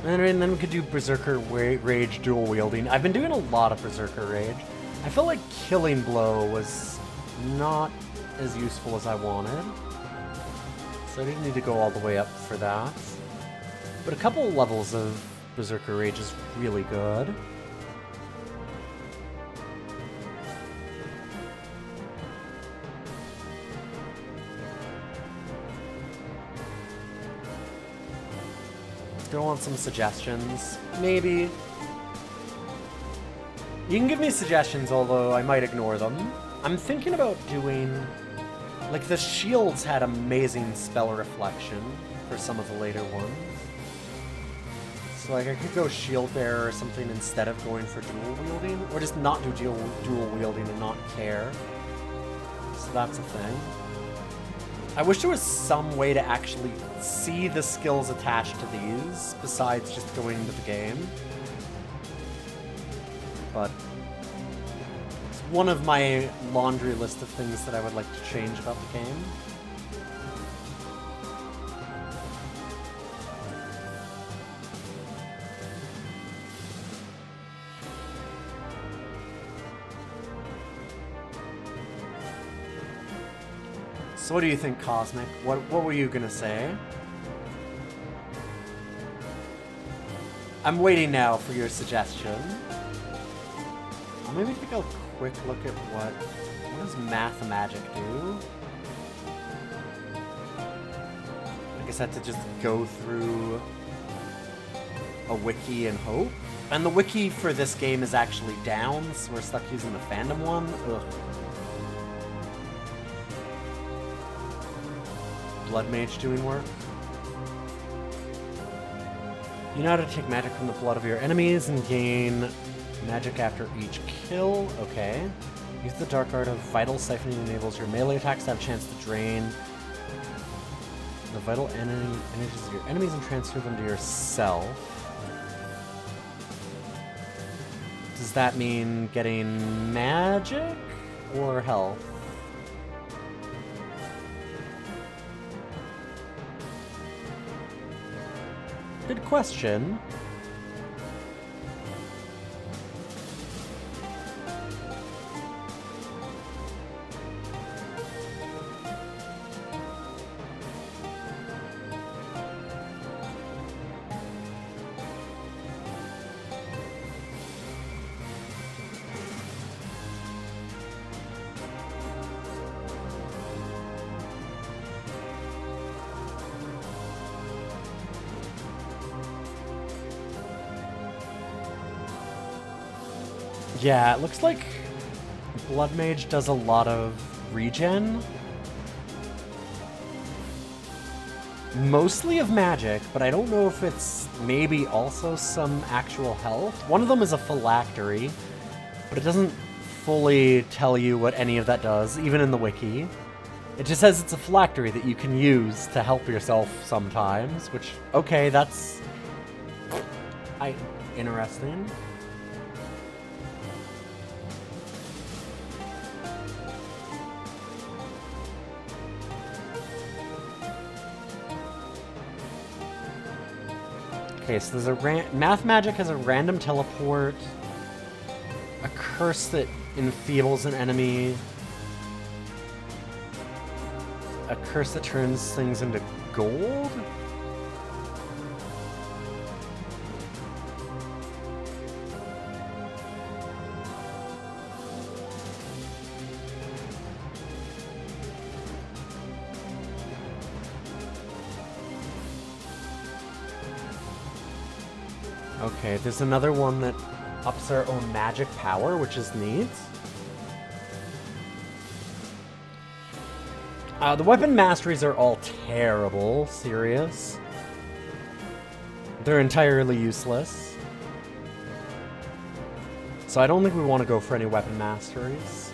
And then we could do Berserker Rage dual wielding. I've been doing a lot of Berserker Rage. I felt like Killing Blow was not as useful as I wanted. So I didn't need to go all the way up for that. But a couple levels of Berserker Rage is really good. Do I want some suggestions? Maybe. You can give me suggestions, although I might ignore them. I'm thinking about doing... Like, the shields had amazing spell reflection for some of the later ones. So, like, I could go shield bearer or something instead of going for dual wielding. Or just not do dual wielding and not care. So that's a thing. I wish there was some way to actually see the skills attached to these, besides just going into the game. But it's one of my laundry list of things that I would like to change about the game. So what do you think, Cosmic? What were you gonna say? I'm waiting now for your suggestion. I'll maybe take a quick look at what does Math Magic do? I guess I have to just go through a wiki and hope. And the wiki for this game is actually down, so we're stuck using the fandom one. Ugh. Blood Mage doing work. You know how to take magic from the blood of your enemies and gain magic after each kill. Okay. Use the Dark Art of Vital Siphoning enables your melee attacks to have a chance to drain the vital energies of your enemies and transfer them to yourself. Does that mean getting magic or health? Good question. Yeah, it looks like Blood Mage does a lot of regen. Mostly of magic, but I don't know if it's maybe also some actual health. One of them is a phylactery, but it doesn't fully tell you what any of that does, even in the wiki. It just says it's a phylactery that you can use to help yourself sometimes, which, okay, that's... interesting. Okay, so there's a Math Magic has a random teleport, a curse that enfeebles an enemy, a curse that turns things into gold? Okay, there's another one that ups our own magic power, which is neat. The weapon masteries are all terrible, serious. They're entirely useless. So I don't think we want to go for any weapon masteries.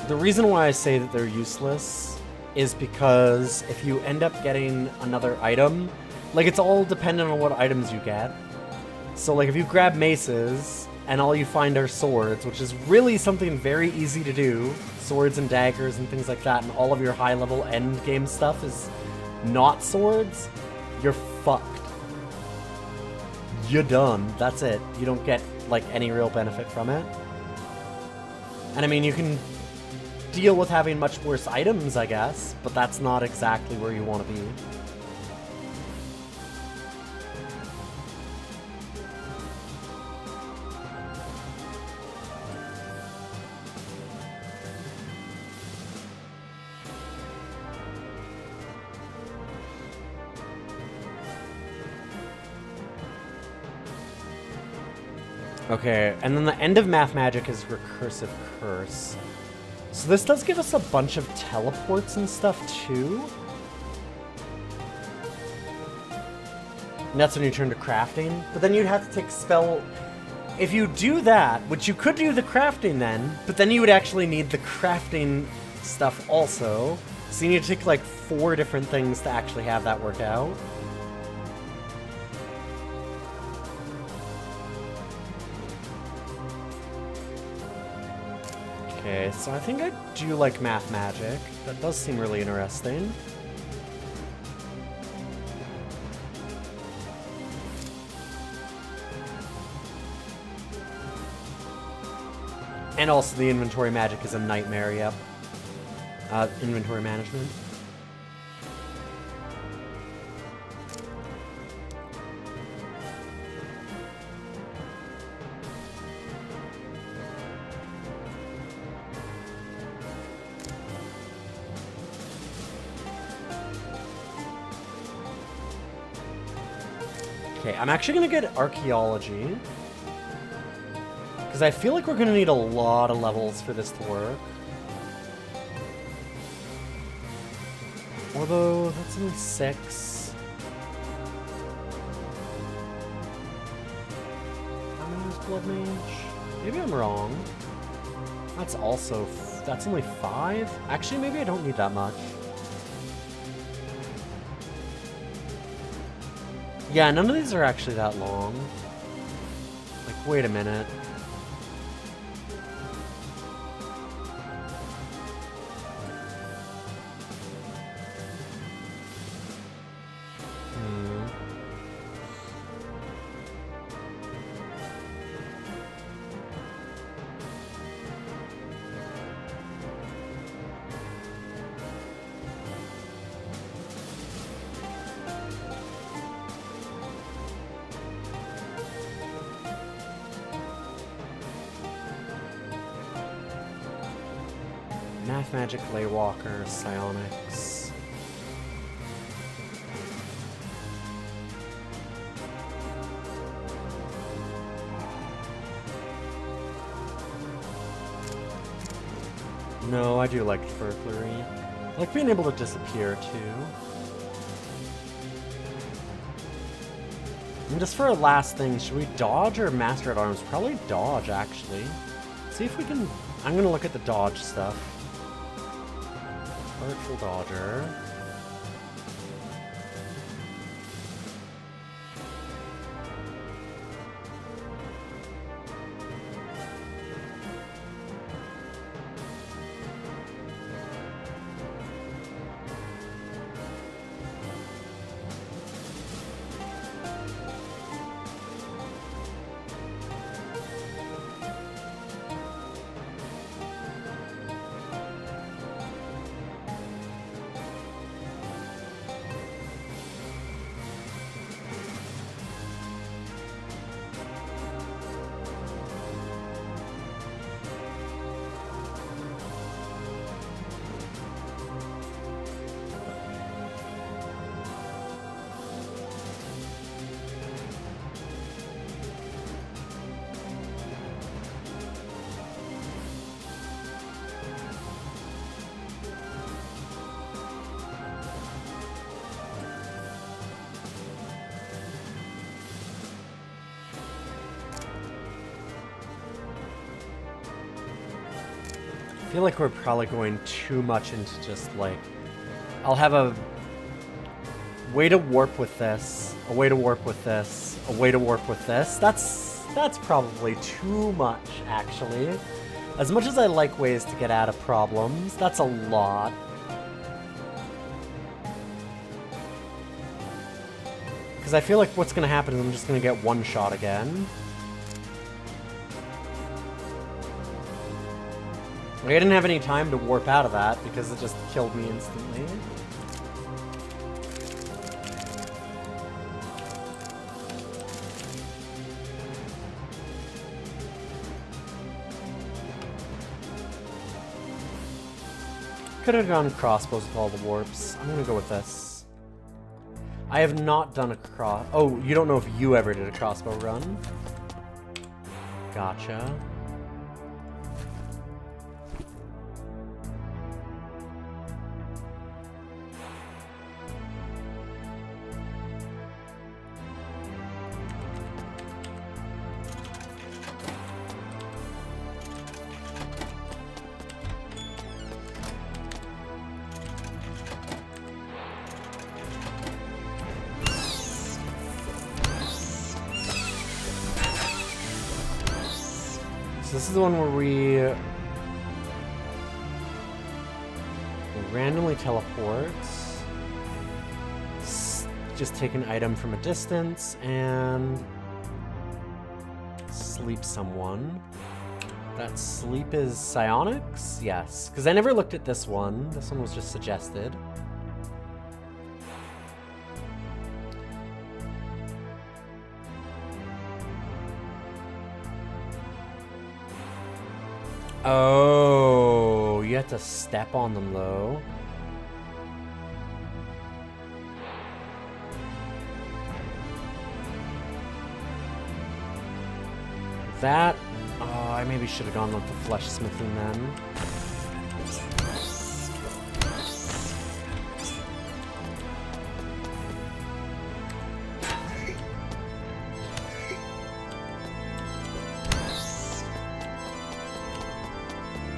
The reason why I say that they're useless is because if you end up getting another item, like it's all dependent on what items you get. So like if you grab maces and all you find are swords, which is really something very easy to do, swords and daggers and things like that, and all of your high level end game stuff is not swords, you're fucked. You're done. That's it. You don't get like any real benefit from it. And I mean, you can deal with having much worse items, I guess, but that's not exactly where you want to be. Okay, and then the end of Math Magic is Recursive Curse. So this does give us a bunch of teleports and stuff, too. And that's when you turn to crafting. But then you'd have to take spell... If you do that, which you could do the crafting then, but then you would actually need the crafting stuff also. So you need to take, like, 4 different things to actually have that work out. Okay, so I think I do like Math Magic. That does seem really interesting. And also the inventory magic is a nightmare, yep. Inventory management. Okay, I'm actually gonna get archaeology. Because I feel like we're gonna need a lot of levels for this to work. Although, that's only 6. How many is Blood Mage? Maybe I'm wrong. That's also... that's only 5? Actually, maybe I don't need that much. Yeah, none of these are actually that long. Like, wait a minute. Math Magic, Laywalker, Psionics. No, I do like burglary. I like being able to disappear too. And just for a last thing, should we dodge or Master at Arms? Probably dodge, actually. See if we can... I'm gonna look at the dodge stuff. Artful Dodger. feel like we're probably going too much into just like... I'll have a way to warp with this, a way to warp with this, a way to warp with this. That's probably too much, actually. As much as I like ways to get out of problems, that's a lot. Because I feel like what's going to happen is I'm just going to get one shot again. I didn't have any time to warp out of that because it just killed me instantly. Could have gone crossbows with all the warps. I'm gonna go with this. I have not done a cross... Oh, you don't know if you ever did a crossbow run? Gotcha. So this is the one where we randomly teleport, just take an item from a distance, and sleep someone. That sleep is psionics? Yes, because I never looked at this one. This one was just suggested. Oh, you have to step on them though. That, oh, I maybe should have gone with the flesh smithing then.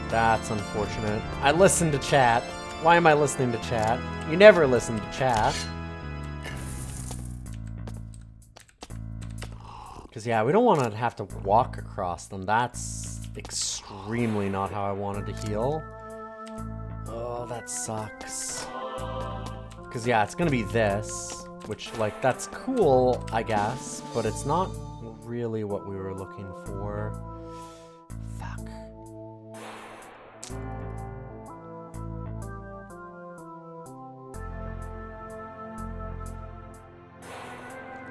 That's unfortunate. I listened to chat. Why am I listening to chat? You never listen to chat. Because, yeah, we don't want to have to walk across them. That's extremely not how I wanted to heal. Oh, that sucks. Because, yeah, it's going to be this. Which, like, that's cool, I guess. But it's not really what we were looking for. Fuck.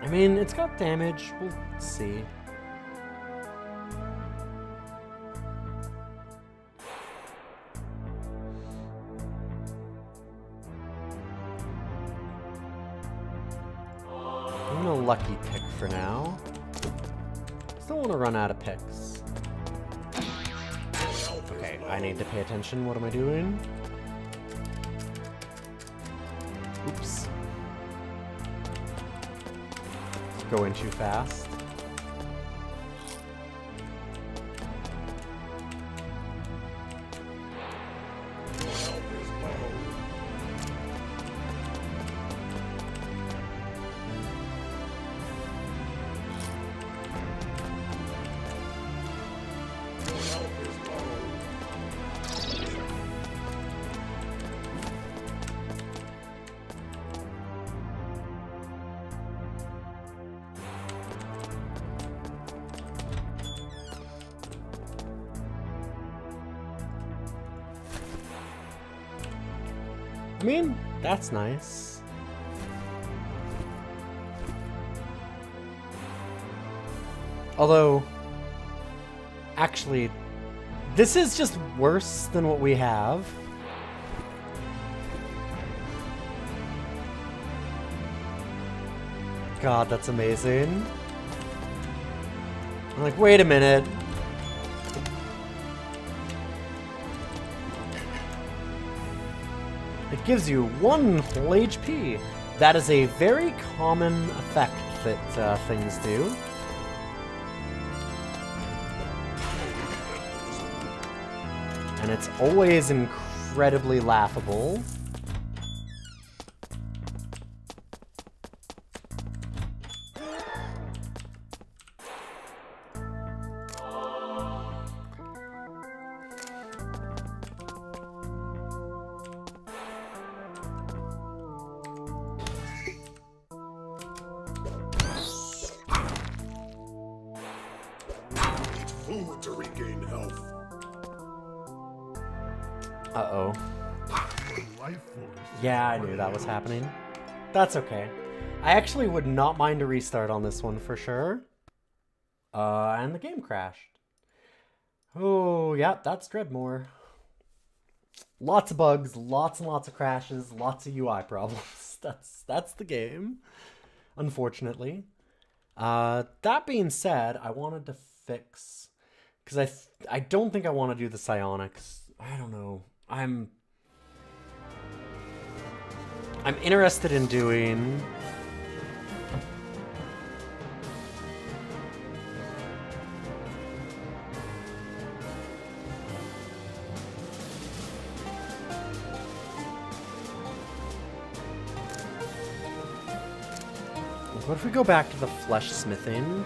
I mean, it's got damage. We'll see. I'm gonna lucky pick for now. Still want to run out of picks. Okay, I need to pay attention. What am I doing? Oops. Going too fast. I mean, that's nice. Although, actually, this is just worse than what we have. God, that's amazing. I'm like, wait a minute. It gives you 1 whole HP. That is a very common effect that things do. And it's always incredibly laughable. Food to regain health. Uh-oh. Delightful. Yeah, I knew that was happening. That's okay. I actually would not mind a restart on this one for sure. And the game crashed. Oh, yeah, that's Dreadmore. Lots of bugs, lots and lots of crashes, lots of UI problems. That's the game, unfortunately. That being said, I wanted to fix, because I don't think I want to do the psionics. I don't know. I'm interested in doing what if we go back to the flesh smithing?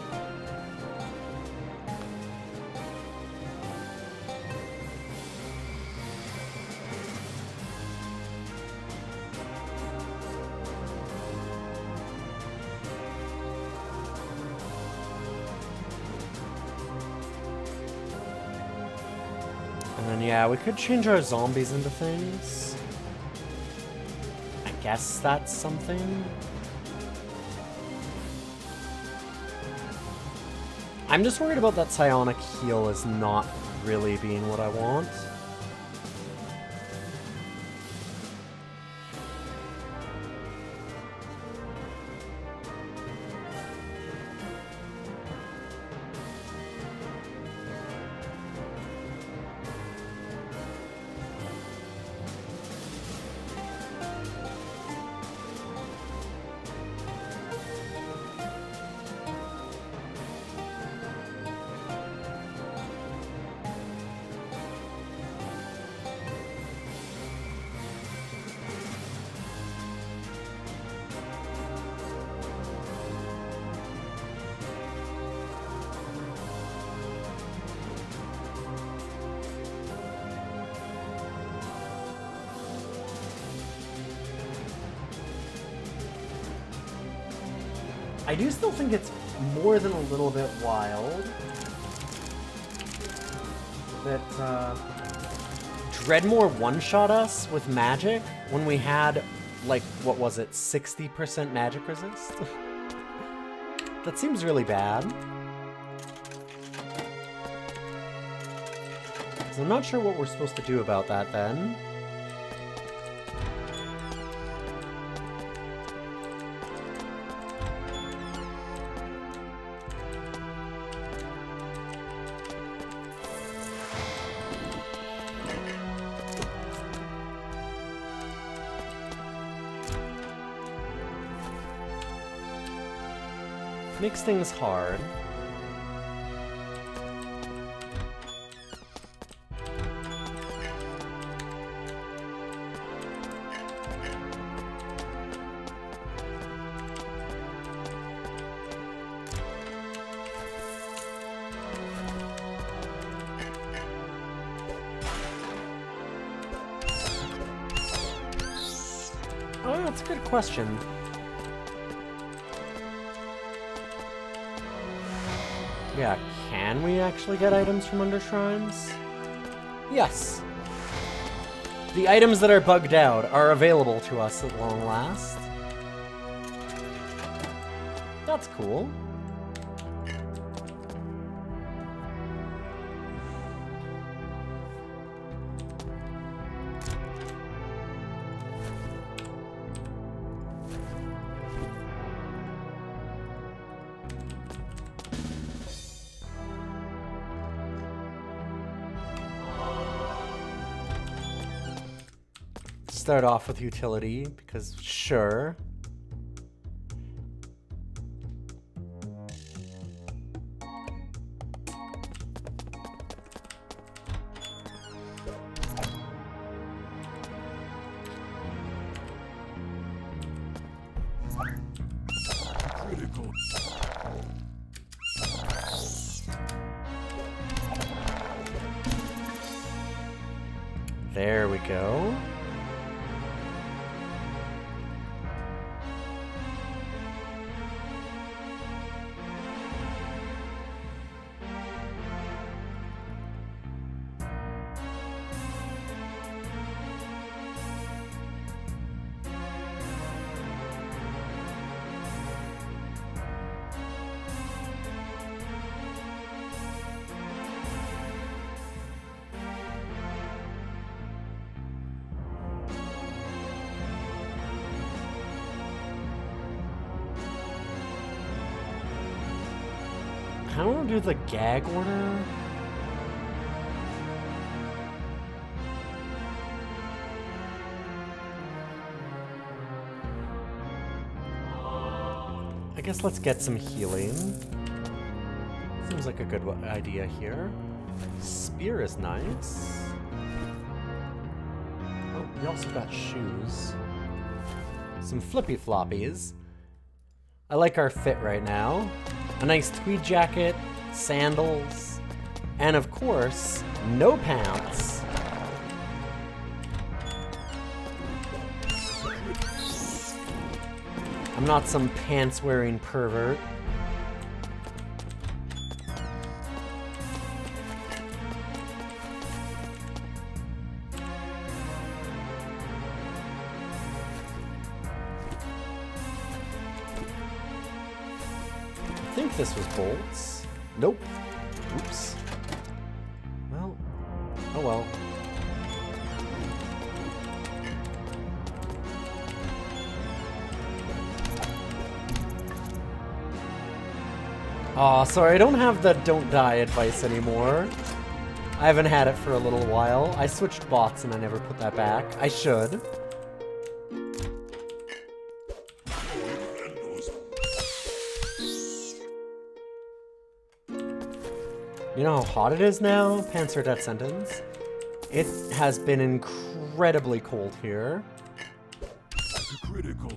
And then, yeah, we could change our zombies into things. I guess that's something. I'm just worried about that psionic heal as not really being what I want. I do still think it's more than a little bit wild that Dreadmore one-shot us with magic when we had, like, what was it, 60% magic resist? That seems really bad. So I'm not sure what we're supposed to do about that then. Makes things hard. Oh, that's a good question. Yeah, can we actually get items from under shrines? Yes. The items that are bugged out are available to us at long last. That's cool. Start off with utility, because sure. There we go. I don't want to do the gag order. I guess let's get some healing. Seems like a good idea here. Spear is nice. Oh, we also got shoes. Some flippy floppies. I like our fit right now. A nice tweed jacket, sandals, and of course, no pants. I'm not some pants-wearing pervert. I think this was bolts. Nope. Oops. Well, oh well. Aw, sorry, I don't have the don't die advice anymore. I haven't had it for a little while. I switched bots and I never put that back. I should. You know how hot it is now? Pants are death sentence. It has been incredibly cold here. Critical.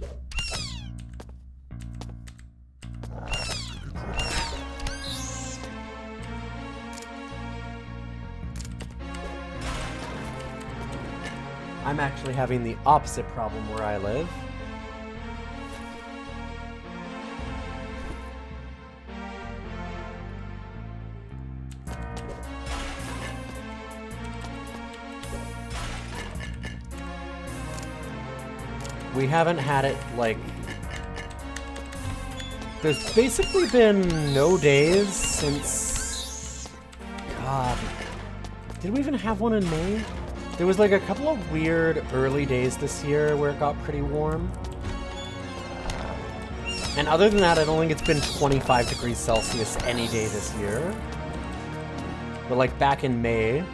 I'm actually having the opposite problem where I live. We haven't had it, like... There's basically been no days since... God... Did we even have one in May? There was like a couple of weird early days this year where it got pretty warm. And other than that, I don't think it's been 25 degrees Celsius any day this year. But like back in May...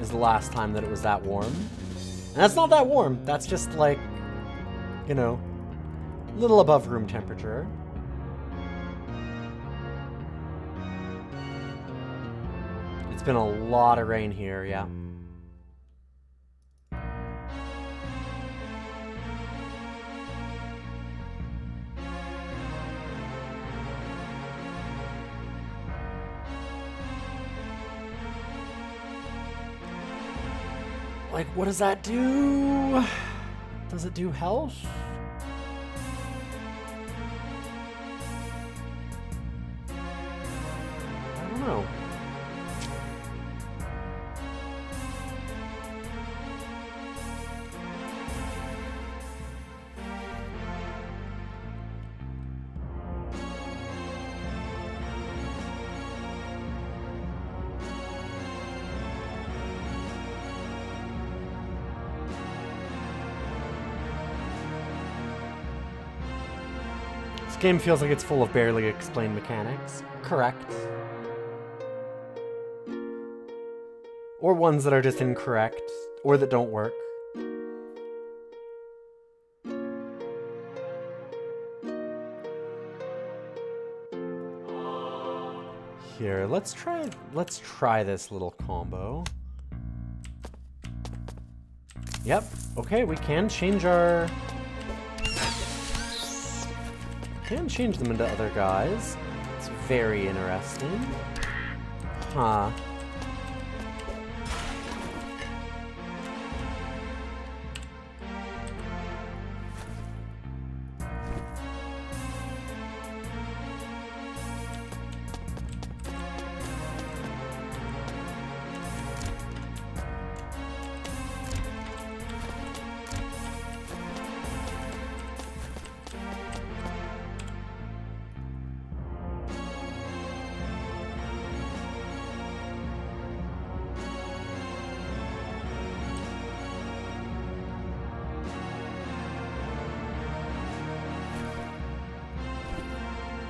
is the last time that it was that warm. And that's not that warm. That's just like, you know, a little above room temperature. It's been a lot of rain here, yeah. Like, what does that do? Does it do health? I don't know. This game feels like it's full of barely explained mechanics. Correct. Or ones that are just incorrect, or that don't work. Here, let's try this little combo. Yep, okay, we can change our... Can change them into other guys. It's very interesting. Huh.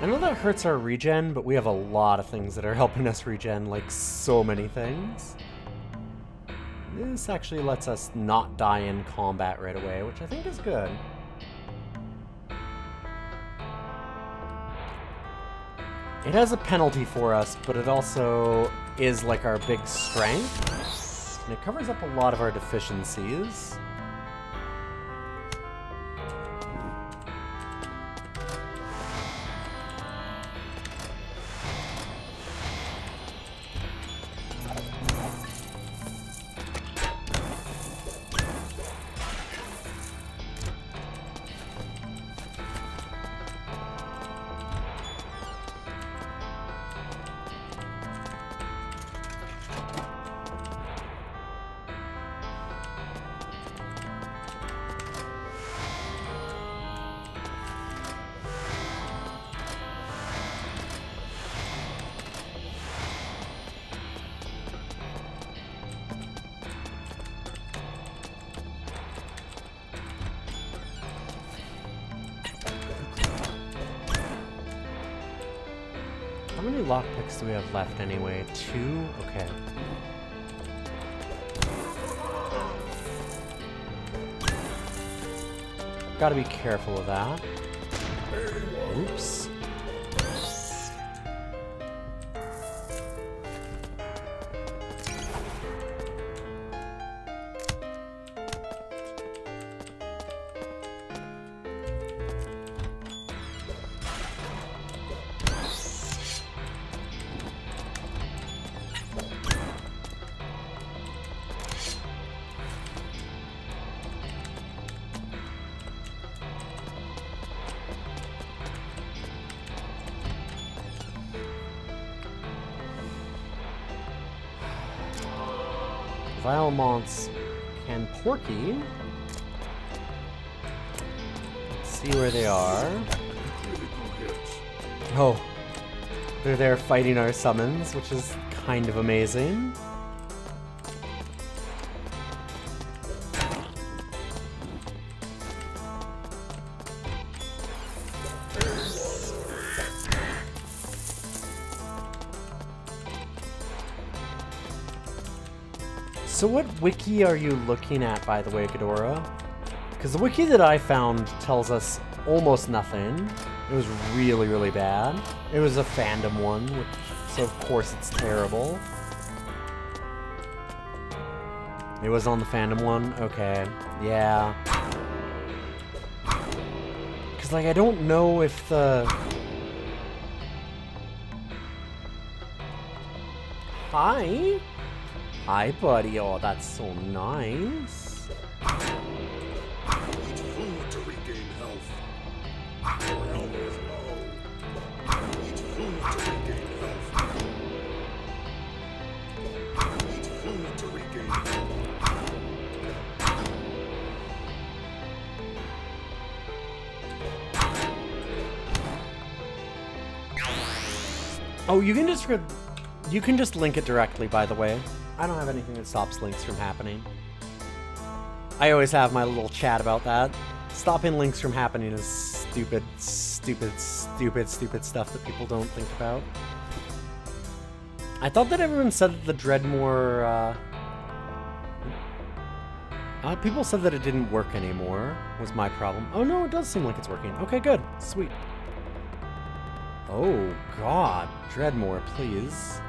I know that hurts our regen, but we have a lot of things that are helping us regen, like so many things. This actually lets us not die in combat right away, which I think is good. It has a penalty for us, but it also is like our big strength. And it covers up a lot of our deficiencies. How many lockpicks do we have left anyway? 2? Okay. Gotta be careful of that. Oops. Vilemonts and Porky. Let's see where they are. Oh, they're there fighting our summons, which is kind of amazing. So what wiki are you looking at, by the way, Ghidorah? Because the wiki that I found tells us almost nothing. It was really, really bad. It was a fandom one, so of course it's terrible. It was on the fandom one? Okay. Yeah. Because, like, I don't know if the... Hi? Hi, buddy. Oh, that's so nice. Eat food to regain health. Your health is low. Eat food to regain health. Eat food to regain health. Oh, you can just link it directly, by the way. I don't have anything that stops links from happening. I always have my little chat about that. Stopping links from happening is stupid, stupid, stupid, stupid stuff that people don't think about. I thought that everyone said that the Dreadmore, people said that it didn't work anymore, was my problem. Oh no, it does seem like it's working. Okay, good. Sweet. Oh, God. Dreadmore, please.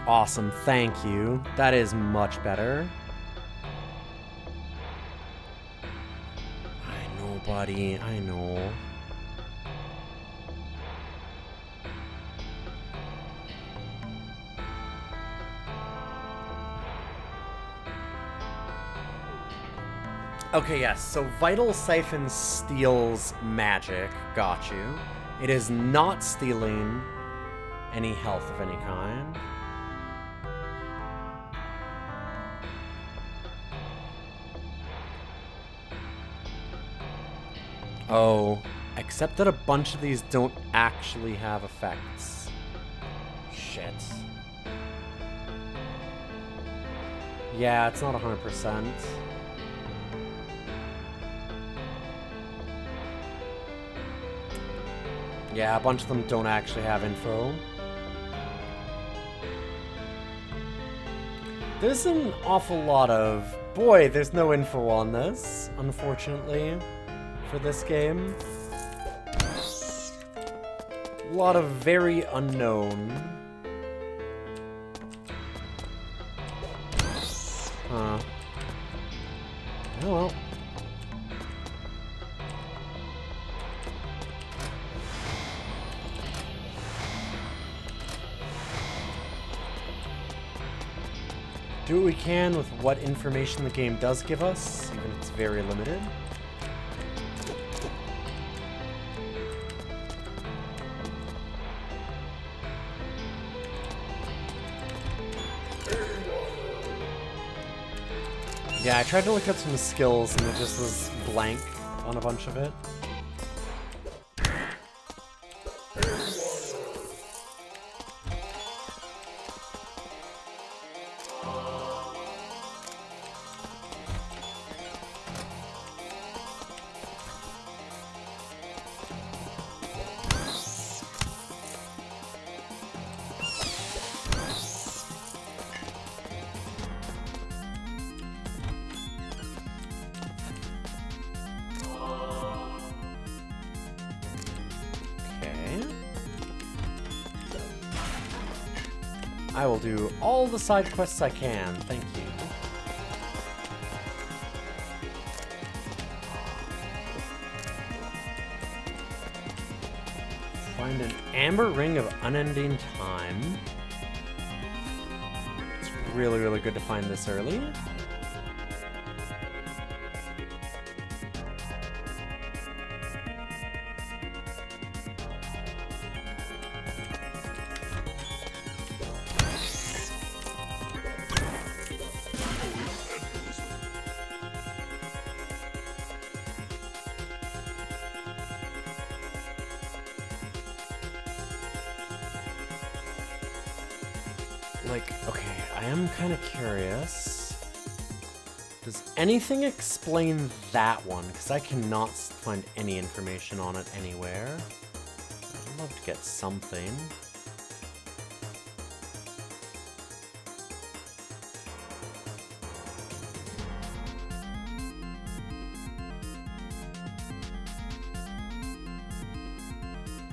Awesome, thank you. That is much better. I know, buddy. I know. Okay, yes, so Vital Siphon steals magic. Got you. It is not stealing any health of any kind. Oh, except that a bunch of these don't actually have effects. Shit. Yeah, it's not 100%. Yeah, a bunch of them don't actually have info. There's an awful lot of... Boy, there's no info on this, unfortunately, for this game. A lot of very unknown. Huh. Oh well. Do what we can with what information the game does give us, even if it's very limited. Yeah, I tried to look up some skills and it just was blank on a bunch of it. I will do all the side quests I can, thank you. Find an amber ring of unending time. It's really, really good to find this early. Like, okay, I am kind of curious. Does anything explain that one? Because I cannot find any information on it anywhere. I'd love to get something.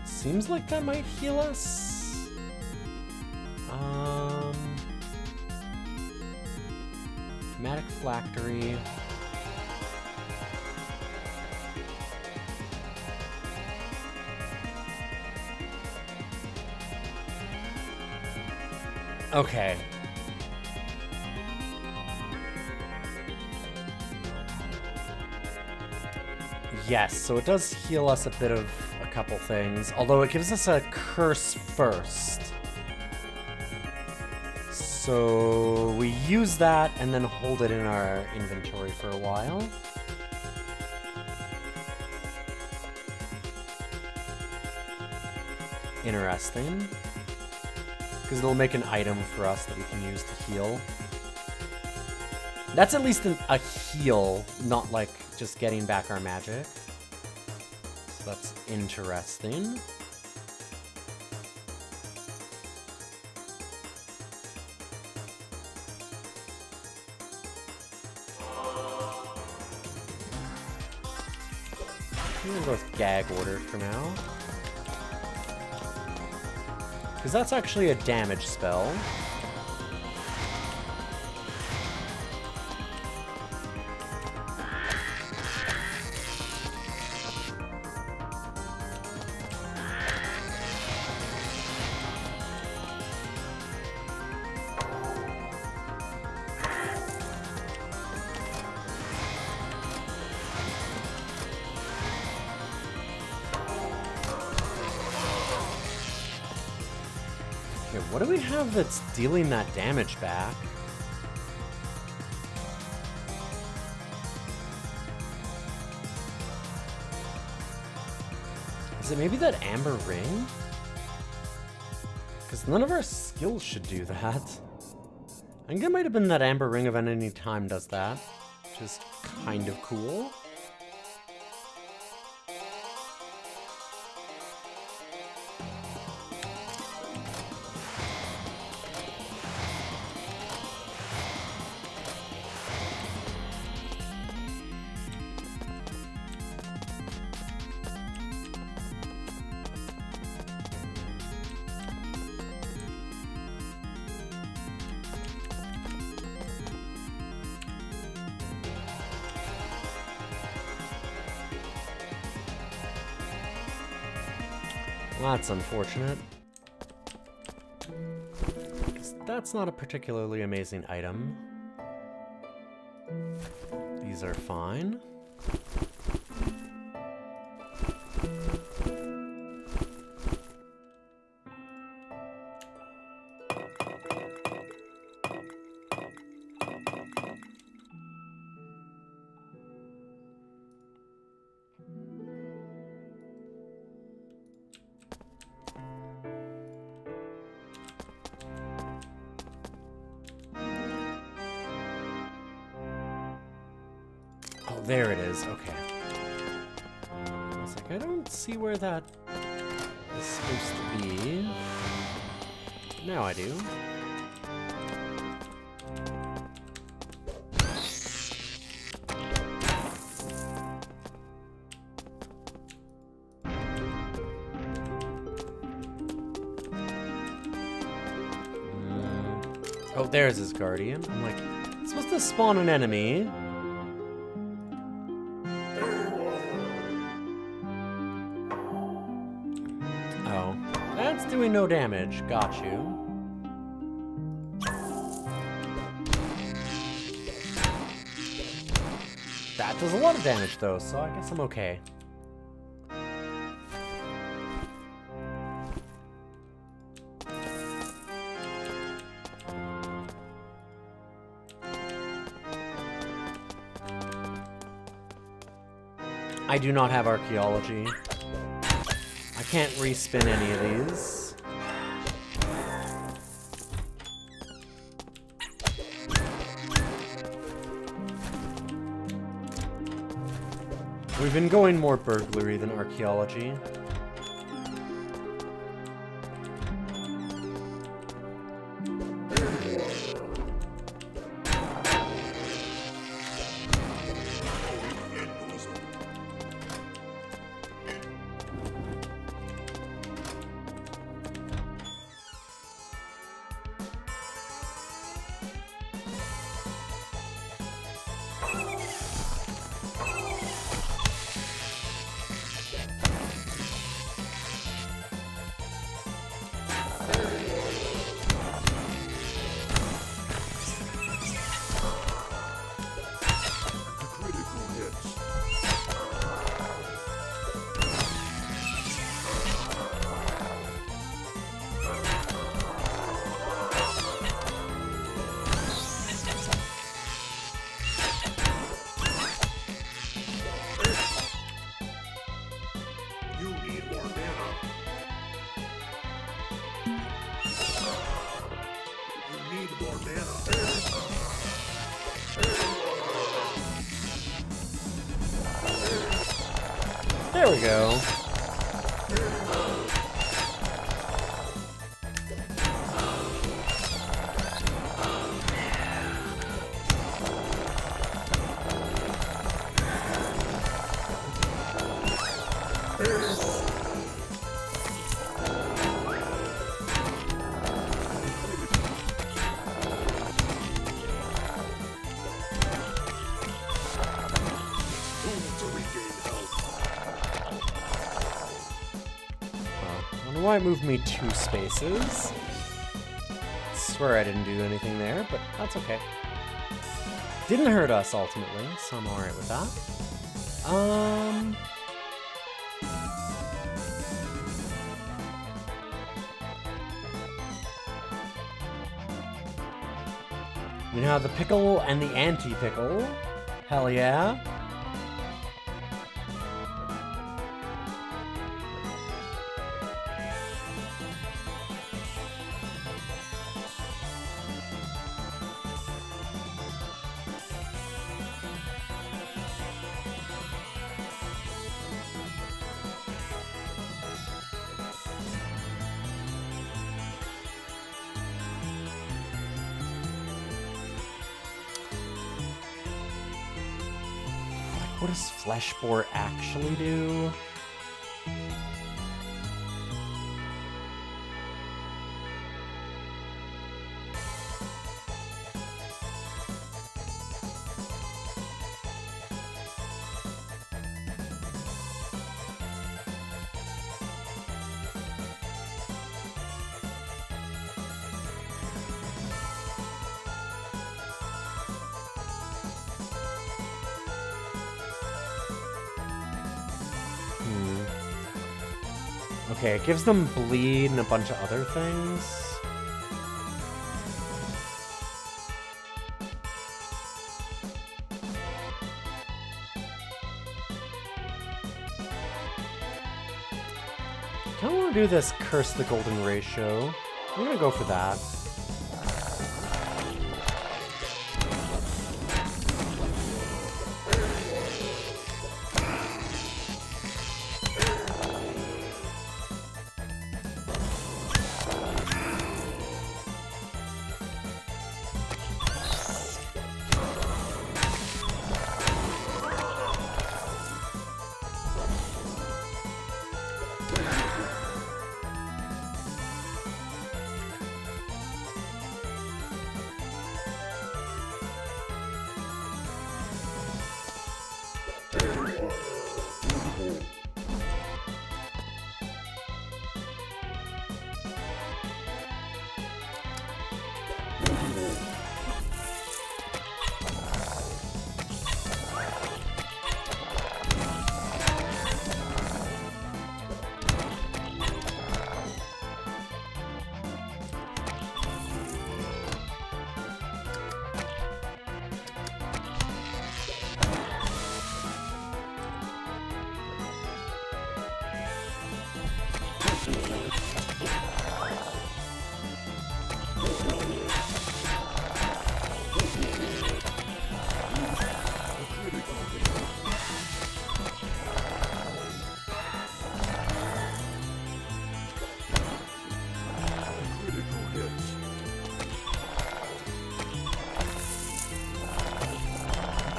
Seems like that might heal us. Thematic Phylactery. Okay. Yes, so it does heal us a bit of a couple things, although it gives us a curse first. So we use that and then hold it in our inventory for a while. Interesting. Because it'll make an item for us that we can use to heal. That's at least a heal, not like just getting back our magic. So that's interesting. I'm gonna go with Gag Order for now. Because that's actually a damage spell. What do we have that's dealing that damage back? Is it maybe that amber ring? Because none of our skills should do that. I think it might have been that amber ring of any time does that, which is kind of cool. That's unfortunate. 'Cause that's not a particularly amazing item. These are fine. There it is, okay. I was like, I don't see where that is supposed to be. Now I do. Oh, there's his guardian. I'm like, it's supposed to spawn an enemy. Doing no damage. Got you. That does a lot of damage though, so I guess I'm okay. I do not have archaeology. I can't respin any of these. We've been going more burglary than archaeology. There we go. Why move me 2 spaces? I swear I didn't do anything there, but that's okay. Didn't hurt us ultimately, so I'm alright with that. We now have the pickle and the anti-pickle. Hell yeah. What does Flesh Boar actually do? Okay, it gives them bleed and a bunch of other things. I don't want to do this Curse the Golden Ratio. I'm gonna go for that.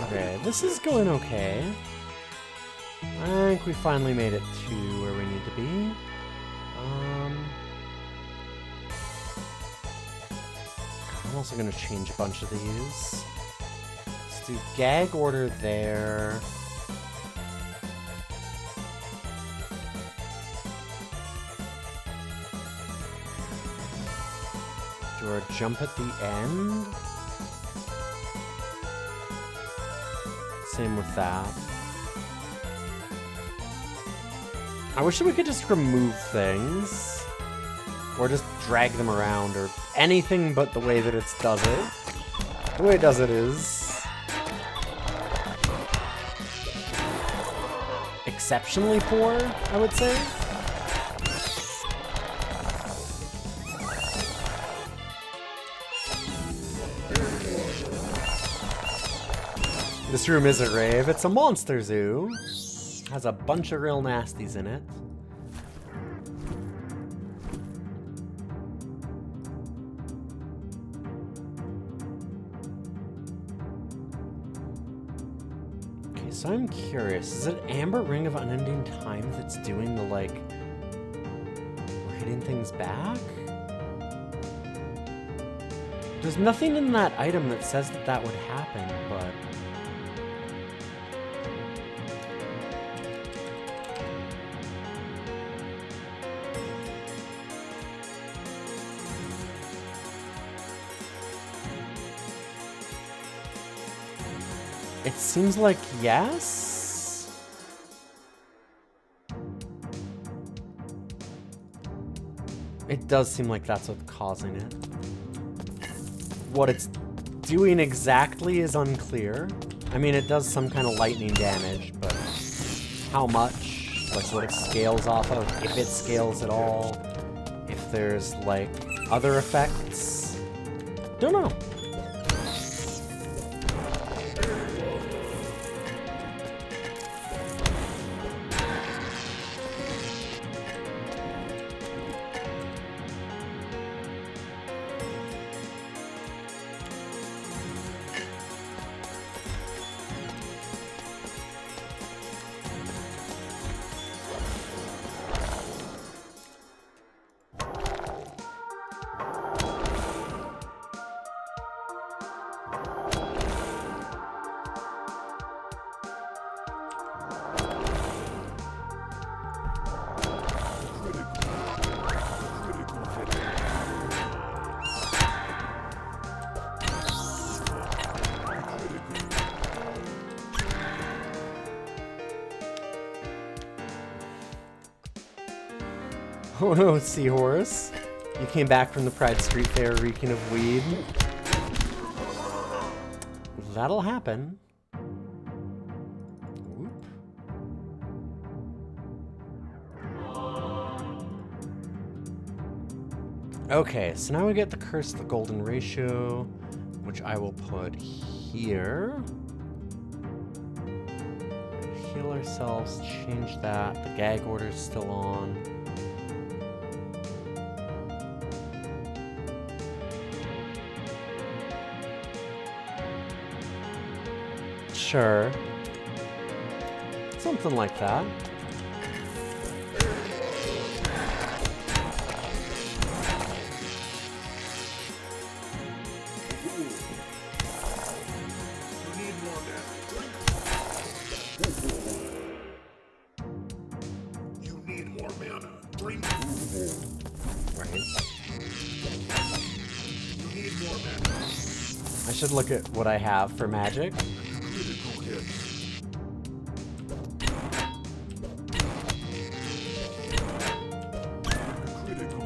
Okay, this is going okay. I think we finally made it to where we need to be. I'm also going to change a bunch of these. Let's do gag order there. Do our jump at the end. Same with that. I wish that we could just remove things. Or just drag them around, or anything but the way that it does it. The way it does it is exceptionally poor, I would say. This room isn't rave, it's a monster zoo. Has a bunch of real nasties in it. Okay, so I'm curious, is it Amber Ring of Unending Time that's doing the, like, we're hitting things back? There's nothing in that item that says that that would happen, but... It seems like yes? It does seem like that's what's causing it. What it's doing exactly is unclear. I mean, it does some kind of lightning damage, but how much? Like what it scales off of, if it scales at all, if there's like other effects. Don't know. Oh no, Seahorse. You came back from the Pride Street Fair reeking of weed. That'll happen. Whoop. Okay, so now we get the Curse of the Golden Ratio, which I will put here. Heal ourselves, change that. The gag order's still on. Sure. Something like that. You need more mana. Drink. Right. You need more mana. I should look at what I have for magic. Critical hit. Critical.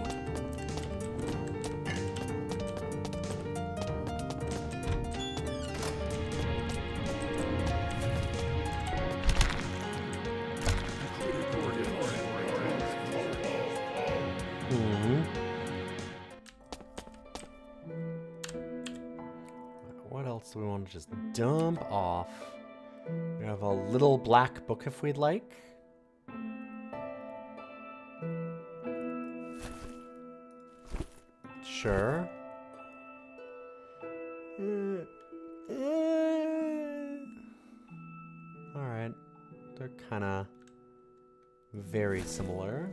What else do we want to just dump off? We have a little black book if we'd like. Sure. Alright. They're kind of very similar.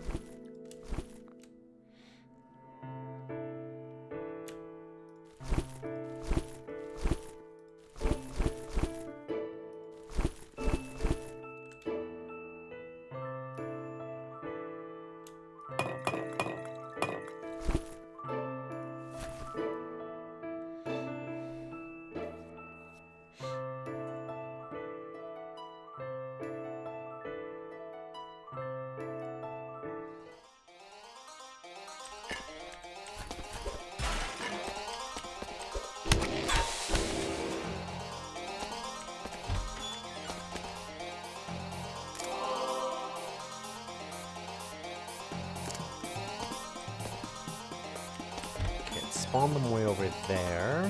Spawn them way over there.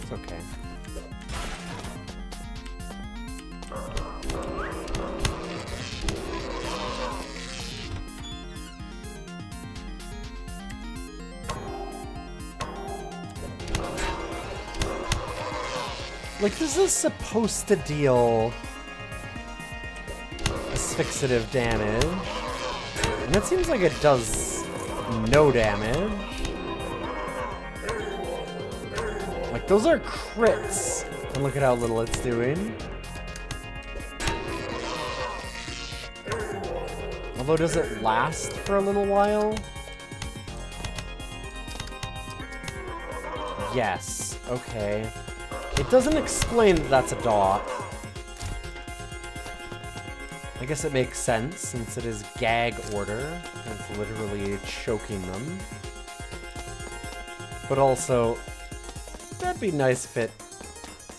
It's okay. Like, this is supposed to deal asphyxiative damage. And it seems like it does no damage. Like, those are crits. And look at how little it's doing. Although, does it last for a little while? Yes. Okay. It doesn't explain that that's a dot. I guess it makes sense, since it is gag order, and it's literally choking them. But also, that'd be nice if it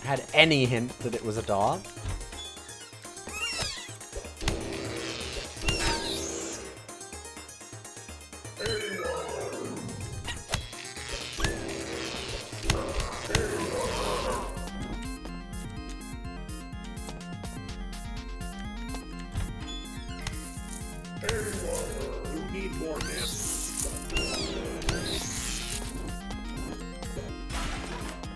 had any hint that it was a dog. You need more men.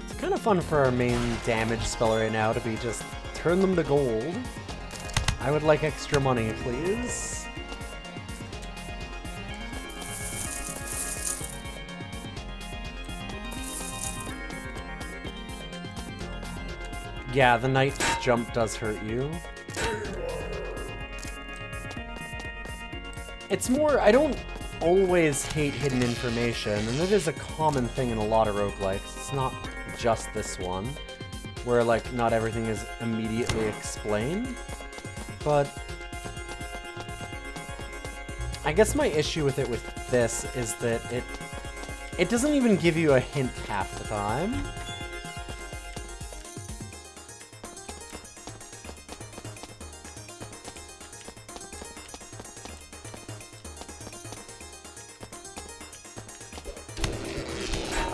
It's kind of fun for our main damage spell right now to be just turn them to gold. I would like extra money, please. Yeah, the knight's jump does hurt you. It's more, I don't always hate hidden information, and it is a common thing in a lot of roguelikes. It's not just this one, where, like, not everything is immediately explained. But I guess my issue with it with this is that it doesn't even give you a hint half the time.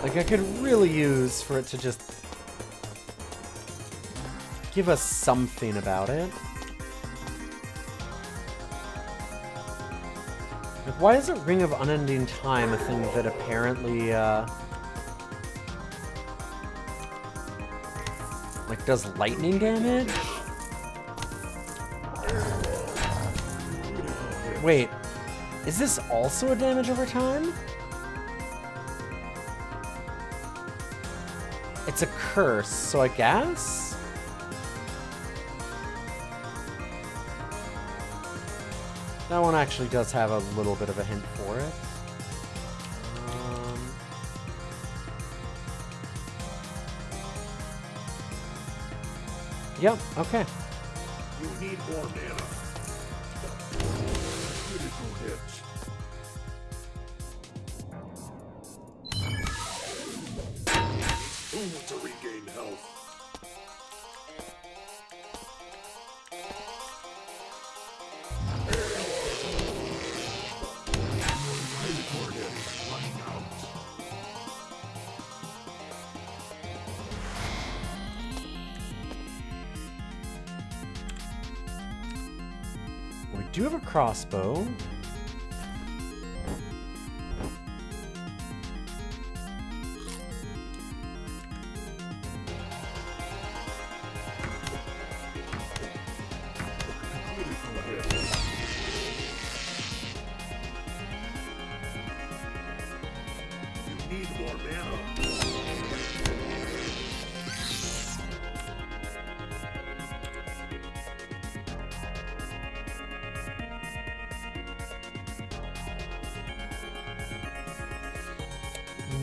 Like, I could really use for it to just give us something about it. Like, why is a Ring of Unending Time a thing that apparently, like, does lightning damage? Wait, is this also a damage over time? It's a curse, so I guess? That one actually does have a little bit of a hint for it. Yep, okay. You need more mana. Critical hits. Food to regain health. Critical hits running out. We do have a crossbow. You need more mana.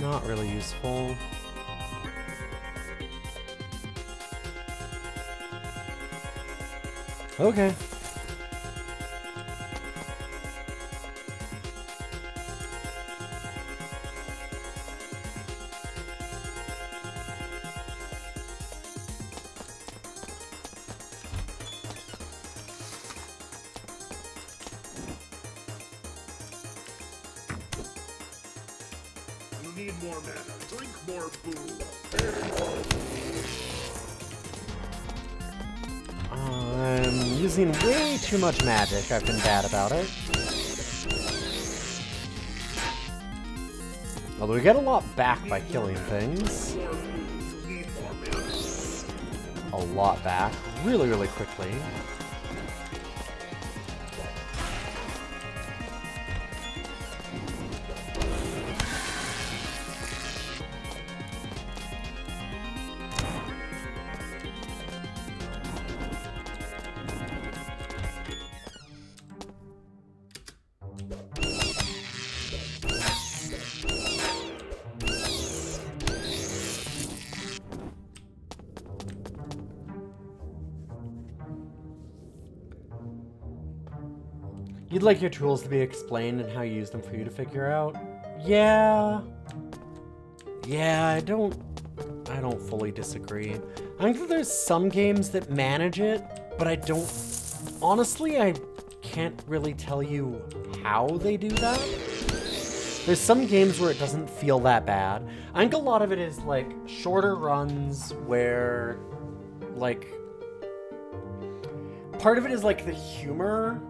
Not really useful. Okay. You need more mana. Drink more food. I'm using way too much magic. I've been bad about it. Although we get a lot back by killing things. More food. You need more mana. A lot back. Really, really quickly. You'd like your tools to be explained and how you use them for you to figure out? Yeah. Yeah, I don't fully disagree. I think that there's some games that manage it, but I don't... Honestly, I can't really tell you how they do that. There's some games where it doesn't feel that bad. I think a lot of it is, like, shorter runs where, like... Part of it is, like, the humor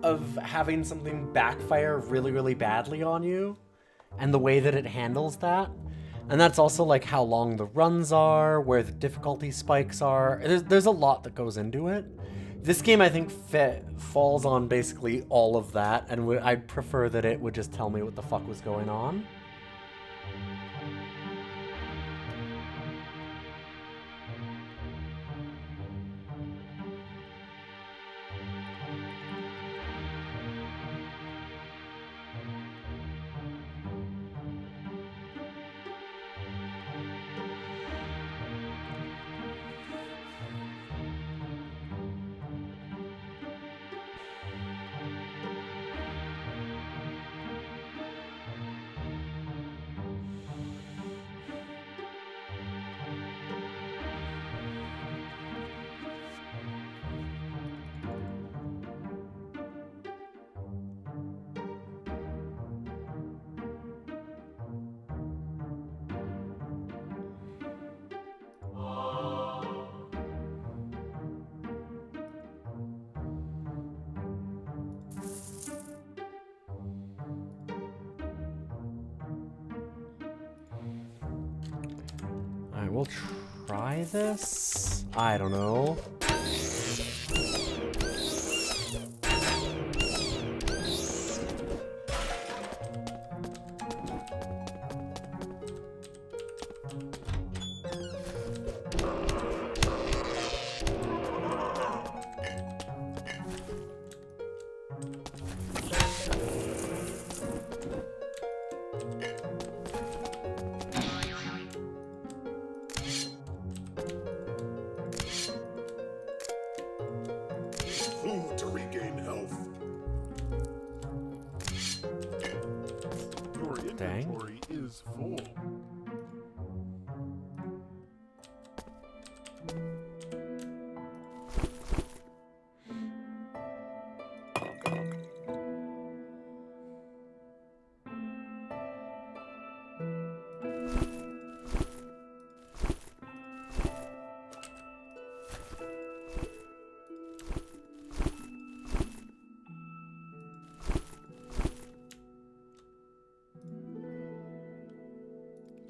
of having something backfire really, really badly on you, and the way that it handles that. And that's also, like, how long the runs are, where the difficulty spikes are. There's a lot that goes into it. This game, I think, falls on basically all of that, and I'd prefer that it would just tell me what the fuck was going on. Alright, we'll try this. I don't know. Food to regain health. Your inventory is full.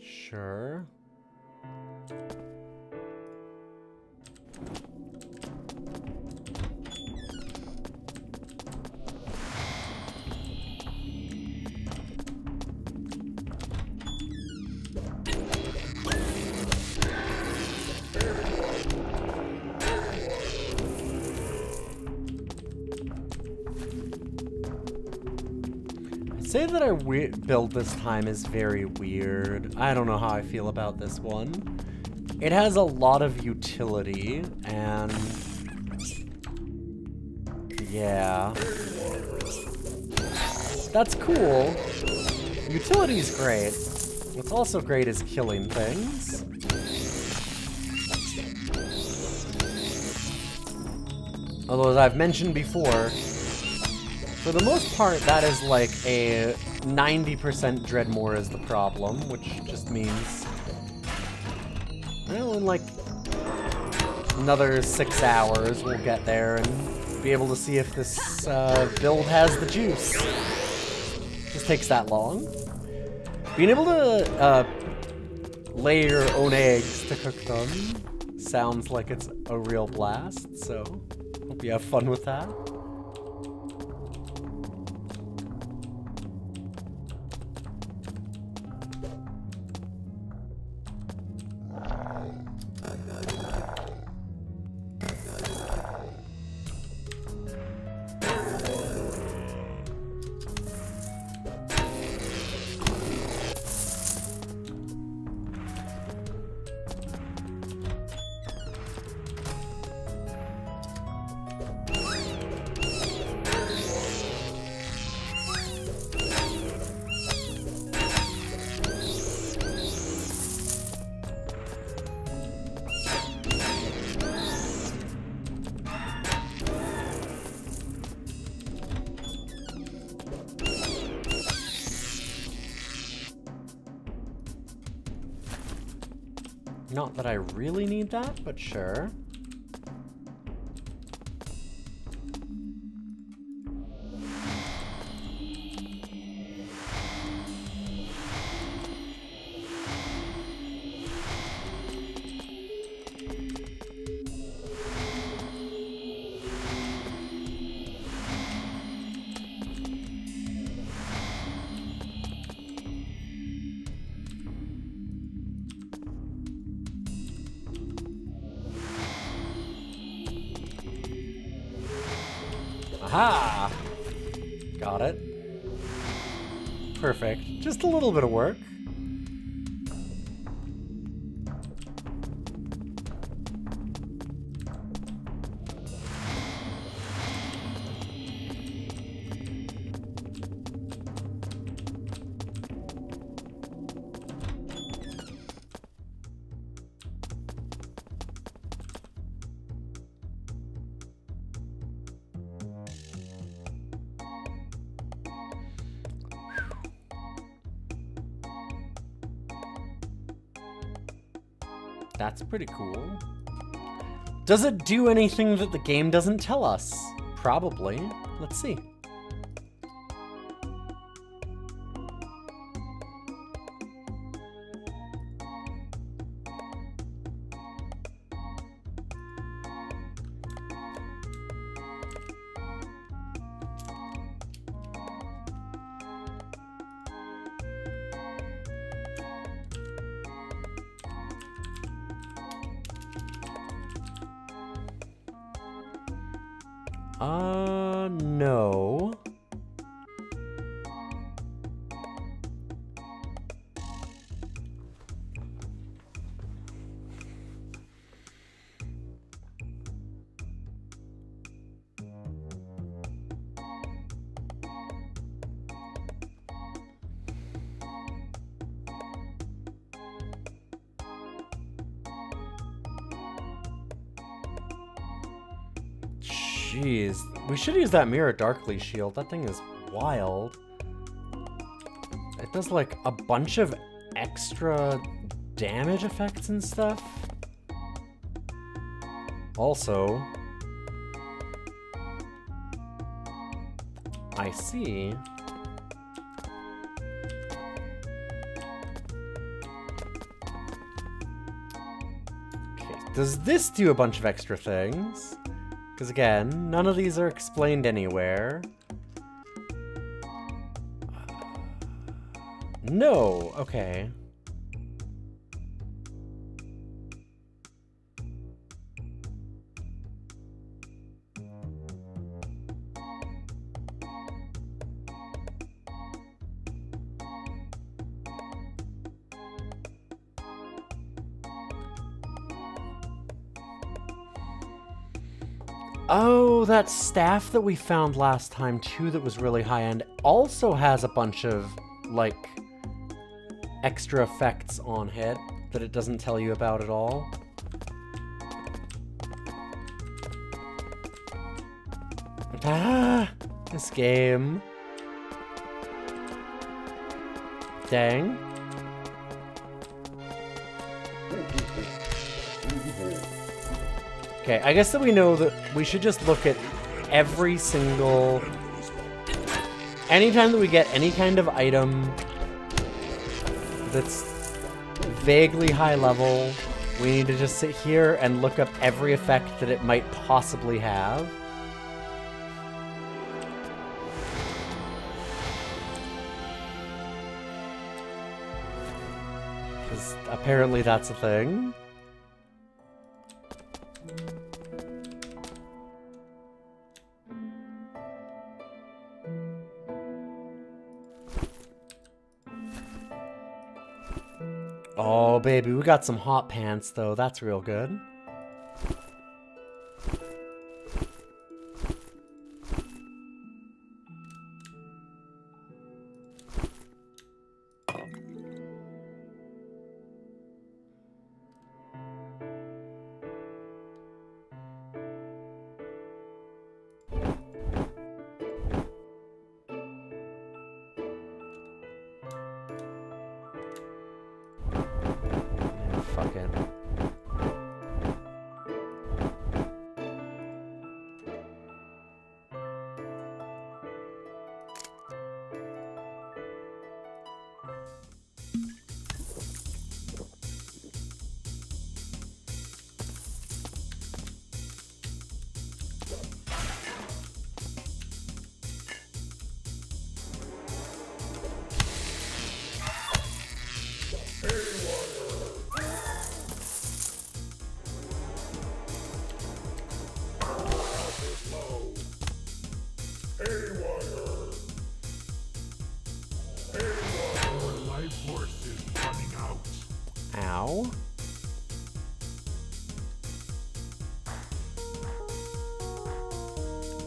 Sure. Say that our build this time is very weird. I don't know how I feel about this one. It has a lot of utility, and yeah. That's cool. Utility's great. What's also great is killing things. Although, as I've mentioned before, for the most part, that is like a 90% Dreadmore is the problem, which just means, well, in like another 6 hours, we'll get there and be able to see if this build has the juice. Just takes that long. Being able to lay your own eggs to cook them sounds like it's a real blast, so hope you have fun with that. Not that I really need that, but sure. Aha! Got it. Perfect. Just a little bit of work. That's pretty cool. Does it do anything that the game doesn't tell us? Probably. Let's see. No. Jeez, we should use that Mirror Darkly shield. That thing is wild. It does like a bunch of extra damage effects and stuff. Also, I see. Okay, does this do a bunch of extra things? Because again, none of these are explained anywhere. No, okay. Oh, that staff that we found last time too that was really high-end also has a bunch of, like, extra effects on it that it doesn't tell you about at all. Ah! This game. Dang. Okay, I guess that we know that we should just look at every single... Anytime that we get any kind of item that's vaguely high level, we need to just sit here and look up every effect that it might possibly have. Because apparently that's a thing. Oh, baby, we got some hot pants, though. That's real good. Fuck it.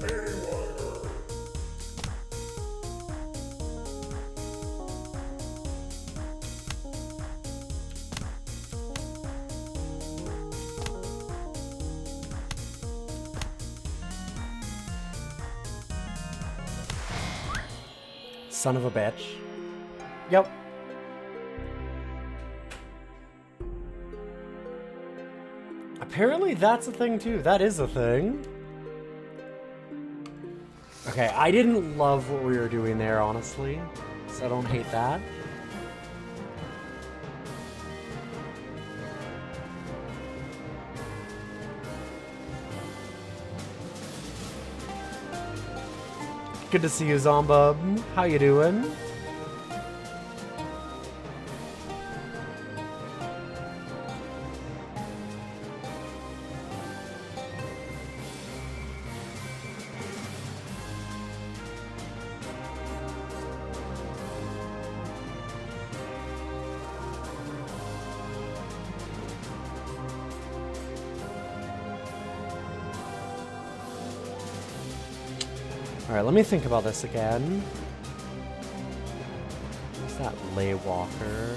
haywire. Son of a bitch. Yep. Apparently that's a thing too. That is a thing. Okay, I didn't love what we were doing there, honestly. So I don't hate that. Good to see you, Zombub. How you doing? Alright, let me think about this again. What's that lay walker?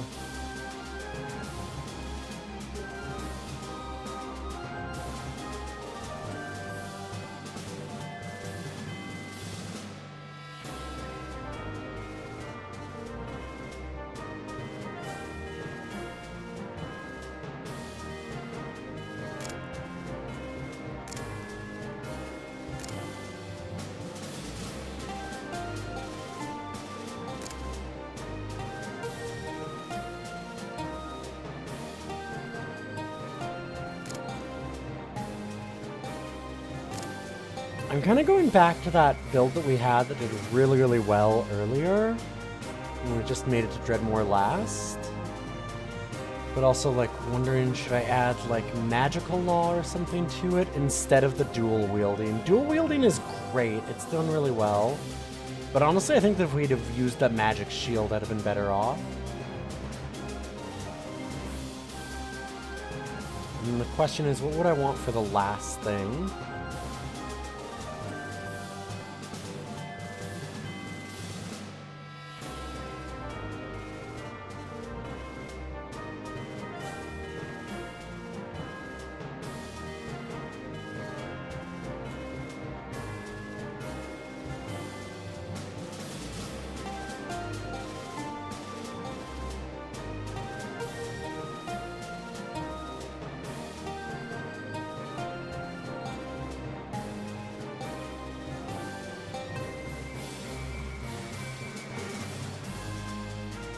I'm kind of going back to that build that we had that did really, really well earlier. And we just made it to Dreadmore last. But also, like, wondering, should I add, like, magical law or something to it instead of the dual wielding? Dual wielding is great. It's done really well. But honestly, I think that if we'd have used that magic shield, I'd have been better off. And the question is, what would I want for the last thing?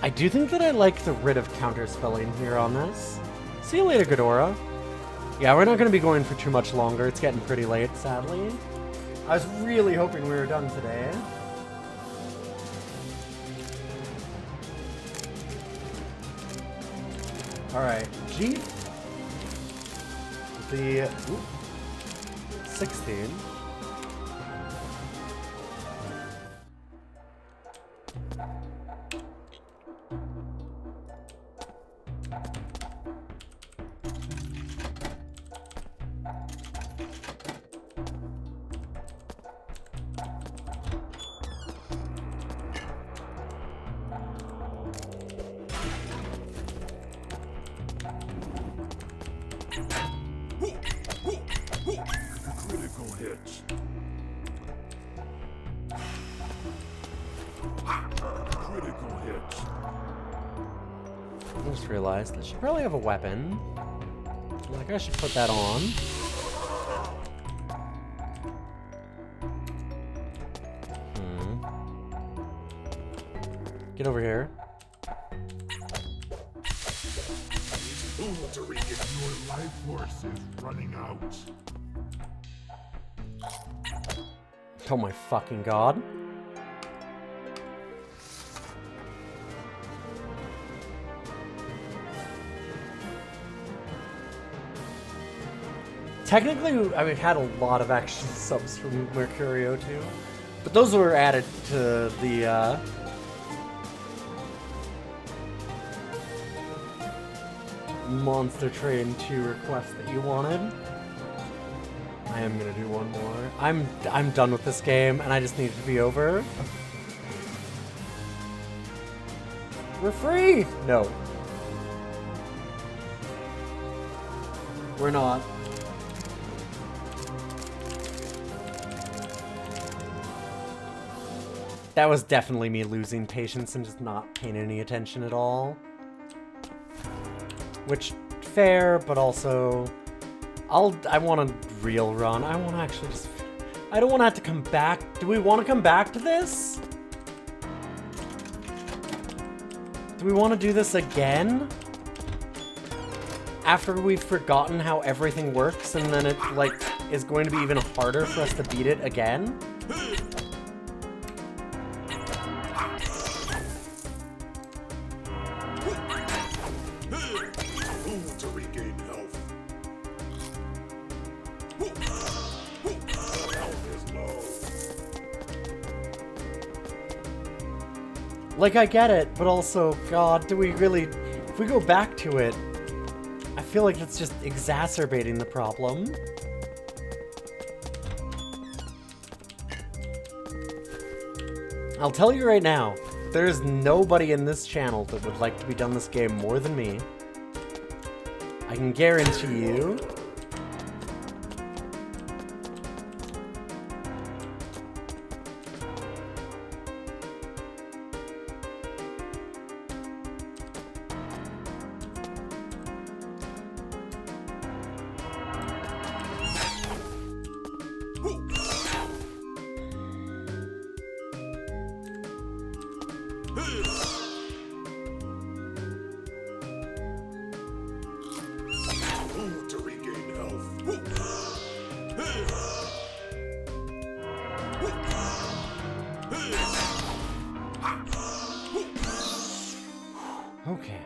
I do think that I like the writ of counterspelling here on this. See you later, Ghidorah. Yeah, we're not going to be going for too much longer. It's getting pretty late, sadly. I was really hoping we were done today. Alright, G. The 16. Critical hits. Critical hits. I just realized I should probably have a weapon. Like, I should put that on. Get over here. To regain your life force is running out. Oh my fucking god. Technically, I mean, had a lot of action subs from Mercurio too, but those were added to the Monster Train 2 request that you wanted. I am gonna do one more. I'm done with this game, and I just need it to be over. We're free! No. We're not. That was definitely me losing patience and just not paying any attention at all. Which, fair, but also... I want a real run. I want to actually just... I don't want to have to come back. Do we want to come back to this? Do we want to do this again? After we've forgotten how everything works, and then it, like, is going to be even harder for us to beat it again? Food to regain health. Health is low. Like, I get it, but also, God, do we really... If we go back to it, I feel like it's just exacerbating the problem. I'll tell you right now, there's nobody in this channel that would like to be done this game more than me. I can guarantee you. Food to regain health. Okay.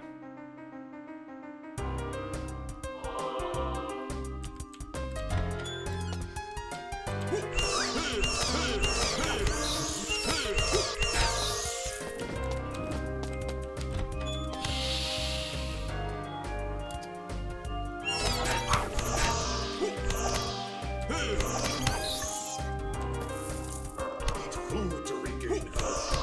Food to regain health.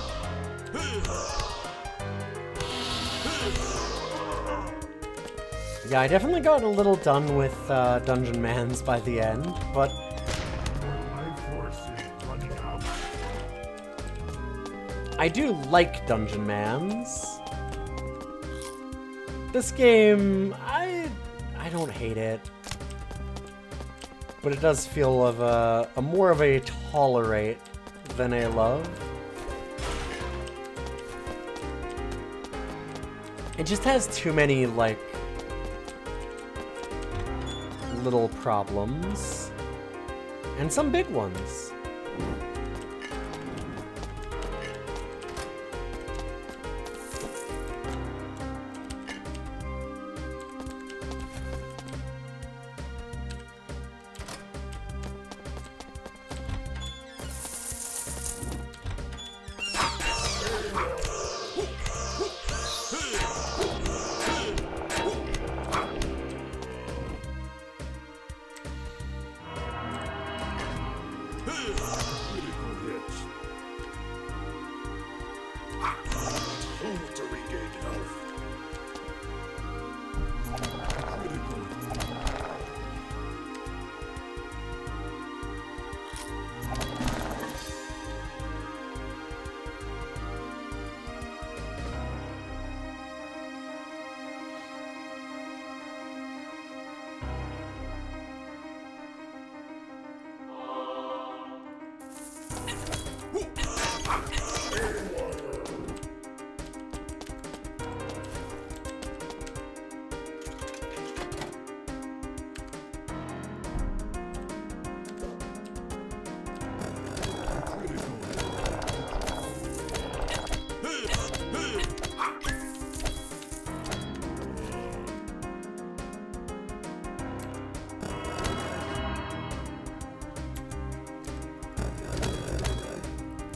Yeah, I definitely got a little done with Dungeon Mans by the end, but Life force is running out. I do like Dungeon Mans. This game, I don't hate it, but it does feel of a more of a tolerate than a love. It just has too many, like, little problems. And some big ones. Critical hits. Food to regain health. Critical.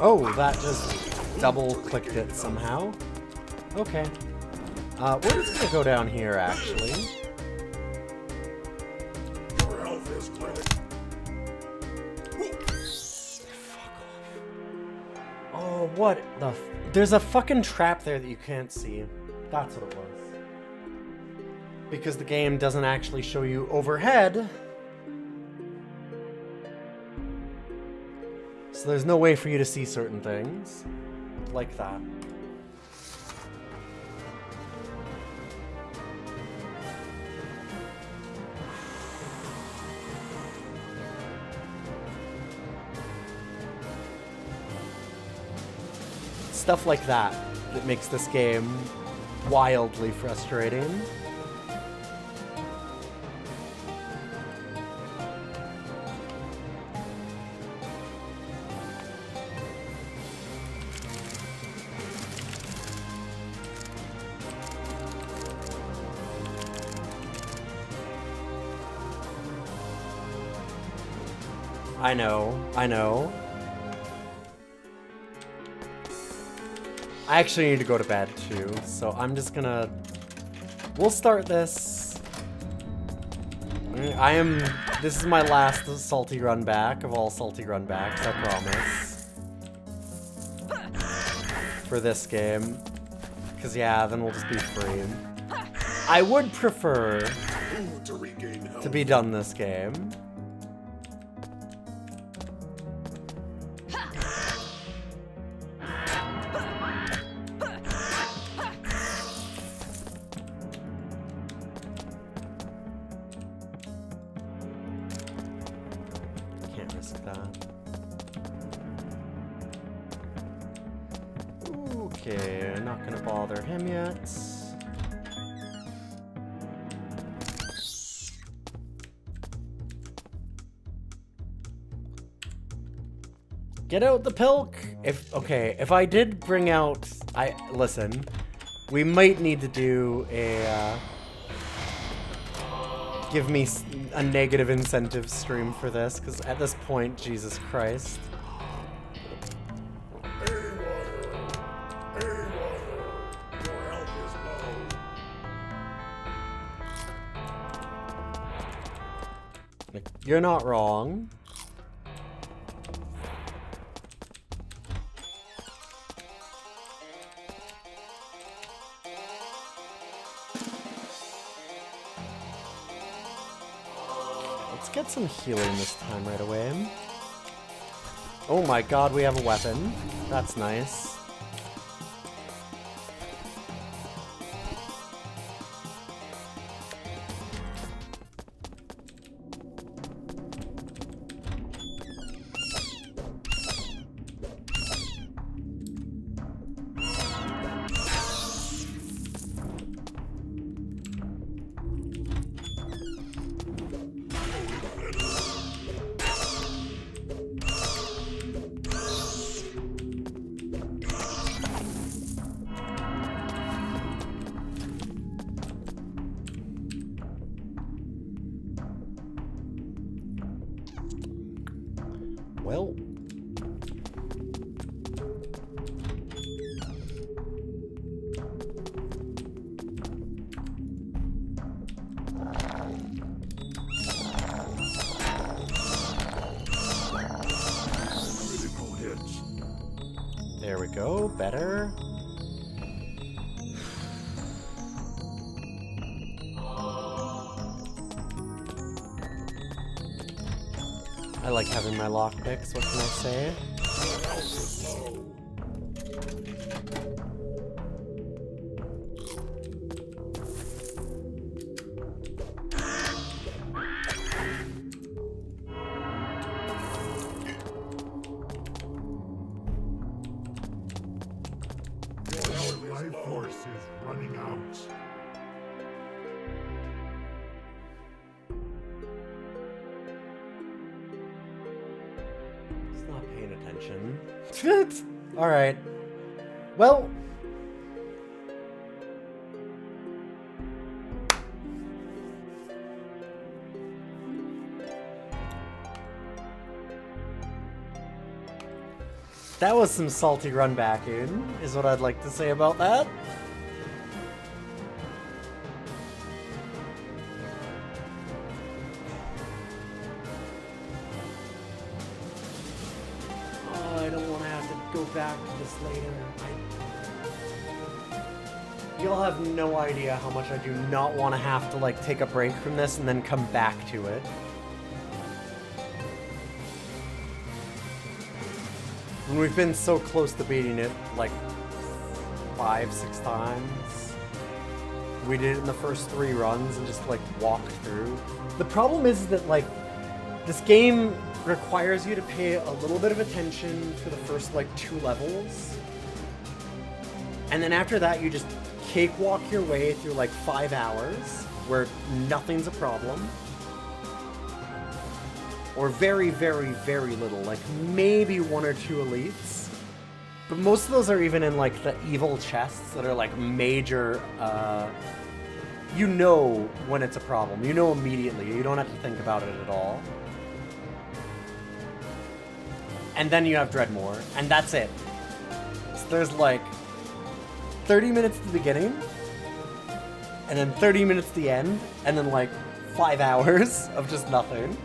Oh, that just double-clicked it somehow. Okay. We're just gonna go down here, actually. Your health is critical. what the there's a fucking trap there that you can't see. That's what it was. Because the game doesn't actually show you overhead. So there's no way for you to see certain things. Like that. Stuff like that that makes this game wildly frustrating. I know. I actually need to go to bed too, so I'm just gonna... We'll start this. This is my last salty run back of all salty run backs, I promise. For this game. Because yeah, then we'll just be free. I would prefer To regain health. to be done this game. Can't risk that. Okay, not gonna bother him yet. Get out the pilk! If I did bring out... Listen. We might need to do a... give me a negative incentive stream for this, because at this point, Jesus Christ. Hey, water. Your health is low. Like, you're not wrong. Let's get some healing this time right away. Oh my god, we have a weapon. That's nice. Well. Critical hits. There we go, better. I like having my lockpicks, what can I say? Your health is low. Your life force is running out. He's not paying attention. Alright. Well. That was some salty run back in, is what I'd like to say about that. Oh, I don't want to have to go back to this later. You'll have no idea how much I do not want to have to, like, take a break from this and then come back to it. And we've been so close to beating it, like, 5-6 times. We did it in the first 3 runs and just, like, walked through. The problem is that, like, this game requires you to pay a little bit of attention for the first, like, 2 levels. And then after that, you just cakewalk your way through, like, 5 hours, where nothing's a problem. Or very, very, very little, like, maybe 1 or 2 elites. But most of those are even in, like, the evil chests that are, like, major, you know when it's a problem. You know immediately. You don't have to think about it at all. And then you have Dreadmore, and that's it. So there's, like, 30 minutes at the beginning, and then 30 minutes at the end, and then, like, 5 hours of just nothing.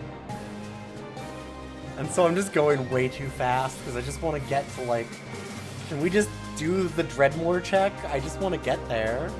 And so I'm just going way too fast, because I just want to get to, like... Can we just do the Dreadmore check? I just want to get there.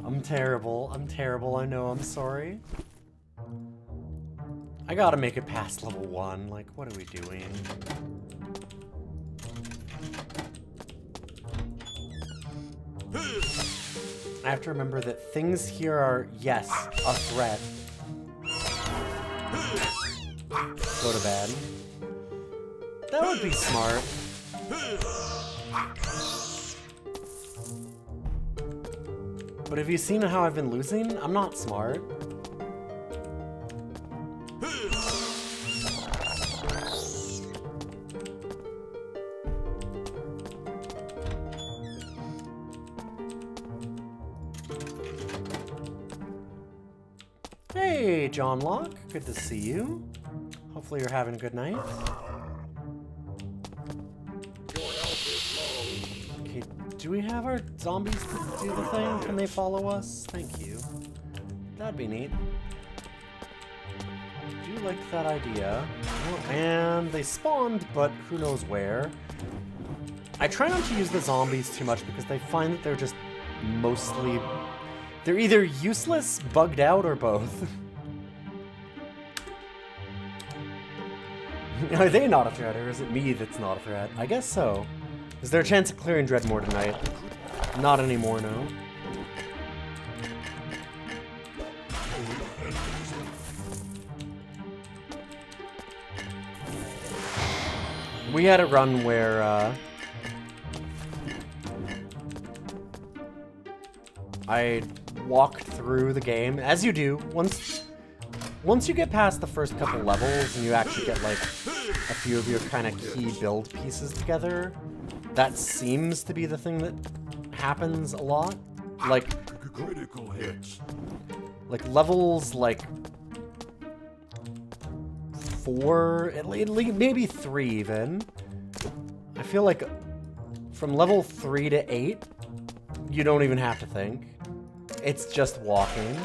I'm terrible. I'm terrible. I know. I'm sorry. I gotta make it past level 1. Like, what are we doing? I have to remember that things here are, yes, a threat. Go to bed. That would be smart. But have you seen how I've been losing? I'm not smart. Hey, John Locke. Good to see you. Hopefully you're having a good night. Okay, do we have our zombies to do the thing? Can they follow us? Thank you. That'd be neat. I do like that idea. Oh, and they spawned, but who knows where. I try not to use the zombies too much because I find that they're just mostly... They're either useless, bugged out, or both. Are they not a threat, or is it me that's not a threat? I guess so. Is there a chance of clearing Dreadmore tonight? Not anymore, no. We had a run where, I walked through the game, as you do. Once you get past the first couple levels and you actually get, like, a few of your kind of key build pieces together, that seems to be the thing that happens a lot. Like, Critical hits. like levels, like, 4, at least maybe 3 even. I feel like from level 3 to 8, you don't even have to think. It's just walking.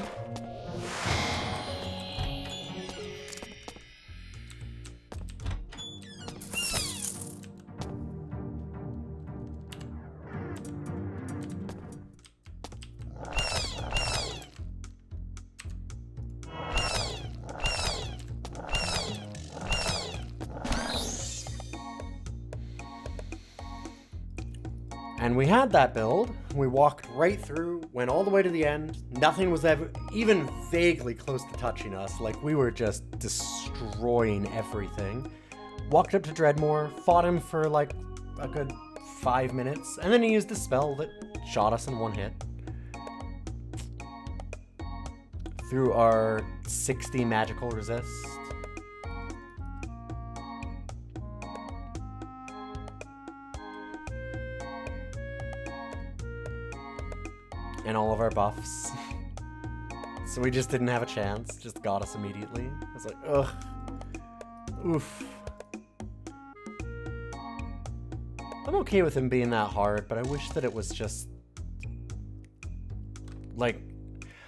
And we had that build, we walked right through, went all the way to the end, nothing was ever even vaguely close to touching us, like we were just destroying everything. Walked up to Dreadmore, fought him for like a good 5 minutes, and then he used a spell that shot us in 1 hit. through our 60 magical resist. And all of our buffs. So we just didn't have a chance. Just got us immediately. I was like, ugh. Oof. I'm okay with him being that hard, but I wish that it was just... like...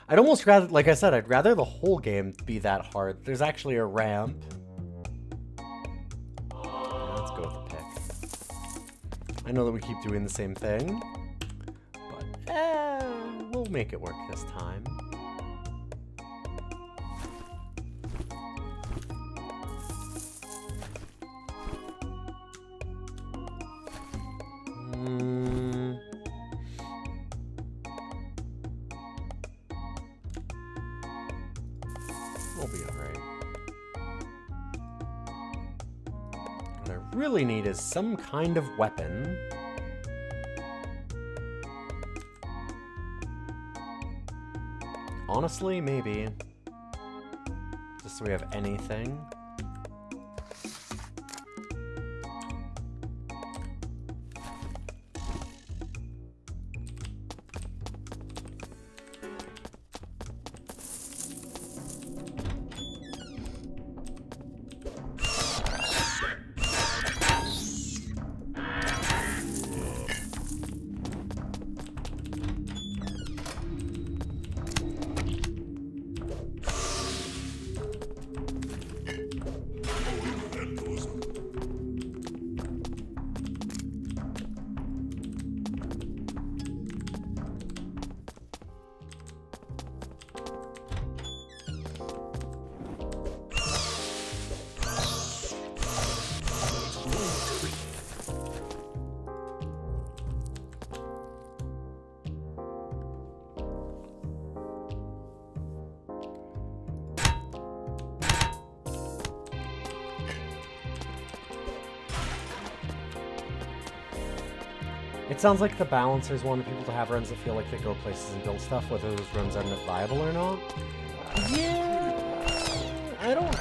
I'd almost rather, like I said, I'd rather the whole game be that hard. There's actually a ramp. Yeah, let's go with the pick. I know that we keep doing the same thing, but we'll make it work this time. We'll be alright. What I really need is some kind of weapon. Honestly, maybe. Just so we have anything. It sounds like the balancers wanted people to have runs that feel like they go places and build stuff, whether those runs end up viable or not. Yeah, I don't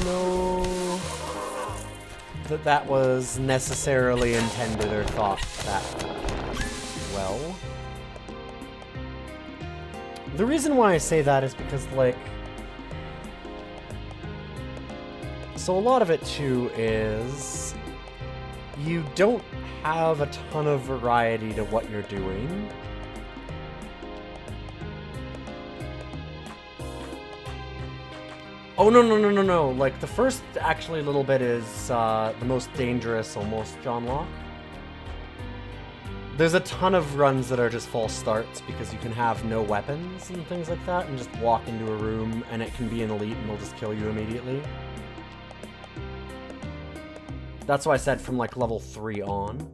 know that that was necessarily intended or thought that well. The reason why I say that is because, like, so a lot of it too is you don't have a ton of variety to what you're doing. Oh, no. Like, the first, actually, little bit is the most dangerous, almost, John Locke. There's a ton of runs that are just false starts because you can have no weapons and things like that and just walk into a room and it can be an elite and they'll just kill you immediately. That's why I said from, like, level 3 on.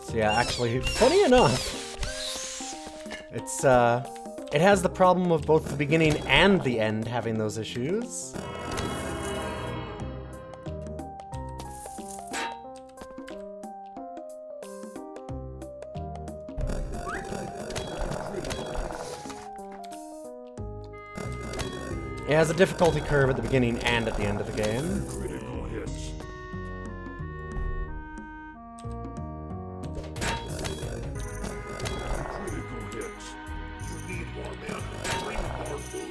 So yeah, actually, funny enough, it's, it has the problem of both the beginning and the end having those issues. It has a difficulty curve at the beginning and at the end of the game. Critical hits. Critical hits. You need more men. Bring more booze.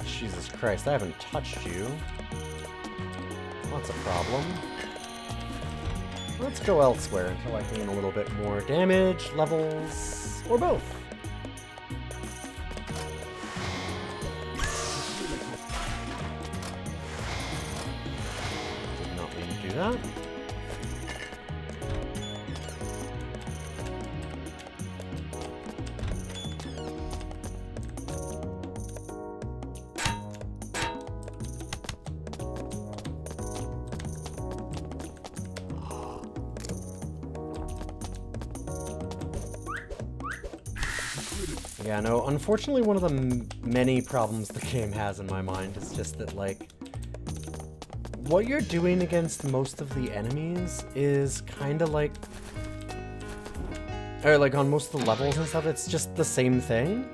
Jesus Christ, I haven't touched you. That's a problem. Let's go elsewhere until I gain a little bit more damage, levels, or both. Did not mean to do that. Yeah, no, unfortunately one of the many problems the game has in my mind is just that, like, what you're doing against most of the enemies is kind of like... Or, like, on most of the levels and stuff, it's just the same thing.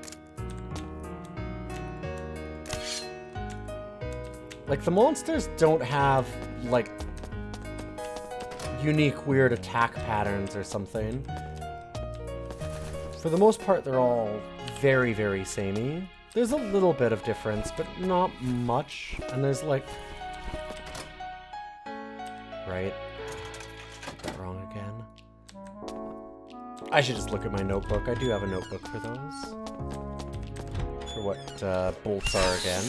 Like, the monsters don't have, like, unique weird attack patterns or something. For the most part, they're all very, very samey. There's a little bit of difference, but not much. And there's, like... Right. Got that wrong again. I should just look at my notebook. I do have a notebook for those. For what bolts are again.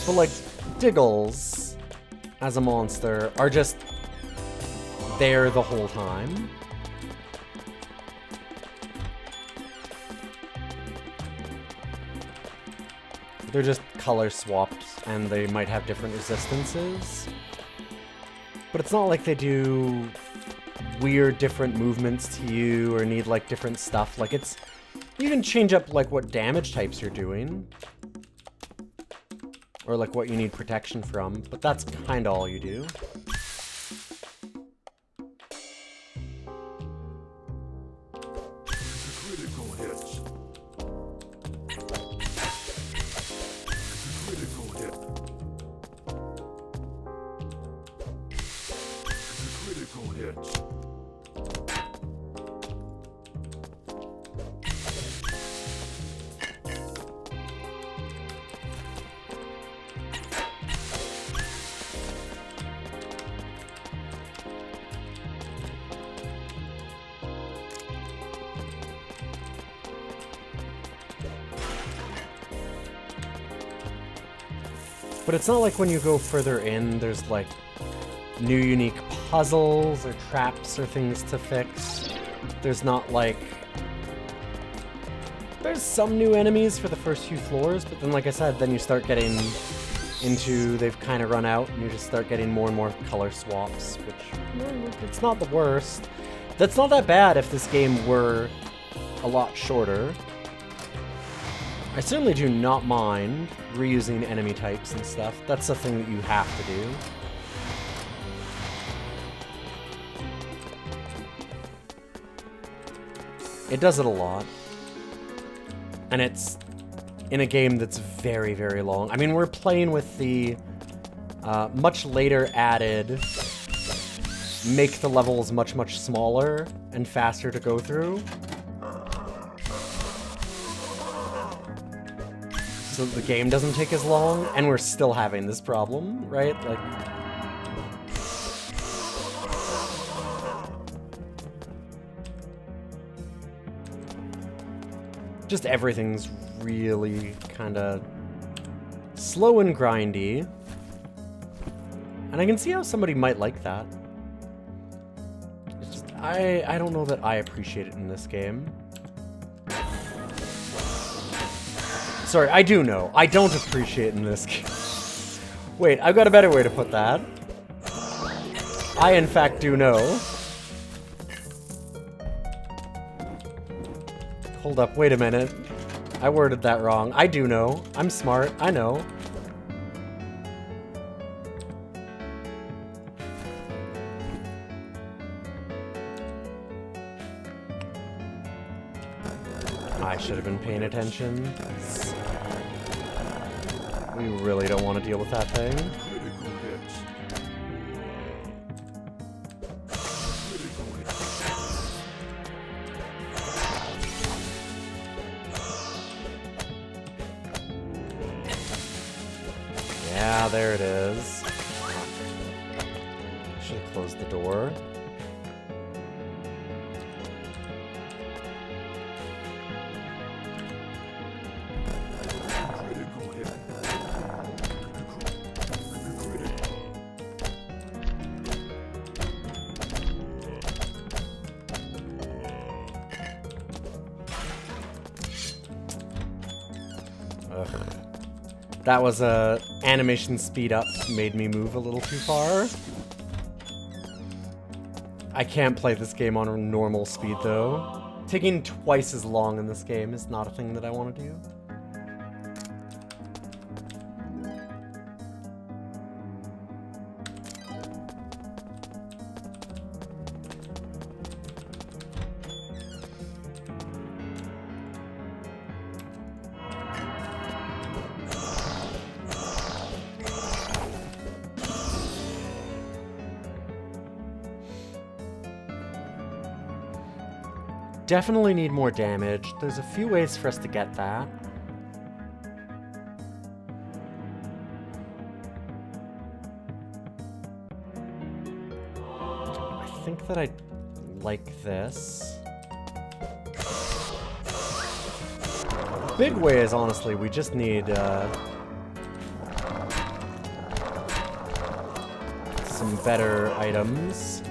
But, like, Diggles, as a monster, are just there the whole time. They're just color swapped, and they might have different resistances. But it's not like they do weird different movements to you, or need, like, different stuff. Like, it's... You can change up, like, what damage types you're doing. Or, like, what you need protection from, but that's kinda all you do. Critical hits. Critical hit. Critical hits. But it's not like when you go further in, there's, like, new unique puzzles or traps or things to fix. There's not, like... There's some new enemies for the first few floors, but then, like I said, then you start getting into... They've kind of run out, and you just start getting more and more color swaps, which, it's not the worst. That's not that bad if this game were a lot shorter. I certainly do not mind reusing enemy types and stuff. That's a thing that you have to do. It does it a lot. And it's in a game that's very, very long. I mean, we're playing with the much later added make the levels much, much smaller and faster to go through. So the game doesn't take as long, and we're still having this problem, right? Like... Just everything's really kind of slow and grindy. And I can see how somebody might like that. It's just, I don't know that I appreciate it in this game. Sorry, I do know. I don't appreciate it in this game. Wait, I've got a better way to put that. I, in fact, do know. Hold up, wait a minute. I worded that wrong. I do know. I'm smart. I know. I should have been paying attention. We really don't want to deal with that thing. Critical hits. Critical hits. Yeah, there it is. Should have closed the door. Critical hit. Ugh. That was a animation speed up, made me move a little too far. I can't play this game on normal speed, though. Taking twice as long in this game is not a thing that I want to do. Definitely need more damage. There's a few ways for us to get that. I think that I like this. The big way is honestly, we just need some better items.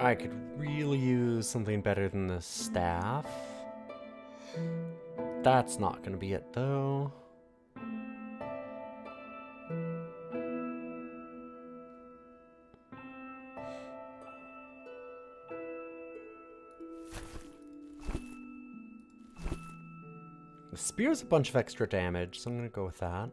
I could really use something better than the staff. That's not gonna be it, though. The spear's a bunch of extra damage, so I'm gonna go with that.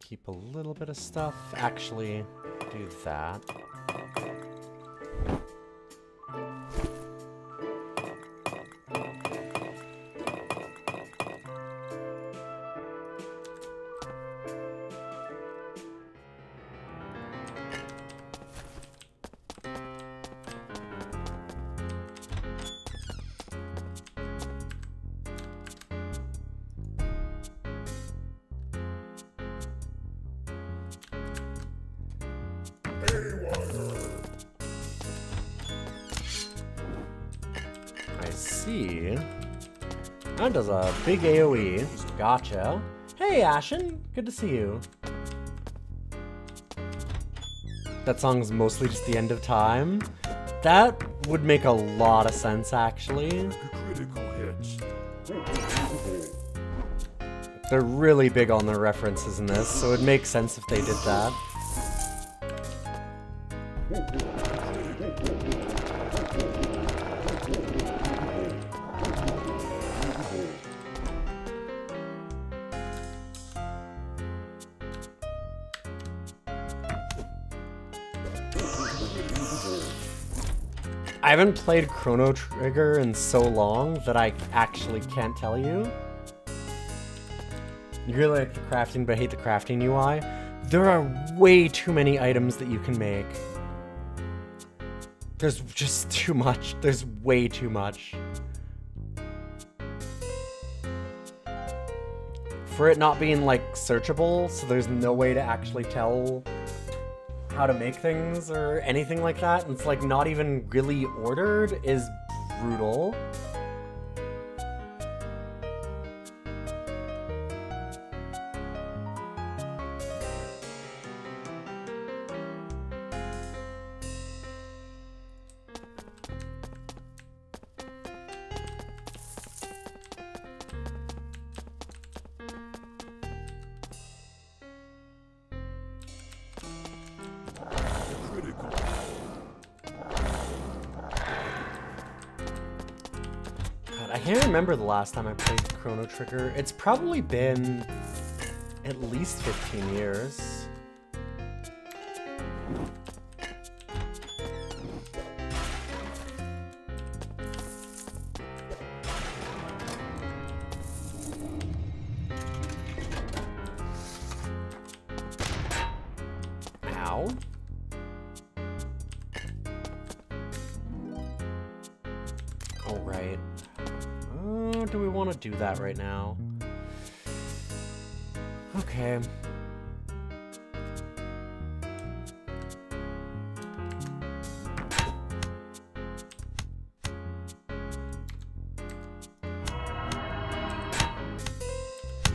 Keep a little bit of stuff. Actually, do that. See, that does a big AoE. Gotcha. Hey, Ashen, good to see you. That song's mostly just the end of time. That would make a lot of sense, actually. Critical hits. They're really big on their references in this, so it makes sense if they did that. I haven't played Chrono Trigger in so long that I actually can't tell you. You really like the crafting but hate the crafting UI? There are way too many items that you can make. There's just too much. There's way too much. For it not being like searchable, so there's no way to actually tell how to make things or anything like that, and it's like not even really ordered, is brutal. God, I can't remember the last time I played Chrono Trigger. It's probably been at least 15 years. Ow. Oh, right. Do we want to do that right now? Okay.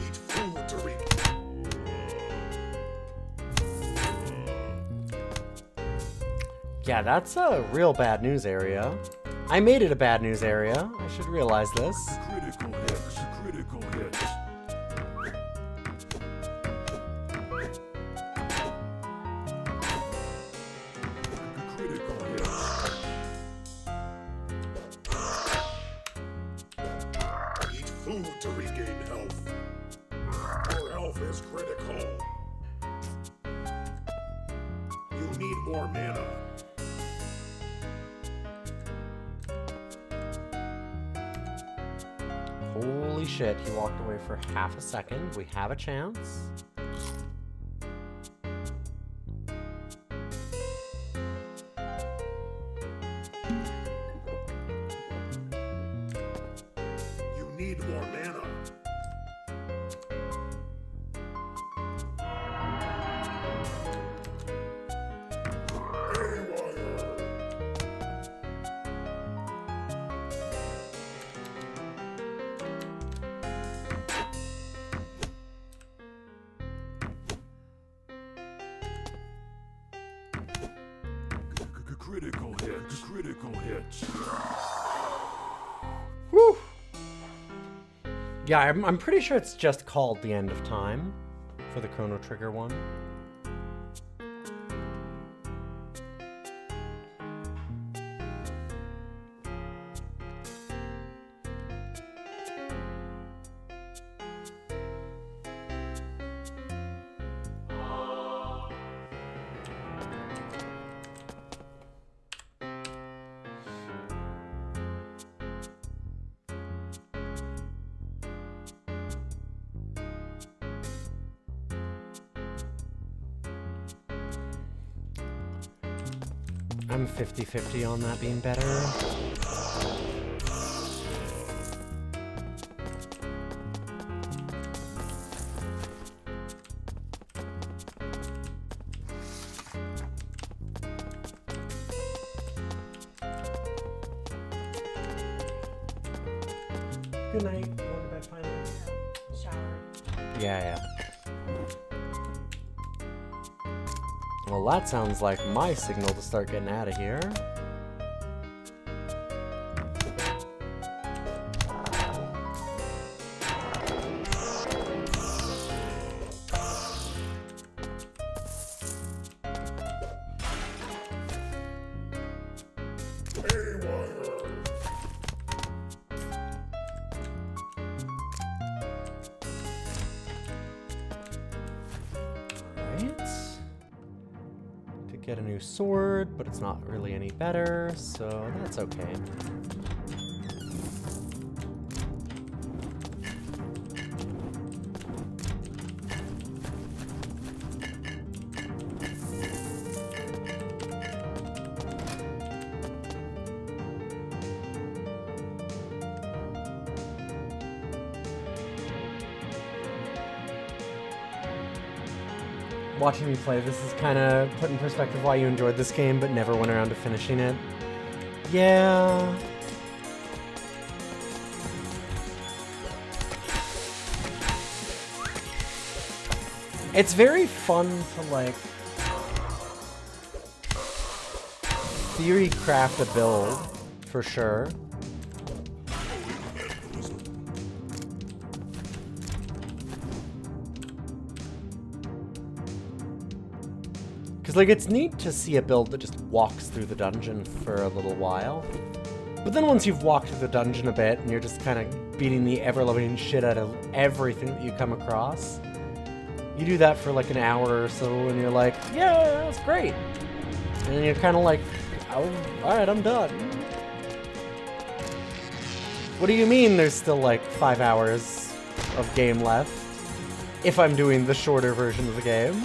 Eat food to regain. Yeah, that's a real bad news area. I made it a bad news area. I should realize this. Critical hits. Critical hits. Critical hits. Eat food to regain health. Your health is critical. You need more mana. Holy shit, he walked away for half a second. We have a chance. You need more mana. Haywire. Critical hits. Critical hits. Whew. Yeah, I'm pretty sure it's just called The End of Time for the Chrono Trigger one. I'm 50-50 on that being better. Good night. Going to bed finally? Shower. Yeah. Well, that sounds like my signal to start getting out of here. Get a new sword, but it's not really any better, so that's okay. Watching me play this is kind of put in perspective why you enjoyed this game but never went around to finishing it. Yeah. It's very fun to, like, theory craft a build, for sure. Like, it's neat to see a build that just walks through the dungeon for a little while. But then once you've walked through the dungeon a bit and you're just kind of beating the ever-loving shit out of everything that you come across, you do that for like an hour or so and you're like, yeah, that's great. And then you're kind of like, oh, alright, I'm done. What do you mean there's still like 5 hours of game left if I'm doing the shorter version of the game?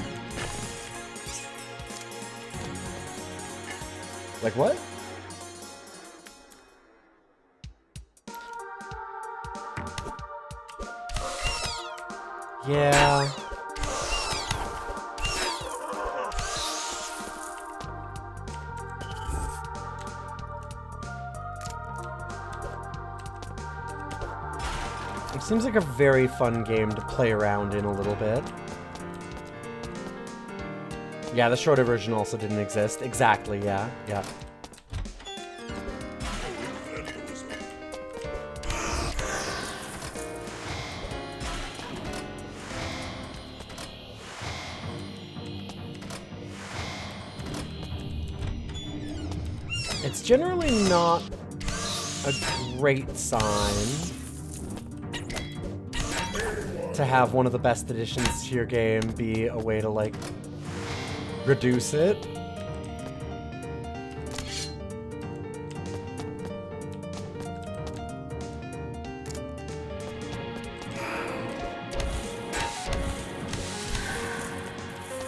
Like what? Yeah. It seems like a very fun game to play around in a little bit. Yeah, the shorter version also didn't exist. Exactly, yeah, yeah. It's generally not a great sign to have one of the best additions to your game be a way to, like, reduce it.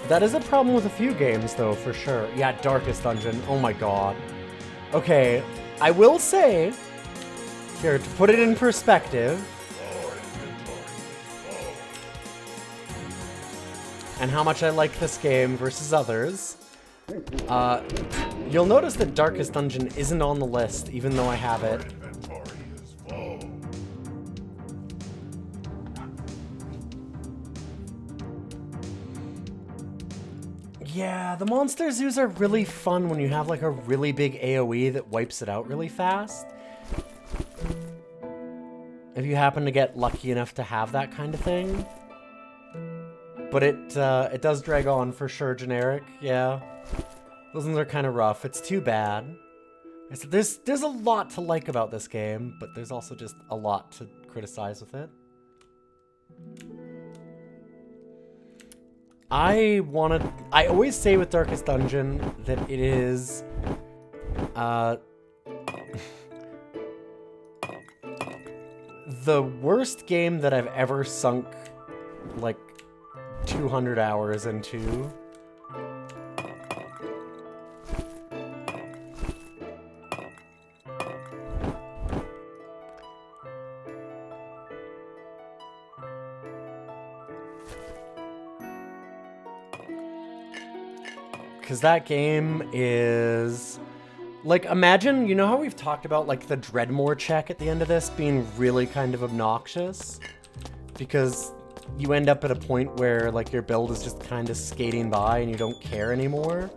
That is a problem with a few games, though, for sure. Yeah, Darkest Dungeon. Oh my god. Okay, I will say, here, to put it in perspective, and how much I like this game versus others, you'll notice that Darkest Dungeon isn't on the list, even though I have it. Yeah, the monster zoos are really fun when you have like a really big AoE that wipes it out really fast. If you happen to get lucky enough to have that kind of thing. But it does drag on for sure, generic, yeah. Those ones are kind of rough. It's too bad. There's a lot to like about this game, but there's also just a lot to criticize with it. I always say with Darkest Dungeon that it is, the worst game that I've ever sunk, like, 200 hours into. Because that game is... Like, imagine, you know how we've talked about, like, the Dreadmore check at the end of this being really kind of obnoxious? Because you end up at a point where, like, your build is just kind of skating by and you don't care anymore.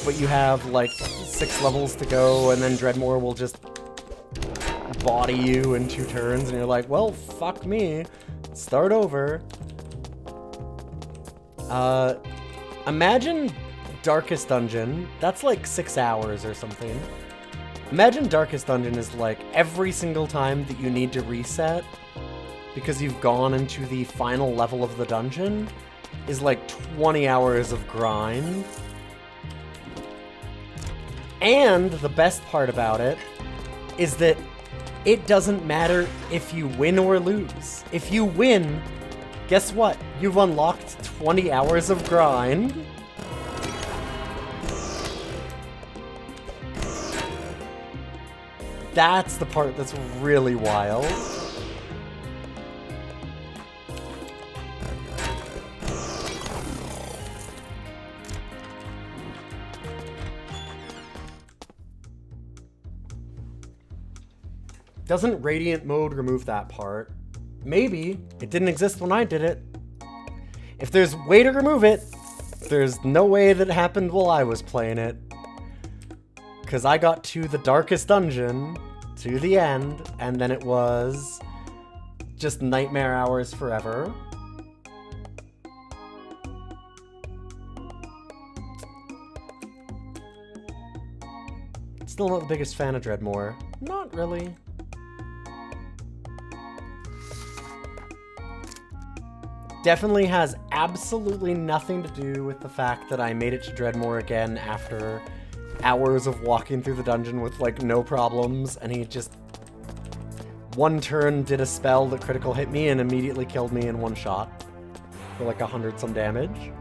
But you have, like, 6 levels to go, and then Dreadmore will just body you in 2 turns, and you're like, well, fuck me. Start over. Imagine Darkest Dungeon. That's like 6 hours or something. Imagine Darkest Dungeon is like every single time that you need to reset because you've gone into the final level of the dungeon is like 20 hours of grind. And the best part about it is that it doesn't matter if you win or lose. If you win, guess what? You've unlocked 20 hours of grind. That's the part that's really wild. Doesn't Radiant mode remove that part? Maybe. It didn't exist when I did it. If there's a way to remove it, there's no way that it happened while I was playing it. Because I got to the Darkest Dungeon, to the end, and then it was just nightmare hours forever. It's Still not the biggest fan of Dreadmore. Not really. Definitely has absolutely nothing to do with the fact that I made it to Dreadmore again after hours of walking through the dungeon with, like, no problems, and he just one turn did a spell that critical hit me and immediately killed me in one shot for like 100-some damage.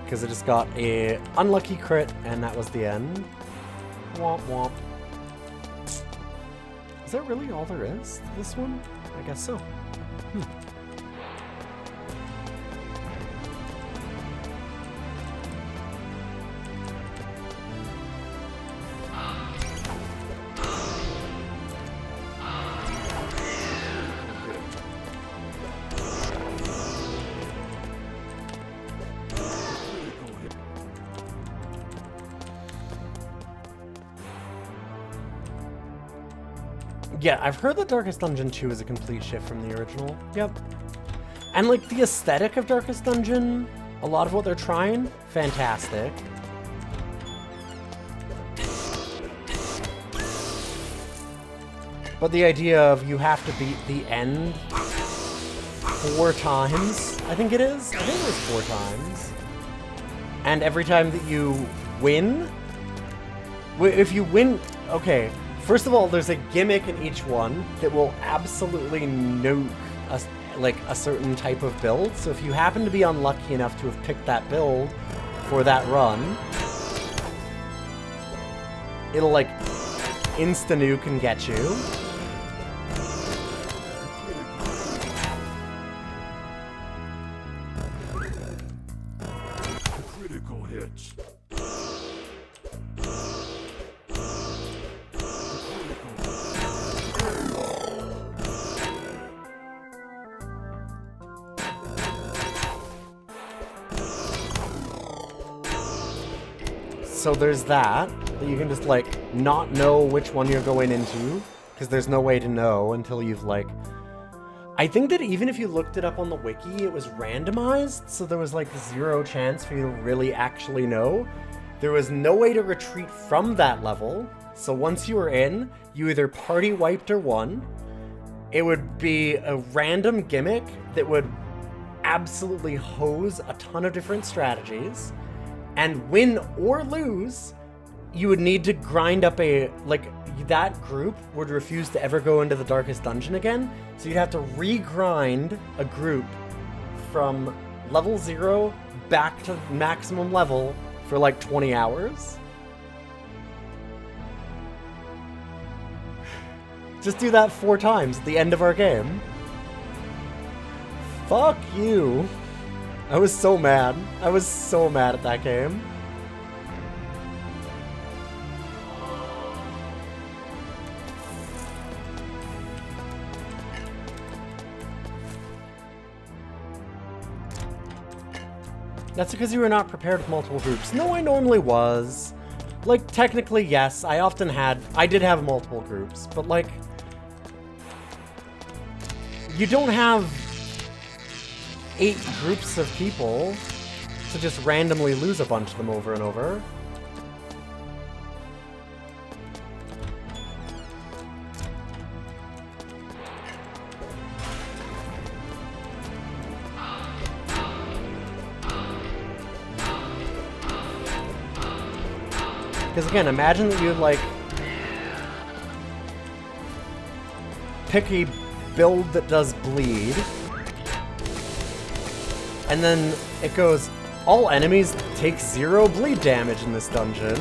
Because I just got a unlucky crit, and that was the end. Womp womp. Is that really all there is to this one? I guess so. Yeah, I've heard that Darkest Dungeon 2 is a complete shift from the original. Yep. And, like, the aesthetic of Darkest Dungeon, a lot of what they're trying, fantastic. But the idea of you have to beat the end 4 times, I think it is? I think it was 4 times. And every time that you win... If you win... Okay. First of all, there's a gimmick in each one that will absolutely nuke a certain type of build. So if you happen to be unlucky enough to have picked that build for that run, it'll like insta-nuke and get you. Critical hits. So there's that you can just, like, not know which one you're going into, because there's no way to know until you've, like... I think that even if you looked it up on the wiki, it was randomized, so there was, like, 0 chance for you to really actually know. There was no way to retreat from that level, so once you were in, you either party wiped or won. It would be a random gimmick that would absolutely hose a ton of different strategies. And win or lose, you would need to grind up a, like, that group would refuse to ever go into the Darkest Dungeon again, so you'd have to re-grind a group from level 0 back to maximum level for like 20 hours. Just do that 4 times at the end of our game. Fuck you. I was so mad. I was so mad at that game. That's because you were not prepared with multiple groups. No, I normally was. Like, technically, yes, I did have multiple groups, but like, you don't have 8 groups of people to just randomly lose a bunch of them over and over. Because again, imagine that you'd like pick a build that does bleed, and then it goes, all enemies take 0 bleed damage in this dungeon.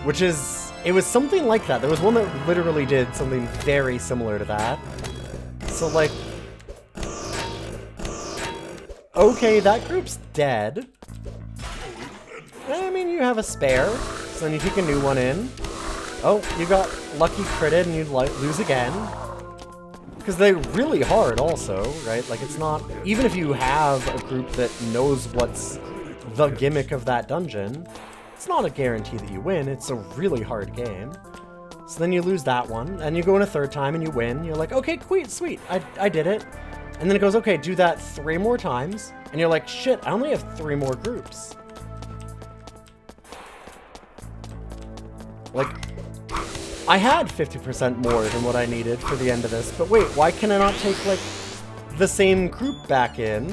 Which is, it was something like that. There was one that literally did something very similar to that. So like, okay, that group's dead. I mean, you have a spare, so then you take a new one in. Oh, you got lucky critted and you lose again. Because they're really hard also, right? Like, it's not... Even if you have a group that knows what's the gimmick of that dungeon, it's not a guarantee that you win. It's a really hard game. So then you lose that one, and you go in a third time and you win. You're like, okay, sweet, I did it. And then it goes, okay, do that 3 more times. And you're like, shit, I only have 3 more groups. Like, I had 50% more than what I needed for the end of this. But wait, why can I not take, like, the same group back in?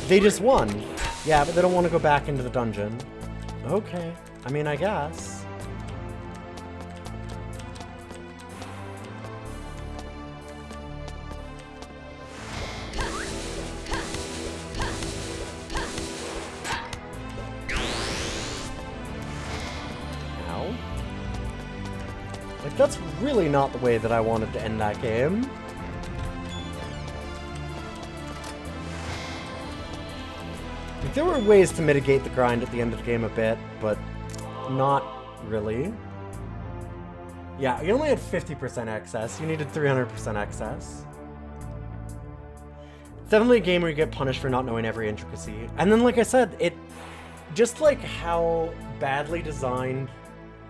They just won. Yeah, but they don't want to go back into the dungeon. Okay. I mean, I guess. Ow. Like, that's really not the way that I wanted to end that game. Like, there were ways to mitigate the grind at the end of the game a bit, but not really. Yeah, you only had 50% excess. You needed 300% excess. It's definitely a game where you get punished for not knowing every intricacy. And then, like I said, it... Just like how badly designed...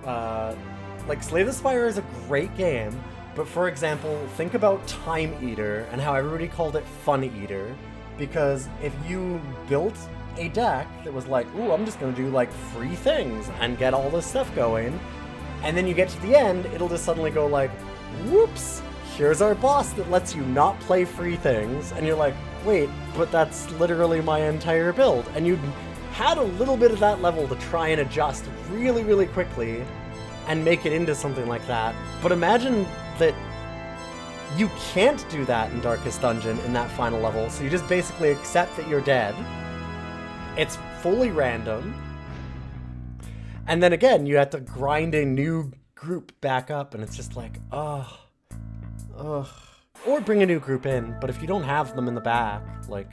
like, Slay the Spire is a great game, but for example, think about Time Eater and how everybody called it Fun Eater. Because if you built a deck that was like, ooh, I'm just gonna do like free things and get all this stuff going, and then you get to the end, it'll just suddenly go like, whoops, here's our boss that lets you not play free things, and you're like, wait, but that's literally my entire build. And you had a little bit of that level to try and adjust really, really quickly and make it into something like that. But imagine that you can't do that in Darkest Dungeon in that final level, so you just basically accept that you're dead. It's fully random. And then again, you have to grind a new group back up, and it's just like, ugh. Or bring a new group in, but if you don't have them in the back, like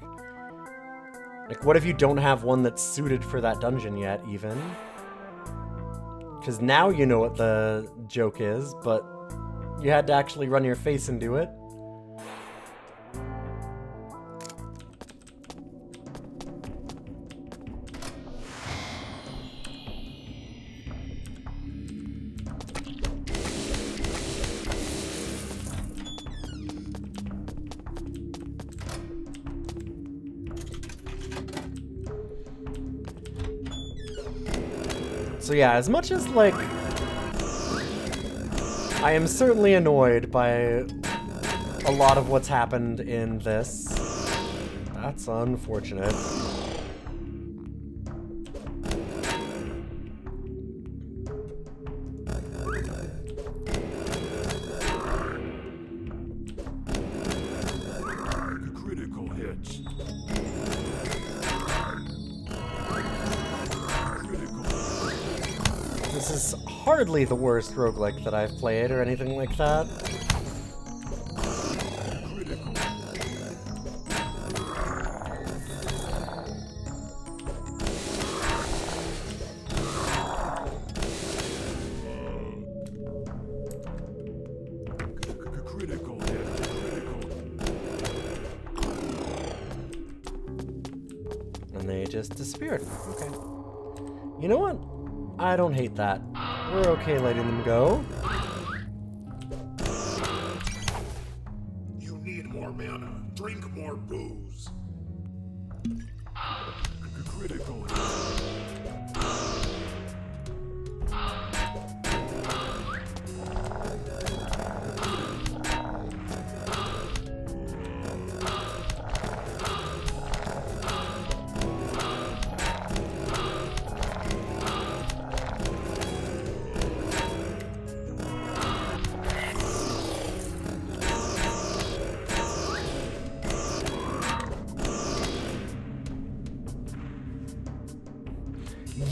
what if you don't have one that's suited for that dungeon yet, even? Because now you know what the joke is, but you had to actually run your face and do it. So yeah, as much as, like, I am certainly annoyed by a lot of what's happened in this. That's unfortunate. Critical hits. This is hardly the worst roguelike that I've played or anything like that. Critical hit. And they just disappeared. Okay. You know what? I don't hate that. We're okay letting them go. You need more mana. Drink more booze. Critical hit.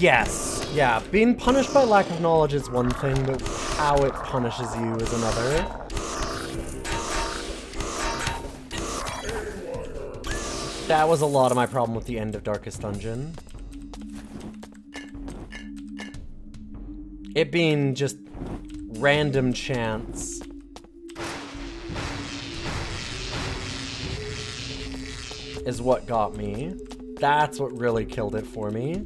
Yes. Yeah, being punished by lack of knowledge is one thing, but how it punishes you is another. That was a lot of my problem with the end of Darkest Dungeon. It being just random chance. Is what got me. That's what really killed it for me.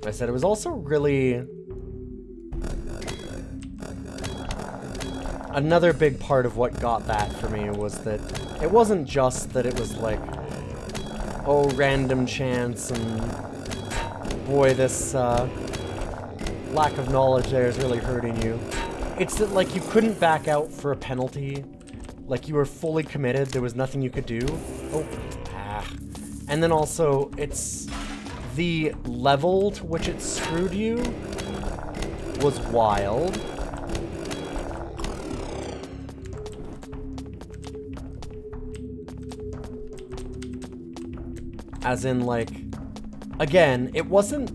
I said it was also really... Another big part of what got that for me was that it wasn't just that it was like, oh, random chance and boy, this lack of knowledge there is really hurting you. It's that, like, you couldn't back out for a penalty. Like, you were fully committed, there was nothing you could do. Oh, And then also, it's the level to which it screwed you was wild. As in, like, again, it wasn't,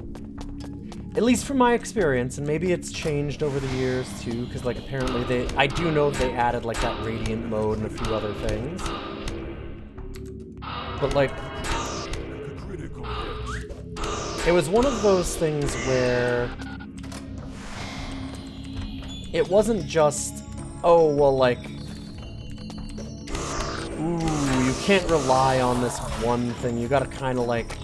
at least from my experience, and maybe it's changed over the years too, because, like, apparently I do know they added, like, that radiant mode and a few other things. But, like, it was one of those things where it wasn't just, oh, well, like, ooh, you can't rely on this one thing. You gotta kind of, like...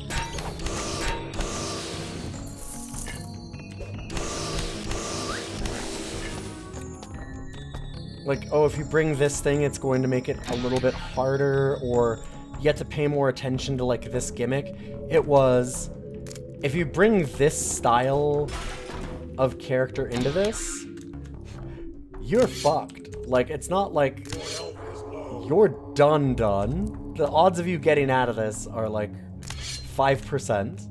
Like, oh, if you bring this thing, it's going to make it a little bit harder, or you have to pay more attention to, like, this gimmick. It was, if you bring this style of character into this, you're fucked. Like, it's not like you're done. The odds of you getting out of this are, like, 5%.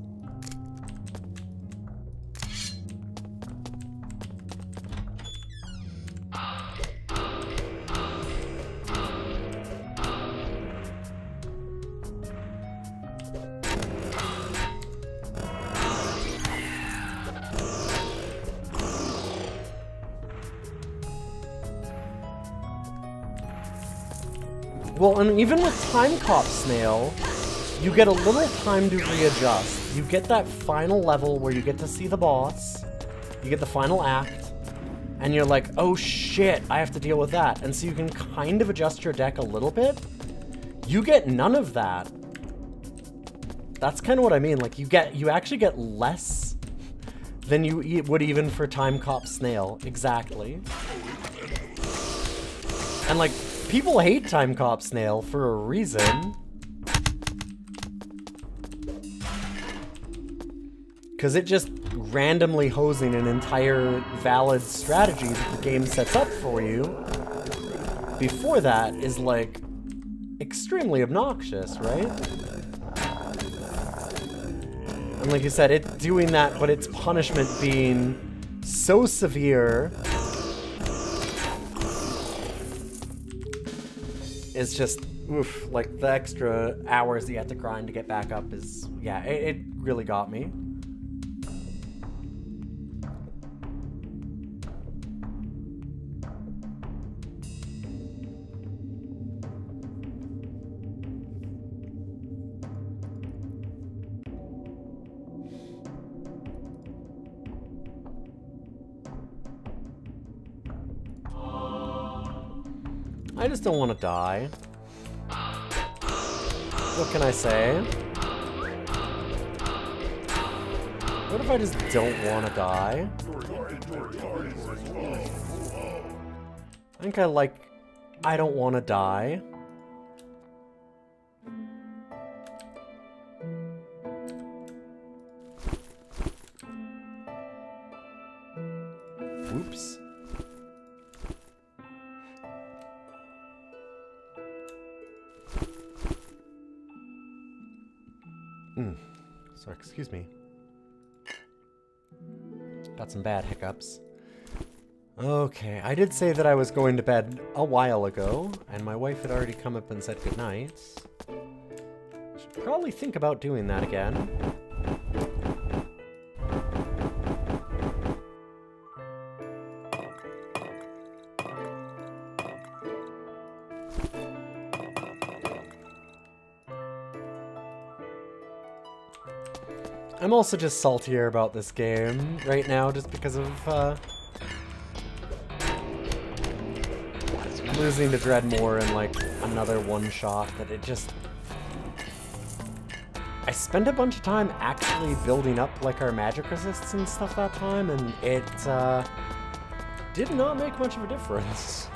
Well, and even with Time Cop Snail, you get a little time to readjust. You get that final level where you get to see the boss, you get the final act, and you're like, oh shit, I have to deal with that. And so you can kind of adjust your deck a little bit. You get none of that. That's kind of what I mean. Like, you actually get less than you would even for Time Cop Snail. Exactly. And, like, people hate Time Cop Snail for a reason. Because it just randomly hosing an entire valid strategy that the game sets up for you before that is, like, extremely obnoxious, right? And like you said, it doing that, but its punishment being so severe is just, oof, like, the extra hours that you have to grind to get back up is, yeah, it really got me. I just don't want to die. What can I say? What if I just don't want to die? I think I don't want to die. Oops. So, excuse me. Got some bad hiccups. Okay, I did say that I was going to bed a while ago, and my wife had already come up and said goodnight. Should probably think about doing that again. I'm also just saltier about this game right now just because of losing to Dreadmore in, like, another one-shot that it just... I spent a bunch of time actually building up like our magic resists and stuff that time, and it did not make much of a difference.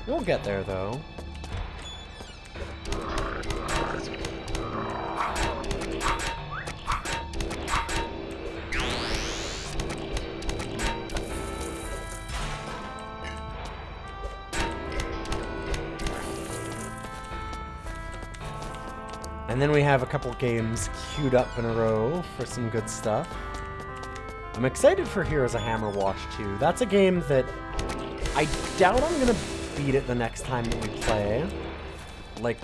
We'll get there though. And then we have a couple games queued up in a row for some good stuff. I'm excited for Heroes of Hammer Watch 2. That's a game that I doubt I'm gonna beat it the next time that we play. Like,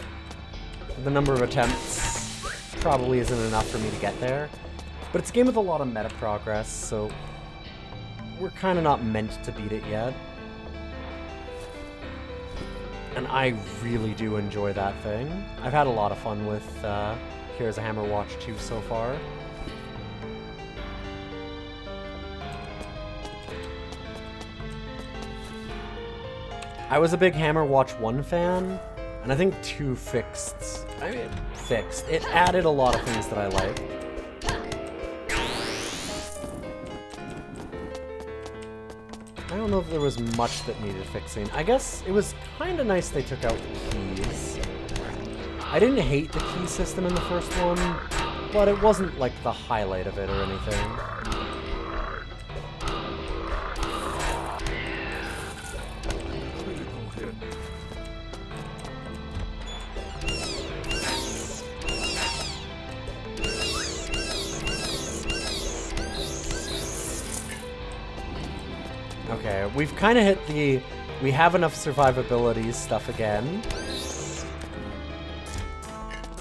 the number of attempts probably isn't enough for me to get there. But it's a game with a lot of meta progress, so we're kind of not meant to beat it yet. And I really do enjoy that thing. I've had a lot of fun with Heroes of Hammer Watch 2 so far. I was a big Hammer Watch 1 fan, and I think 2 fixed. It added a lot of things that I like. I don't know if there was much that needed fixing. I guess it was kind of nice they took out the keys. I didn't hate the key system in the first one, but it wasn't like the highlight of it or anything. Okay, we've kind of hit the we have enough survivability stuff again.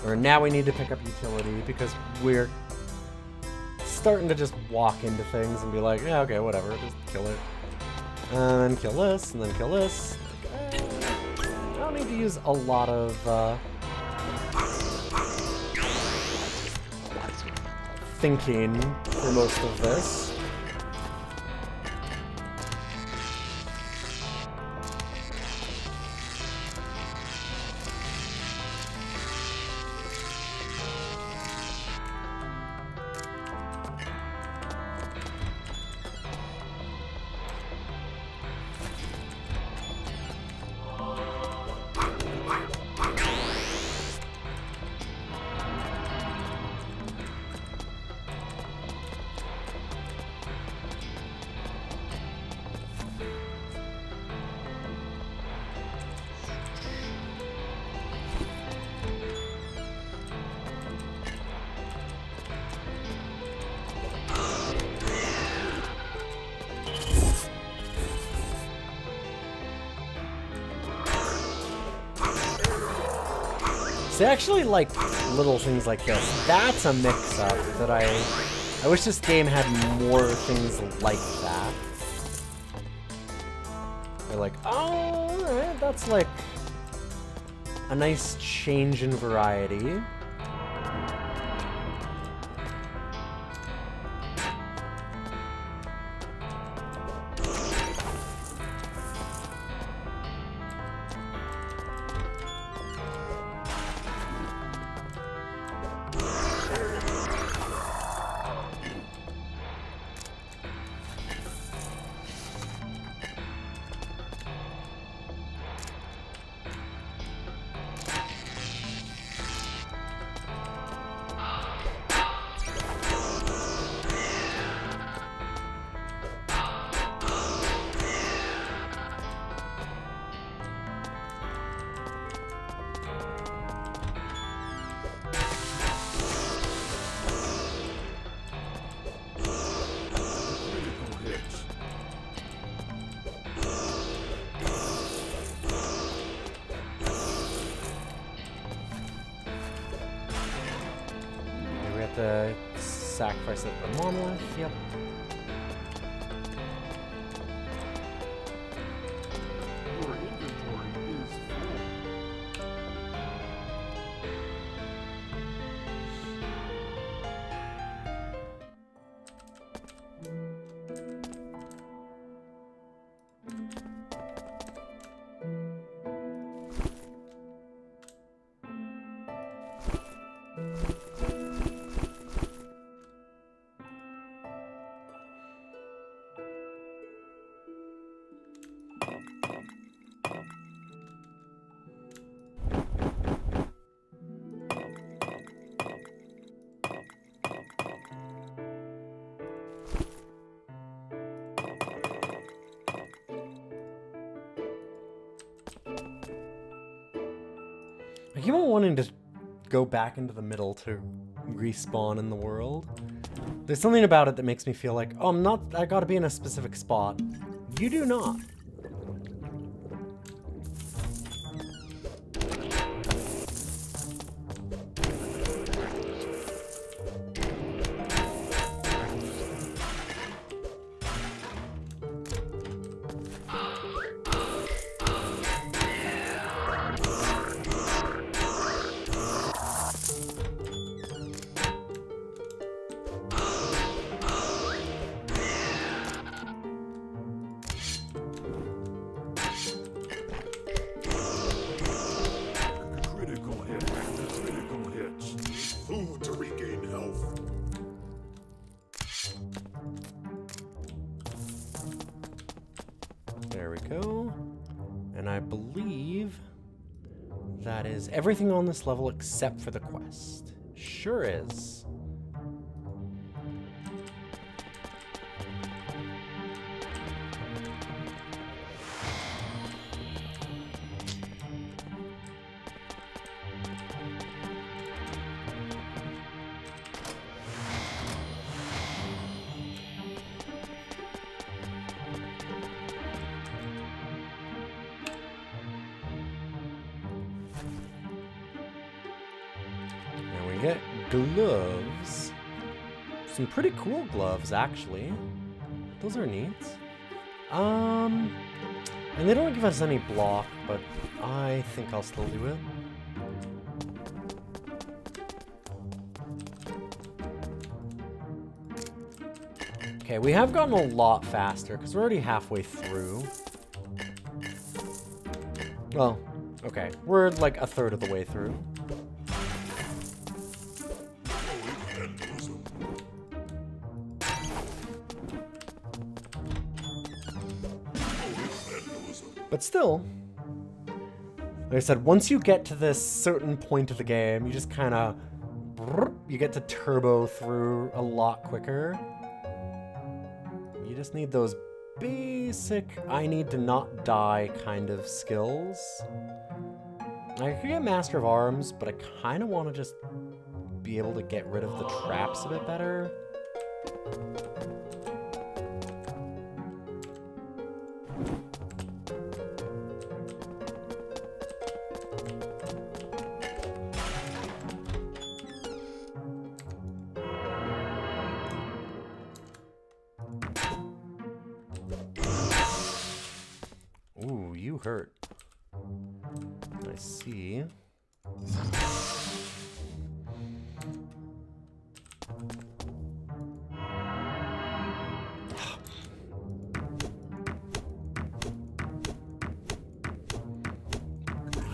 Or now we need to pick up utility because we're starting to just walk into things and be like, yeah, okay, whatever, just kill it. And then kill this, and then kill this. Like, I don't need to use a lot of thinking for most of this. See, I actually like little things like this. That's a mix-up that I wish this game had more things like that. They're like, oh, alright, that's like a nice change in variety. The sacrifice of the monolith, yep. Your inventory is full. keep on wanting to go back into the middle to respawn in the world. There's something about it that makes me feel like, oh, I gotta be in a specific spot. You do not. Critical hits. Food to regain health. There we go. And I believe that is everything on this level except for the quest. Sure is. We get gloves. Some pretty cool gloves, actually. Those are neat. And they don't give us any block, but I think I'll still do it. Okay, we have gotten a lot faster, because we're already halfway through. Well, okay, we're like a third of the way through. But still, like I said, once you get to this certain point of the game, you just kind of, you get to turbo through a lot quicker. You just need those basic, I need to not die kind of skills. I could get Master of Arms, but I kind of want to just be able to get rid of the traps a bit better. Ooh, you hurt. I see.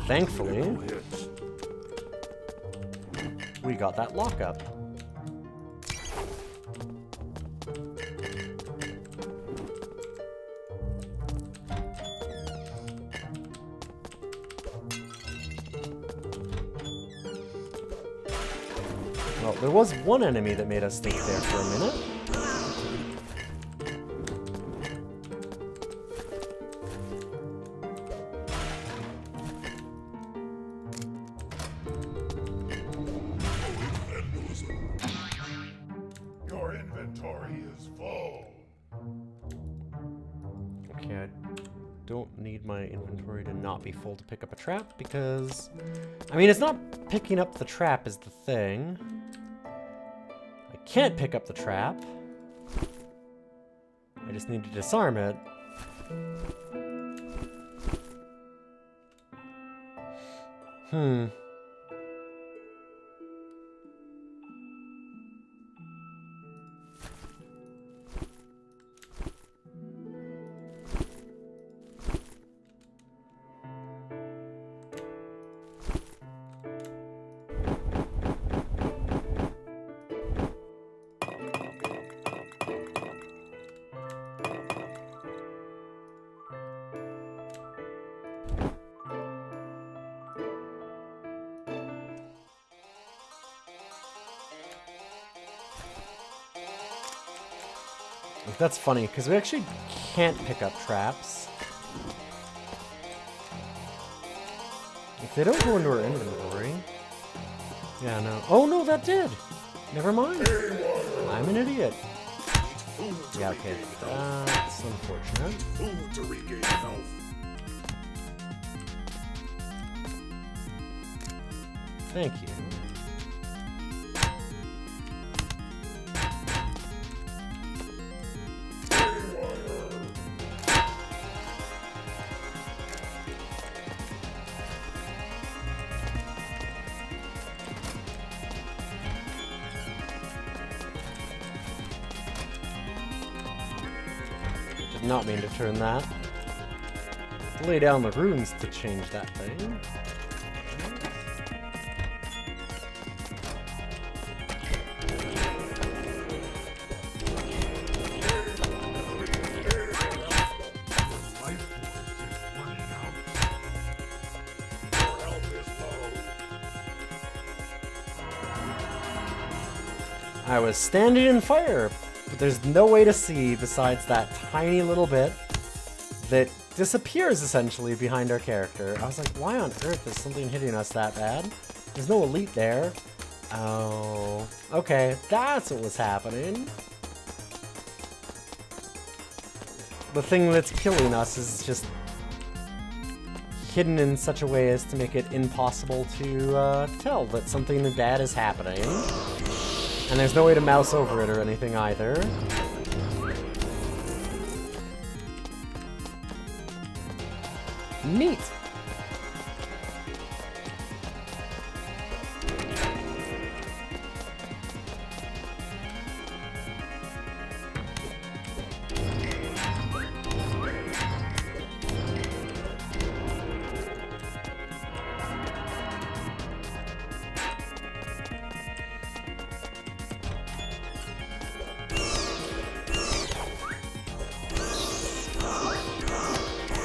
Thankfully, we got that lockup. Well, there was one enemy that made us think there for a minute. Your inventory is full. Okay, I don't need my inventory to not be full to pick up a trap because, I mean, it's not picking up the trap is the thing. I can't pick up the trap. I just need to disarm it. That's funny, because we actually can't pick up traps. They don't go into our inventory. Yeah, no. Oh, no, that did! Never mind. I'm an idiot. Yeah, okay. That's unfortunate. Food to regain health. Thank you. Did not mean to turn that. Lay down the runes to change that thing. I was standing in fire, but there's no way to see besides that tiny little bit that disappears essentially behind our character. I was like, why on earth is something hitting us that bad? There's no elite there. Oh, okay, that's what was happening. The thing that's killing us is just hidden in such a way as to make it impossible to tell that something bad is happening. And there's no way to mouse over it or anything either. Neat!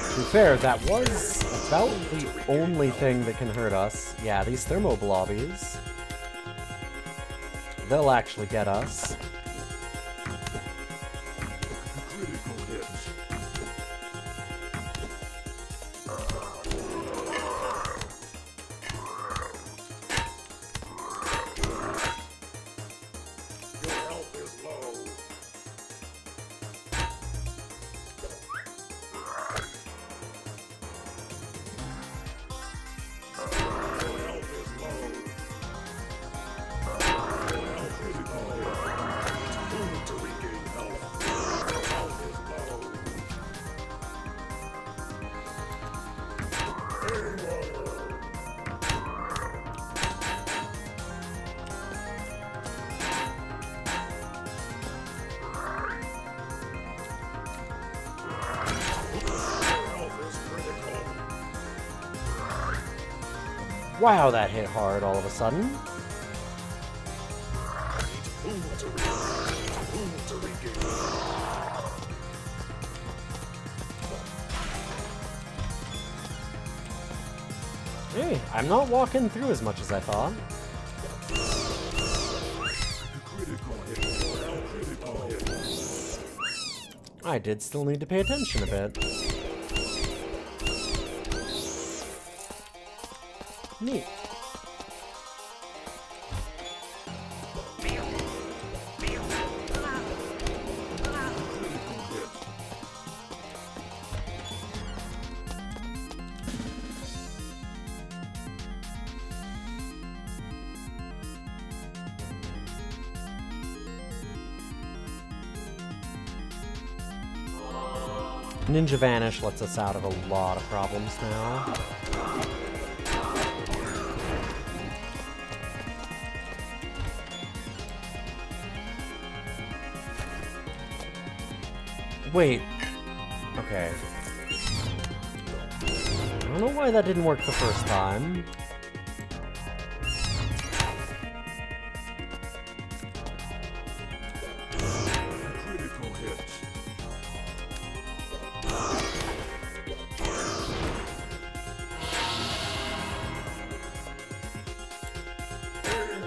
To be fair, that was about the only thing that can hurt us. Yeah, these thermo blobbies. They'll actually get us. Critical hits. Your health is low. Food to regain health. Your health is low. Health is critical. Wow, that hit hard all of a sudden. Food to regain. Hey, I'm not walking through as much as I thought. Critical hit. Critical hit. I did still need to pay attention a bit. Neat. Ninja Vanish lets us out of a lot of problems now. Wait. Okay. I don't know why that didn't work the first time. Critical hits. Critical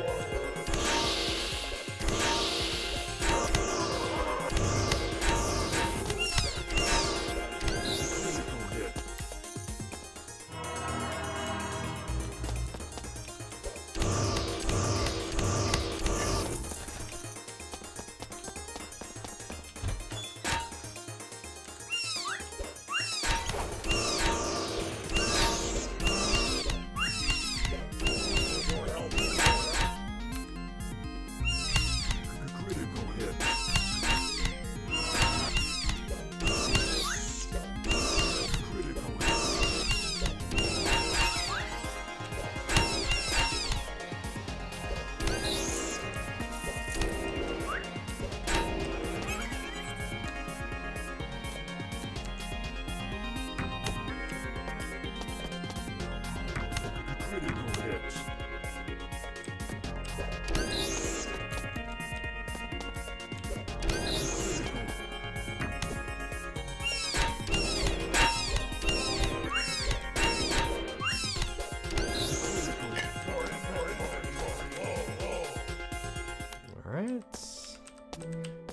hit.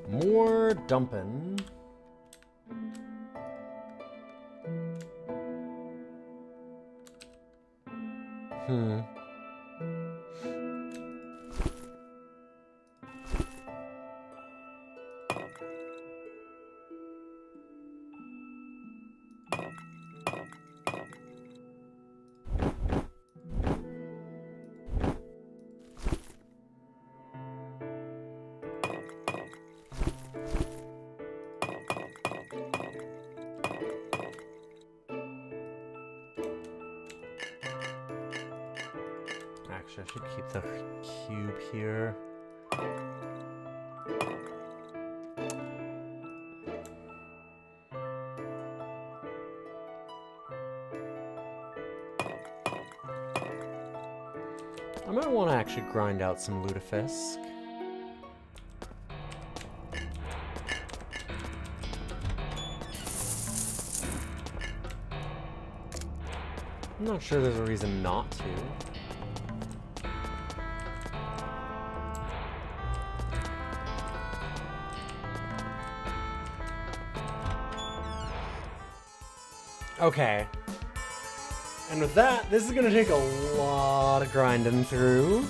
More dumping. Actually, I should keep the cube here. I might want to actually grind out some lutefisk. I'm not sure there's a reason not to. Okay. And with that, this is gonna take a lot of grinding through.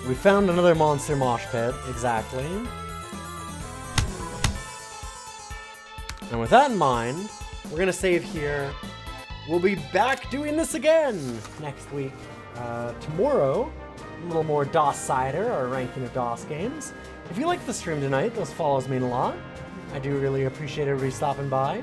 We found another monster mosh pit, exactly. And with that in mind, we're gonna save here. We'll be back doing this again next week. Tomorrow, a little more DOS Cider, our ranking of DOS games. If you liked the stream tonight, those follows mean a lot. I do really appreciate everybody stopping by.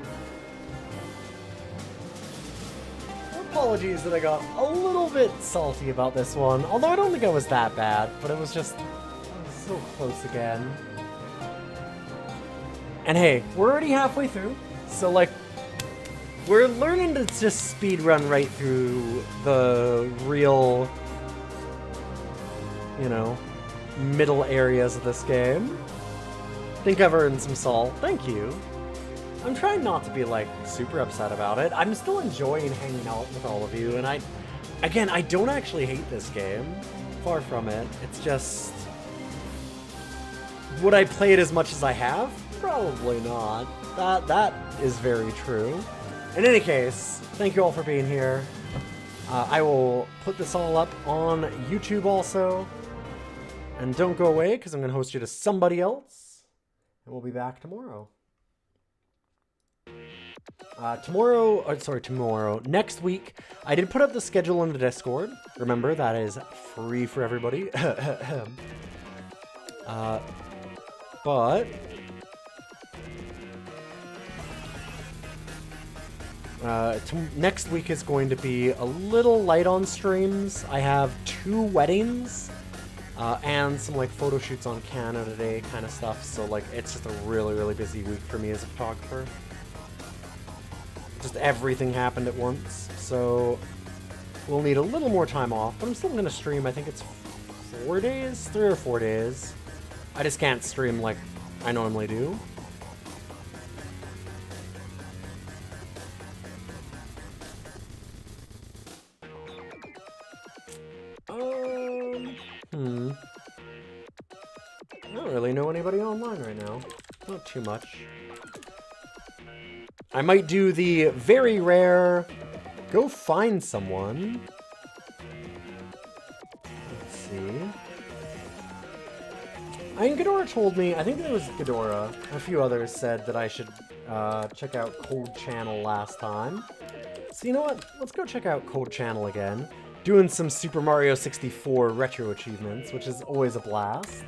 Apologies that I got a little bit salty about this one, although I don't think I was that bad, but it was just so close again. And hey, we're already halfway through, so like, we're learning to just speedrun right through the real, you know, middle areas of this game. Think I've earned some salt, thank you. I'm trying not to be, like, super upset about it. I'm still enjoying hanging out with all of you, and I don't actually hate this game. Far from it. It's just... Would I play it as much as I have? Probably not. That is very true. In any case, thank you all for being here. I will put this all up on YouTube also. And don't go away, because I'm going to host you to somebody else. And we'll be back tomorrow. Next week, I did put up the schedule in the Discord. Remember, that is free for everybody. But next week is going to be a little light on streams. I have 2 weddings and some like photo shoots on Canada Day kind of stuff. So like, it's just a really, really busy week for me as a photographer. Just everything happened at once, so we'll need a little more time off, but I'm still going to stream. I think it's 4 days? 3 or 4 days. I just can't stream like I normally do. I don't really know anybody online right now. Not too much. I might do the very rare go find someone. Let's see. I mean, Ghidorah told me, I think it was Ghidorah, a few others said that I should check out Cold Channel last time. So you know what? Let's go check out Cold Channel again. Doing some Super Mario 64 retro achievements, which is always a blast.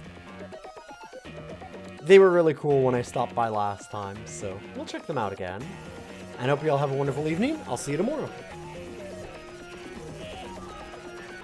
They were really cool when I stopped by last time, so we'll check them out again. And I hope you all have a wonderful evening. I'll see you tomorrow.